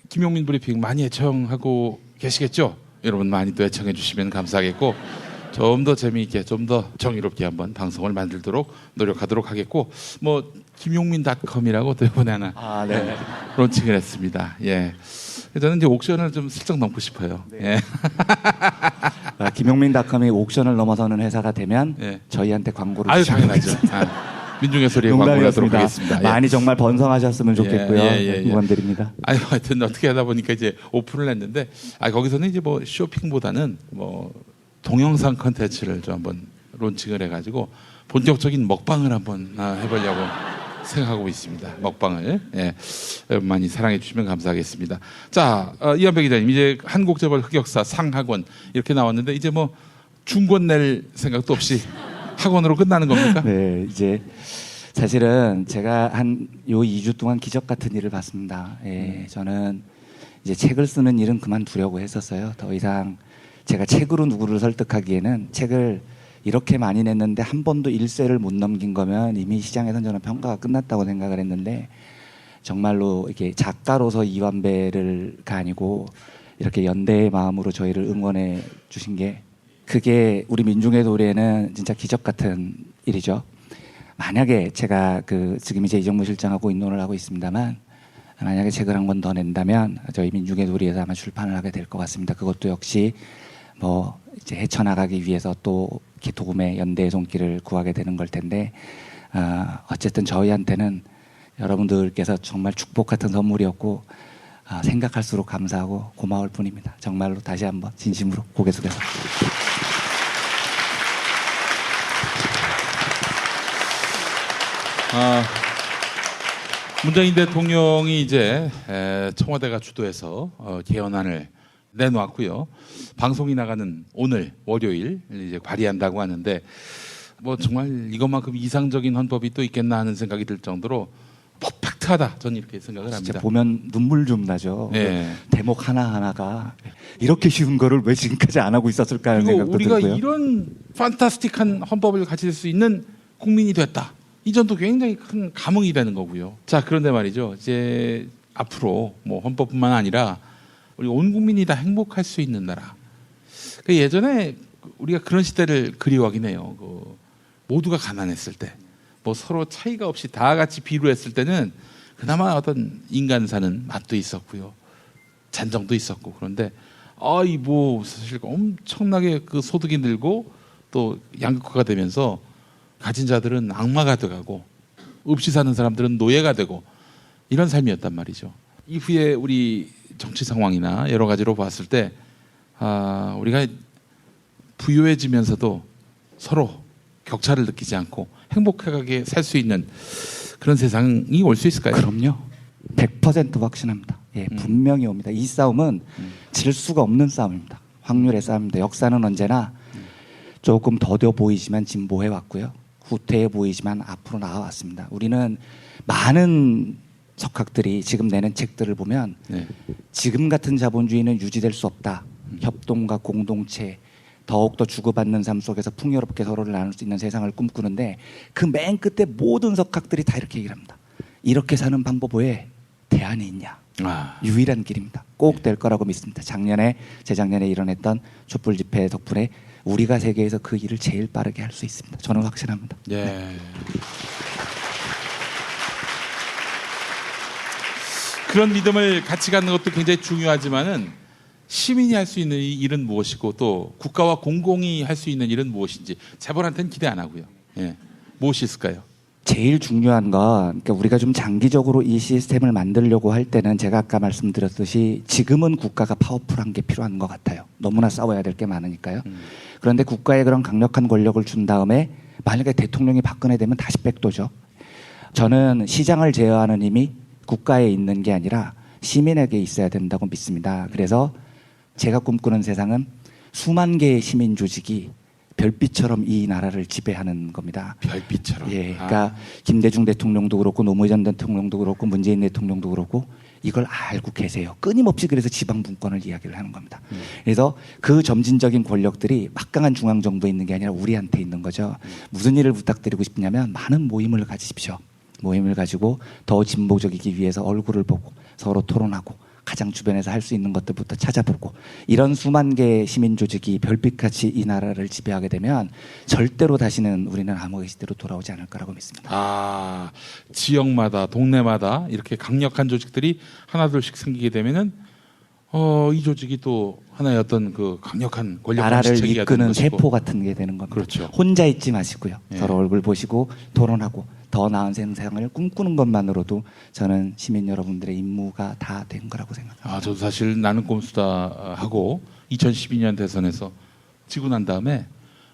김용민 브리핑 많이 애청하고 계시겠죠? 여러분 많이 또 애청해 주시면 감사하겠고 좀 더 재미있게 좀 더 정의롭게 한번 방송을 만들도록 노력하도록 하겠고 뭐 김용민닷컴이라고 또 이번에 하나 네. 론칭을 했습니다. 예. 저는 이제 옥션을 좀 슬쩍 넘고 싶어요. 네. 예. 김용민닷컴이 옥션을 넘어서는 회사가 되면 예. 저희한테 광고를 아유 당연하죠. 민중의 소리에 광고를 하도록 하겠습니다. 많이 정말 번성하셨으면 좋겠고요. 응원드립니다. 아니 하여튼 어떻게 하다 보니까 이제 오픈을 했는데 거기서는 이제 뭐 쇼핑보다는 뭐 동영상 컨텐츠를 좀 한번 론칭을 해가지고 본격적인 먹방을 한번 해보려고 생각하고 있습니다. 먹방을 여러분 많이 사랑해 주시면 감사하겠습니다. 자 이한배 기자님 이제 한국재벌 흑역사 상학원 이렇게 나왔는데 이제 뭐 중권 낼 생각도 없이 학원으로 끝나는 겁니까? 네, 이제 사실은 제가 한 요 2주 동안 기적 같은 일을 봤습니다. 예, 저는 이제 책을 쓰는 일은 그만두려고 했었어요. 더 이상 제가 책으로 누구를 설득하기에는 책을 이렇게 많이 냈는데 한 번도 1쇄를 못 넘긴 거면 이미 시장에서는 저는 평가가 끝났다고 생각을 했는데 정말로 이렇게 작가로서 이완배가 아니고 이렇게 연대의 마음으로 저희를 응원해 주신 게 그게 우리 민중의 도리에는 진짜 기적 같은 일이죠. 만약에 제가 지금 이제 이정무 실장하고 인론을 하고 있습니다만 만약에 책을 한 권 더 낸다면 저희 민중의 도리에서 아마 출판을 하게 될 것 같습니다. 그것도 역시 뭐 이제 헤쳐나가기 위해서 또 도금의 연대의 손길을 구하게 되는 걸 텐데 어쨌든 저희한테는 여러분들께서 정말 축복 같은 선물이었고 생각할수록 감사하고 고마울 뿐입니다. 정말로 다시 한번 진심으로 고개 숙여서 문재인 대통령이 이제 청와대가 주도해서 개헌안을 내놓았고요. 방송이 나가는 오늘 월요일 이제 발의한다고 하는데 뭐 정말 이것만큼 이상적인 헌법이 또 있겠나 하는 생각이 들 정도로 퍼펙트하다. 저는 이렇게 생각을 합니다. 진짜 보면 눈물 좀 나죠. 네. 대목 하나하나가 이렇게 쉬운 거를 왜 지금까지 안 하고 있었을까 하는 생각도 우리가 들고요. 이런 판타스틱한 헌법을 가질 수 있는 국민이 됐다. 이 점도 굉장히 큰 감흥이 되는 거고요. 자, 그런데 말이죠. 이제 앞으로 뭐 헌법뿐만 아니라 우리 온 국민이 다 행복할 수 있는 나라. 예전에 우리가 그런 시대를 그리워하긴 해요. 모두가 가난했을 때, 뭐 서로 차이가 없이 다 같이 비루했을 때는 그나마 어떤 인간 사는 맛도 있었고요, 잔정도 있었고. 그런데 뭐 사실 엄청나게 그 소득이 늘고 또 양극화가 되면서 가진 자들은 악마가 돼가고 없이 사는 사람들은 노예가 되고 이런 삶이었단 말이죠. 이후에 우리 정치 상황이나 여러 가지로 봤을 때 우리가 부유해지면서도 서로 격차를 느끼지 않고 행복하게 살 수 있는 그런 세상이 올 수 있을까요? 그럼요. 100% 확신합니다. 예, 분명히 옵니다. 이 싸움은 질 수가 없는 싸움입니다. 확률의 싸움입니다. 역사는 언제나 조금 더뎌 보이지만 진보해 왔고요. 후퇴해 보이지만 앞으로 나아왔습니다. 우리는 많은 석학들이 지금 내는 책들을 보면 지금 같은 자본주의는 유지될 수 없다. 협동과 공동체, 더욱더 주고받는 삶 속에서 풍요롭게 서로를 나눌 수 있는 세상을 꿈꾸는데 그 맨 끝에 모든 석학들이 다 이렇게 얘기를 합니다. 이렇게 사는 방법 외에 대안이 있냐? 유일한 길입니다. 꼭 될 거라고 믿습니다. 재작년에 일어났던 촛불 집회 덕분에 우리가 세계에서 그 일을 제일 빠르게 할 수 있습니다. 저는 확신합니다. 예. 네. 그런 믿음을 같이 갖는 것도 굉장히 중요하지만은 시민이 할 수 있는 일은 무엇이고 또 국가와 공공이 할 수 있는 일은 무엇인지 재벌한테는 기대 안 하고요. 예. 무엇이 있을까요? 제일 중요한 건 그러니까 우리가 좀 장기적으로 이 시스템을 만들려고 할 때는 제가 아까 말씀드렸듯이 지금은 국가가 파워풀한 게 필요한 것 같아요. 너무나 싸워야 될 게 많으니까요. 그런데 국가에 그런 강력한 권력을 준 다음에 만약에 대통령이 박근혜 되면 다시 백도죠. 저는 시장을 제어하는 힘이 국가에 있는 게 아니라 시민에게 있어야 된다고 믿습니다. 그래서 제가 꿈꾸는 세상은 수만 개의 시민 조직이 별빛처럼 이 나라를 지배하는 겁니다. 별빛처럼. 예, 그러니까 김대중 대통령도 그렇고 노무현 전 대통령도 그렇고 문재인 대통령도 그렇고 이걸 알고 계세요. 끊임없이 그래서 지방 분권을 이야기를 하는 겁니다. 그래서 그 점진적인 권력들이 막강한 중앙 정부에 있는 게 아니라 우리한테 있는 거죠. 무슨 일을 부탁드리고 싶냐면 많은 모임을 가지십시오. 모임을 가지고 더 진보적이기 위해서 얼굴을 보고 서로 토론하고 가장 주변에서 할 수 있는 것들부터 찾아보고 이런 수만 개의 시민 조직이 별빛같이 이 나라를 지배하게 되면 절대로 다시는 우리는 암흑의 시대로 돌아오지 않을 거라고 믿습니다. 지역마다 동네마다 이렇게 강력한 조직들이 하나둘씩 생기게 되면은 이 조직이 또 하나의 어떤 그 강력한 권력 나라를 이끄는 세포 같은 게 되는 겁니다. 그렇죠. 혼자 있지 마시고요. 예. 서로 얼굴 보시고 토론하고 더 나은 세상을 꿈꾸는 것만으로도 저는 시민 여러분들의 임무가 다 된 거라고 생각합니다. 저도 사실 나는 꼼수다 하고 2012년 대선에서 지고 난 다음에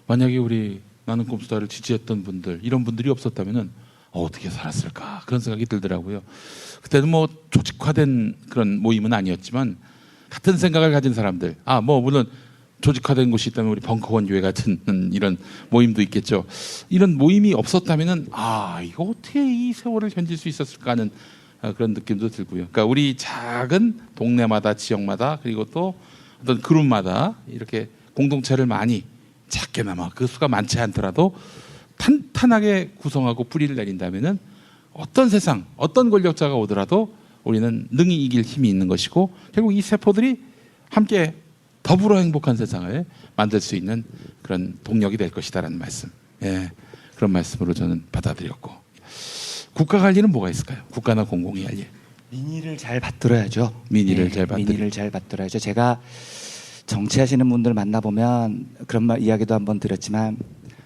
만약에 우리 나는 꼼수다를 지지했던 분들 이런 분들이 없었다면은 어떻게 살았을까 그런 생각이 들더라고요. 그때는 뭐 조직화된 그런 모임은 아니었지만 같은 생각을 가진 사람들, 물론 조직화된 곳이 있다면 우리 벙커원 교회 같은 이런 모임도 있겠죠. 이런 모임이 없었다면은 이거 어떻게 이 세월을 견딜 수 있었을까 하는 그런 느낌도 들고요. 그러니까 우리 작은 동네마다 지역마다 그리고 또 어떤 그룹마다 이렇게 공동체를 많이 작게나마 그 수가 많지 않더라도 탄탄하게 구성하고 뿌리를 내린다면은 어떤 세상, 어떤 권력자가 오더라도 우리는 능히 이길 힘이 있는 것이고 결국 이 세포들이 함께 더불어 행복한 세상을 만들 수 있는 그런 동력이 될 것이다라는 말씀. 예, 그런 말씀으로 저는 받아들였고 국가가 할 일은 뭐가 있을까요? 국가나 공공이 할 일. 민의를 잘 받들어야죠. 민의를 잘 받들어야죠. 제가 정치하시는 분들 만나보면 그런 이야기도 한번 드렸지만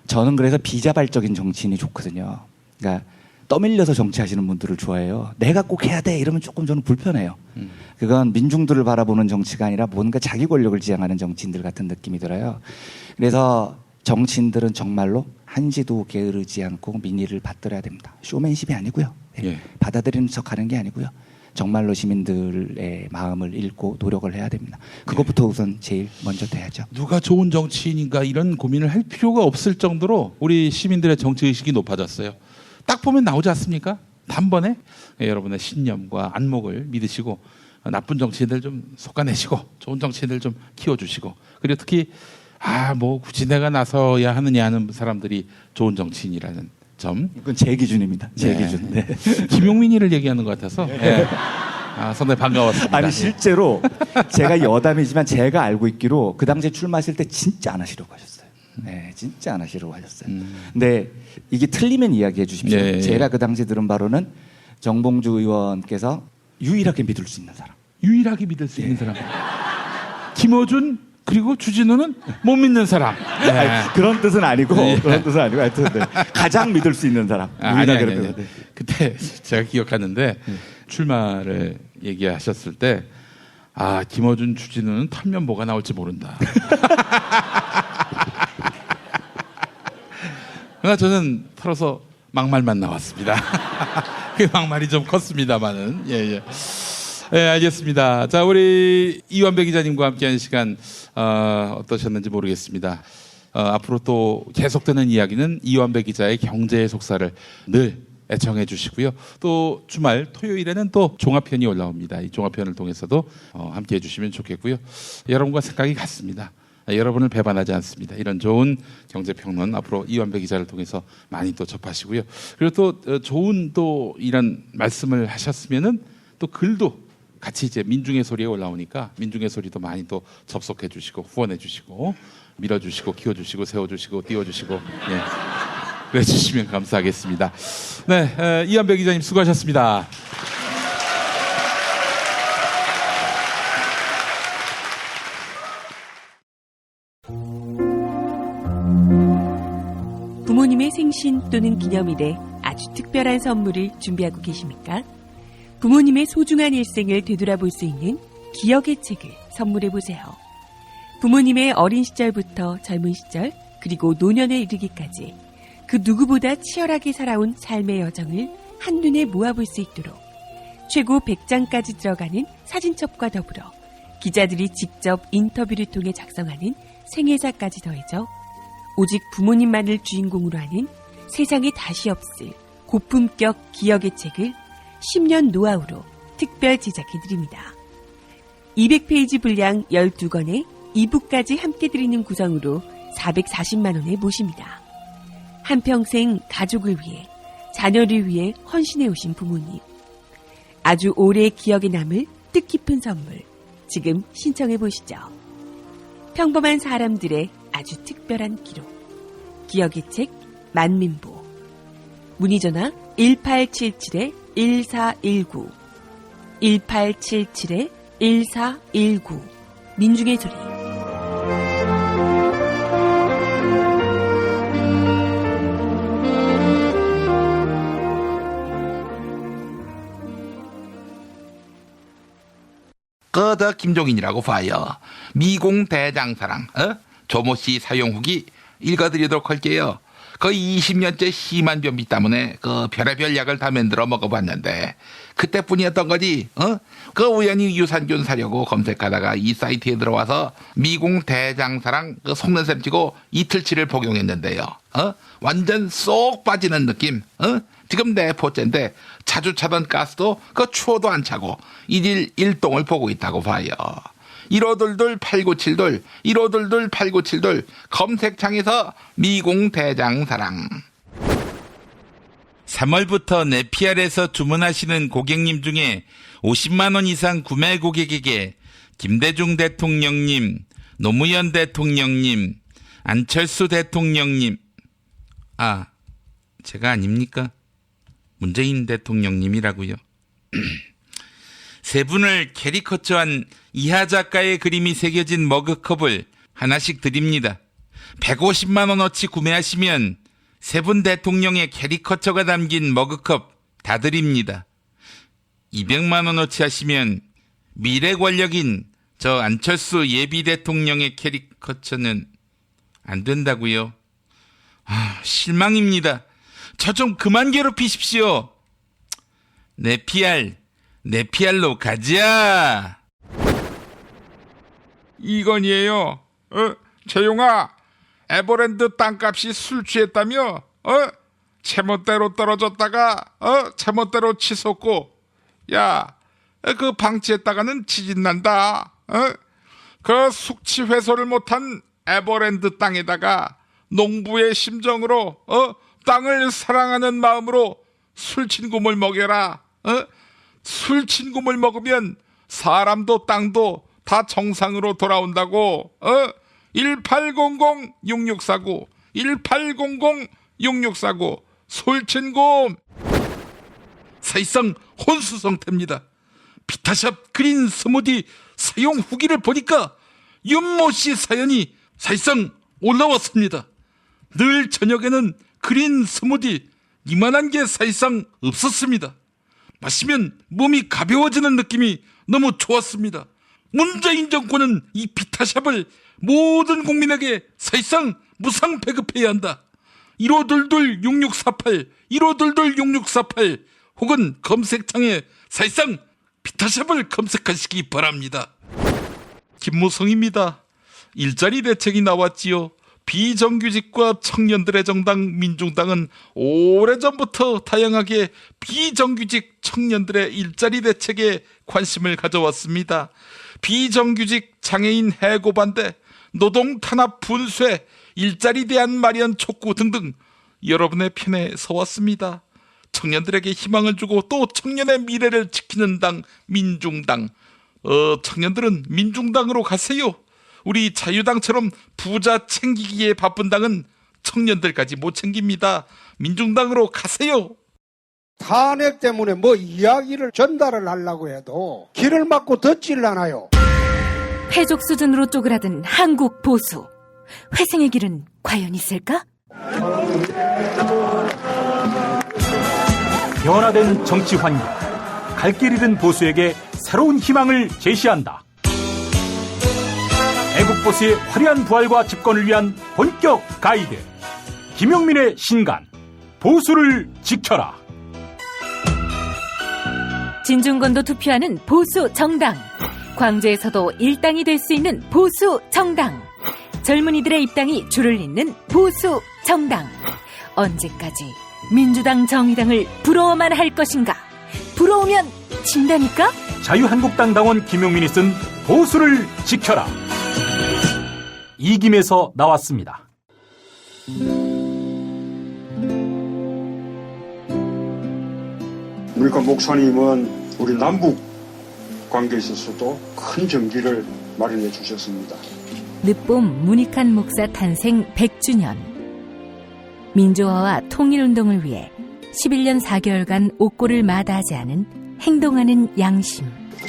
저는 그래서 비자발적인 정치인이 좋거든요. 그러니까 떠밀려서 정치하시는 분들을 좋아해요. 내가 꼭 해야 돼 이러면 조금 저는 불편해요. 그건 민중들을 바라보는 정치가 아니라 뭔가 자기 권력을 지향하는 정치인들 같은 느낌이 들어요. 그래서 정치인들은 정말로 한시도 게으르지 않고 민의를 받들어야 됩니다. 쇼맨십이 아니고요. 예. 받아들이는 척하는 게 아니고요. 정말로 시민들의 마음을 읽고 노력을 해야 됩니다. 그것부터 우선 제일 먼저 돼야죠. 누가 좋은 정치인인가 이런 고민을 할 필요가 없을 정도로 우리 시민들의 정치의식이 높아졌어요. 딱 보면 나오지 않습니까? 단번에 여러분의 신념과 안목을 믿으시고 나쁜 정치인들 좀 솎아내시고 좋은 정치인들 좀 키워주시고 그리고 특히 굳이 내가 나서야 하느냐 하는 사람들이 좋은 정치인이라는 점. 이건 제 기준입니다. 제 기준. 네. 김용민이를 얘기하는 것 같아서 상당히 반가웠습니다. 아니 실제로 제가 여담이지만 제가 알고 있기로 그 당시에 출마하실 때 진짜 안 하시려고 하셨어요. 네, 진짜 안 하시려고 하셨어요. 근데 이게 틀리면 이야기해 주십시오. 네. 제가 그 당시 들은 바로는 정봉주 의원께서 유일하게 믿을 수 있는 사람. 유일하게 믿을 수 있는 사람. 김어준 그리고 주진우는 못 믿는 사람. 네. 아니, 그런 뜻은 아니고 그런 뜻은 아니고 하여튼 가장 믿을 수 있는 사람. 아니. 그때 제가 기억하는데 출마를 얘기하셨을 때 김어준 주진우는 털면 뭐가 나올지 모른다. 그러나 저는 털어서 막말만 나왔습니다. 그 막말이 좀 컸습니다만은. 예, 알겠습니다. 자, 우리 이완배 기자님과 함께하는 시간 어떠셨는지 모르겠습니다. 앞으로 또 계속되는 이야기는 이완배 기자의 경제의 속사를 늘 애청해 주시고요. 또 주말 토요일에는 또 종합편이 올라옵니다. 이 종합편을 통해서도 함께해 주시면 좋겠고요. 여러분과 생각이 같습니다. 여러분을 배반하지 않습니다. 이런 좋은 경제평론 앞으로 이완배 기자를 통해서 많이 또 접하시고요. 그리고 또 좋은 또 이런 말씀을 하셨으면은 또 글도 같이 이제 민중의 소리에 올라오니까 민중의 소리도 많이 또 접속해 주시고 후원해 주시고 밀어주시고 키워주시고 세워주시고 띄워주시고 예. 그래 주시면 감사하겠습니다. 네, 이한배 기자님 수고하셨습니다. 부모님의 생신 또는 기념일에 아주 특별한 선물을 준비하고 계십니까? 부모님의 소중한 일생을 되돌아볼 수 있는 기억의 책을 선물해보세요. 부모님의 어린 시절부터 젊은 시절 그리고 노년에 이르기까지 그 누구보다 치열하게 살아온 삶의 여정을 한눈에 모아볼 수 있도록 최고 100장까지 들어가는 사진첩과 더불어 기자들이 직접 인터뷰를 통해 작성하는 생애사까지 더해져 오직 부모님만을 주인공으로 하는 세상에 다시 없을 고품격 기억의 책을 10년 노하우로 특별 제작해드립니다. 200페이지 분량 12권에 2부까지 함께 드리는 구성으로 440만 원에 모십니다. 한평생 가족을 위해, 자녀를 위해 헌신해 오신 부모님. 아주 오래 기억에 남을 뜻깊은 선물. 지금 신청해 보시죠. 평범한 사람들의 아주 특별한 기록. 기억의 책 만민보. 문의전화 1877-1419 1877-1419 민중의 소리. 더 김종인이라고 봐요. 미공 대장사랑 조모씨 사용 후기 읽어드리도록 할게요. 거의 20년째 심한 변비 때문에 그 별의별 약을 다 만들어 먹어봤는데 그때뿐이었던 거지. 그 우연히 유산균 사려고 검색하다가 이 사이트에 들어와서 미공 대장사랑 그 속는셈 치고 이틀치를 복용했는데요. 완전 쏙 빠지는 느낌. 지금 내 포째인데 자주 차던 가스도 그 추워도 안 차고 일일 일동을 보고 있다고 봐요. 1522-8972 1522-8972 검색창에서 미공 대장사랑. 3월부터 네피알에서 주문하시는 고객님 중에 50만 원 이상 구매 고객에게 김대중 대통령님, 노무현 대통령님, 안철수 대통령님, 제가 아닙니까? 문재인 대통령님이라고요. 세 분을 캐리커처한 이하 작가의 그림이 새겨진 머그컵을 하나씩 드립니다. 150만 원어치 구매하시면 세 분 대통령의 캐리커처가 담긴 머그컵 다 드립니다. 200만 원어치 하시면 미래 권력인 저 안철수 예비 대통령의 캐리커처는 안 된다고요. 실망입니다. 저 좀 그만 괴롭히십시오. 네피알로 가자. 이건이에요. 재용아, 에버랜드 땅값이 술 취했다며? 제멋대로 떨어졌다가 제멋대로 치솟고. 야, 그 방치했다가는 지진난다. 그 숙취 해소를 못한 에버랜드 땅에다가 농부의 심정으로 땅을 사랑하는 마음으로 술친굼을 먹여라. 술친굼을 먹으면 사람도 땅도 다 정상으로 돌아온다고. 1800-6649 1800-6649 술친굼. 사실상 혼수 상태입니다. 비타샵 그린 스무디 사용 후기를 보니까 윤모씨 사연이 사실상 올라왔습니다. 늘 저녁에는 그린 스무디 이만한 게 사실상 없었습니다. 마시면 몸이 가벼워지는 느낌이 너무 좋았습니다. 문재인 정권은 이 비타샵을 모든 국민에게 사실상 무상 배급해야 한다. 1522-6648 1522-6648 혹은 검색창에 사실상 비타샵을 검색하시기 바랍니다. 김무성입니다. 일자리 대책이 나왔지요. 비정규직과 청년들의 정당 민중당은 오래전부터 다양하게 비정규직 청년들의 일자리 대책에 관심을 가져왔습니다. 비정규직 장애인 해고 반대, 노동 탄압 분쇄, 일자리 대안 마련 촉구 등등 여러분의 편에 서왔습니다. 청년들에게 희망을 주고 또 청년의 미래를 지키는 당 민중당. 청년들은 민중당으로 가세요. 우리 자유당처럼 부자 챙기기에 바쁜 당은 청년들까지 못 챙깁니다. 민중당으로 가세요. 탄핵 때문에 뭐 이야기를 전달을 하려고 해도 길을 막고 듣질 않아요. 패족 수준으로 쪼그라든 한국 보수. 회생의 길은 과연 있을까? 변화된 정치 환경, 갈 길 잃은 보수에게 새로운 희망을 제시한다. 애국보수의 화려한 부활과 집권을 위한 본격 가이드, 김용민의 신간, 보수를 지켜라. 진중권도 투표하는 보수 정당. 광주에서도 일당이 될 수 있는 보수 정당. 젊은이들의 입당이 줄을 잇는 보수 정당. 언제까지 민주당 정의당을 부러워만 할 것인가? 부러우면 진다니까? 자유한국당 당원 김용민이 쓴 보수를 지켜라. 이김에서 나왔습니다. 우리가 목사님은 우리 남북 관계에 있어서도 큰 정기를 마련해 주셨습니다. 늦봄 문익환 목사 탄생 100주년. 민주화와 통일운동을 위해 11년 4개월간 옥고를 마다하지 않은 행동하는 양심.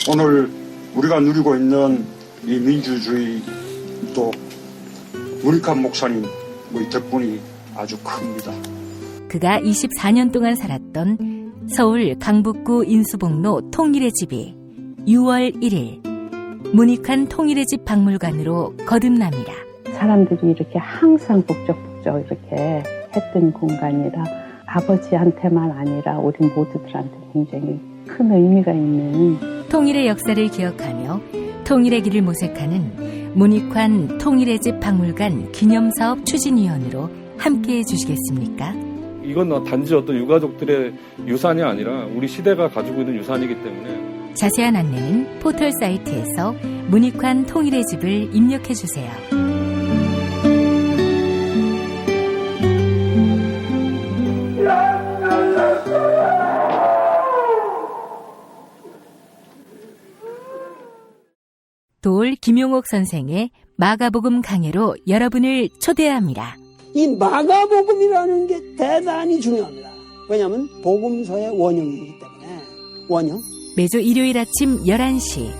오늘 우리가 누리고 있는 이 민주주의 또 문익환 목사님 덕분이 아주 큽니다. 그가 24년 동안 살았던 서울 강북구 인수복로 통일의 집이 6월 1일 문익환 통일의 집 박물관으로 거듭납니다. 사람들이 이렇게 항상 북적북적 이렇게 했던 공간이라 아버지한테만 아니라 우리 모두들한테 굉장히 큰 의미가 있는 통일의 역사를 기억하며 통일의 길을 모색하는 문익환 통일의 집 박물관 기념사업 추진위원으로 함께해 주시겠습니까? 이건 단지 어떤 유가족들의 유산이 아니라 우리 시대가 가지고 있는 유산이기 때문에 자세한 안내는 포털 사이트에서 문익환 통일의 집을 입력해 주세요. 도올 김용옥 선생의 마가복음 강해로 여러분을 초대합니다. 이 마가복음이라는 게 대단히 중요합니다. 왜냐하면 복음서의 원형이기 때문에. 원형. 매주 일요일 아침 11시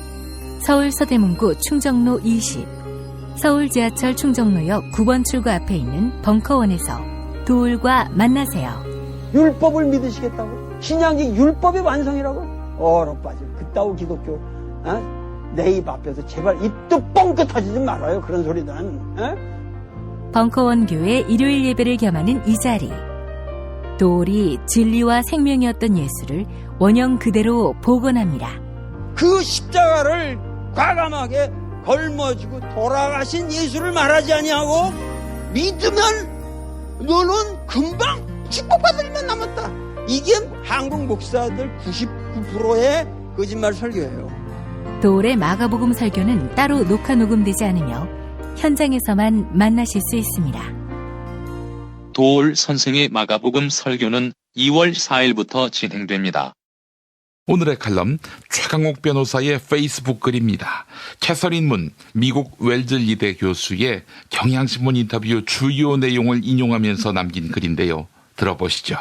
서울 서대문구 충정로 20 서울 지하철 충정로역 9번 출구 앞에 있는 벙커원에서 도울과 만나세요. 율법을 믿으시겠다고? 신약이 율법의 완성이라고? 얼어빠져. 그따위 기독교 내 입 앞에서 제발 입도 뻥끗 터지지 말아요. 그런 소리는. 벙커원 교회 일요일 예배를 겸하는 이 자리. 도울이 진리와 생명이었던 예수를 원형 그대로 복원합니다. 그 십자가를 과감하게 걸머지고 돌아가신 예수를 말하지 아니하고 믿으면 너는 금방 축복받을 일만 남았다. 이게 한국 목사들 99%의 거짓말 설교예요. 도울의 마가복음 설교는 따로 녹화 녹음되지 않으며 현장에서만 만나실 수 있습니다. 도올 선생의 마가복음 설교는 2월 4일부터 진행됩니다. 오늘의 칼럼 최강옥 변호사의 페이스북 글입니다. 캐서린 문 미국 웰즐리대 교수의 경향신문 인터뷰 주요 내용을 인용하면서 남긴 글인데요. 들어보시죠.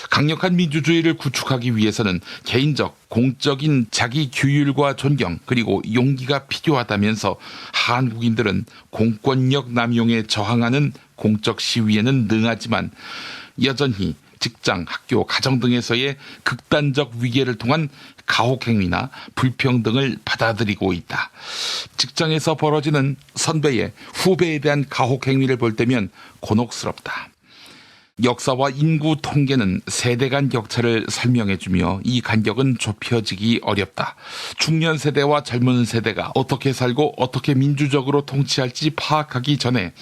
강력한 민주주의를 구축하기 위해서는 개인적, 공적인 자기 규율과 존경 그리고 용기가 필요하다면서 한국인들은 공권력 남용에 저항하는 공적 시위에는 능하지만 여전히 직장, 학교, 가정 등에서의 극단적 위계를 통한 가혹행위나 불평등을 받아들이고 있다. 직장에서 벌어지는 선배의 후배에 대한 가혹행위를 볼 때면 곤혹스럽다. 역사와 인구 통계는 세대 간 격차를 설명해주며 이 간격은 좁혀지기 어렵다. 중년 세대와 젊은 세대가 어떻게 살고 어떻게 민주적으로 통치할지 파악하기 전에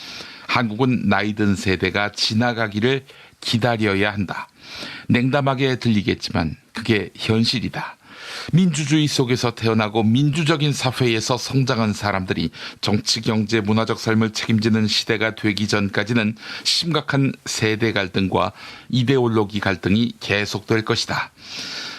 한국은 나이든 세대가 지나가기를 기다려야 한다. 냉담하게 들리겠지만 그게 현실이다. 민주주의 속에서 태어나고 민주적인 사회에서 성장한 사람들이 정치, 경제, 문화적 삶을 책임지는 시대가 되기 전까지는 심각한 세대 갈등과 이데올로기 갈등이 계속될 것이다.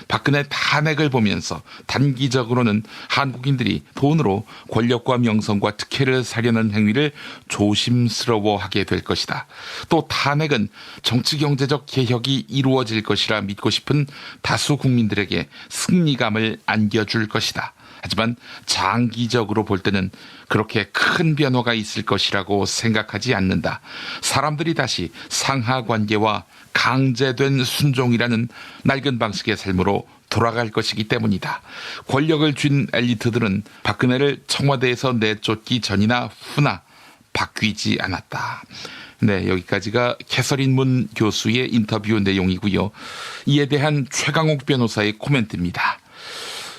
박근혜 탄핵을 보면서 단기적으로는 한국인들이 돈으로 권력과 명성과 특혜를 사려는 행위를 조심스러워하게 될 것이다. 또 탄핵은 정치 경제적 개혁이 이루어질 것이라 믿고 싶은 다수 국민들에게 승리감을 안겨줄 것이다. 하지만 장기적으로 볼 때는 그렇게 큰 변화가 있을 것이라고 생각하지 않는다. 사람들이 다시 상하관계와 강제된 순종이라는 낡은 방식의 삶으로 돌아갈 것이기 때문이다. 권력을 쥔 엘리트들은 박근혜를 청와대에서 내쫓기 전이나 후나 바뀌지 않았다. 네, 여기까지가 캐서린 문 교수의 인터뷰 내용이고요. 이에 대한 최강욱 변호사의 코멘트입니다.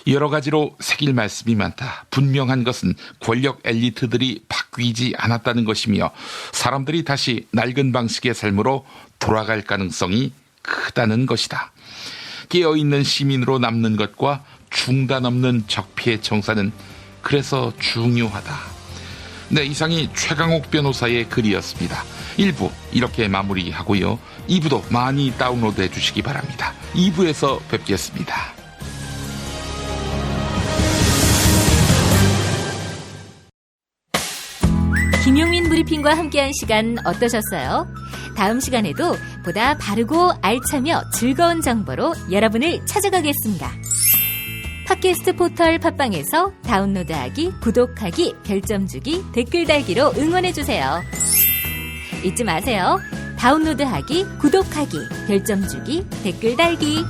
여러 가지로 새길 말씀이 많다. 분명한 것은 권력 엘리트들이 바뀌지 않았다는 것이며 사람들이 다시 낡은 방식의 삶으로 돌아갈 가능성이 크다는 것이다. 깨어있는 시민으로 남는 것과 중단 없는 적폐 청산은 그래서 중요하다. 네, 이상이 최강욱 변호사의 글이었습니다. 1부 이렇게 마무리하고요. 2부도 많이 다운로드해 주시기 바랍니다. 2부에서 뵙겠습니다. 김용민 브리핑과 함께한 시간 어떠셨어요? 다음 시간에도 보다 바르고 알차며 즐거운 정보로 여러분을 찾아가겠습니다. 팟캐스트 포털 팟빵에서 다운로드하기, 구독하기, 별점 주기, 댓글 달기로 응원해주세요. 잊지 마세요. 다운로드하기, 구독하기, 별점 주기, 댓글 달기.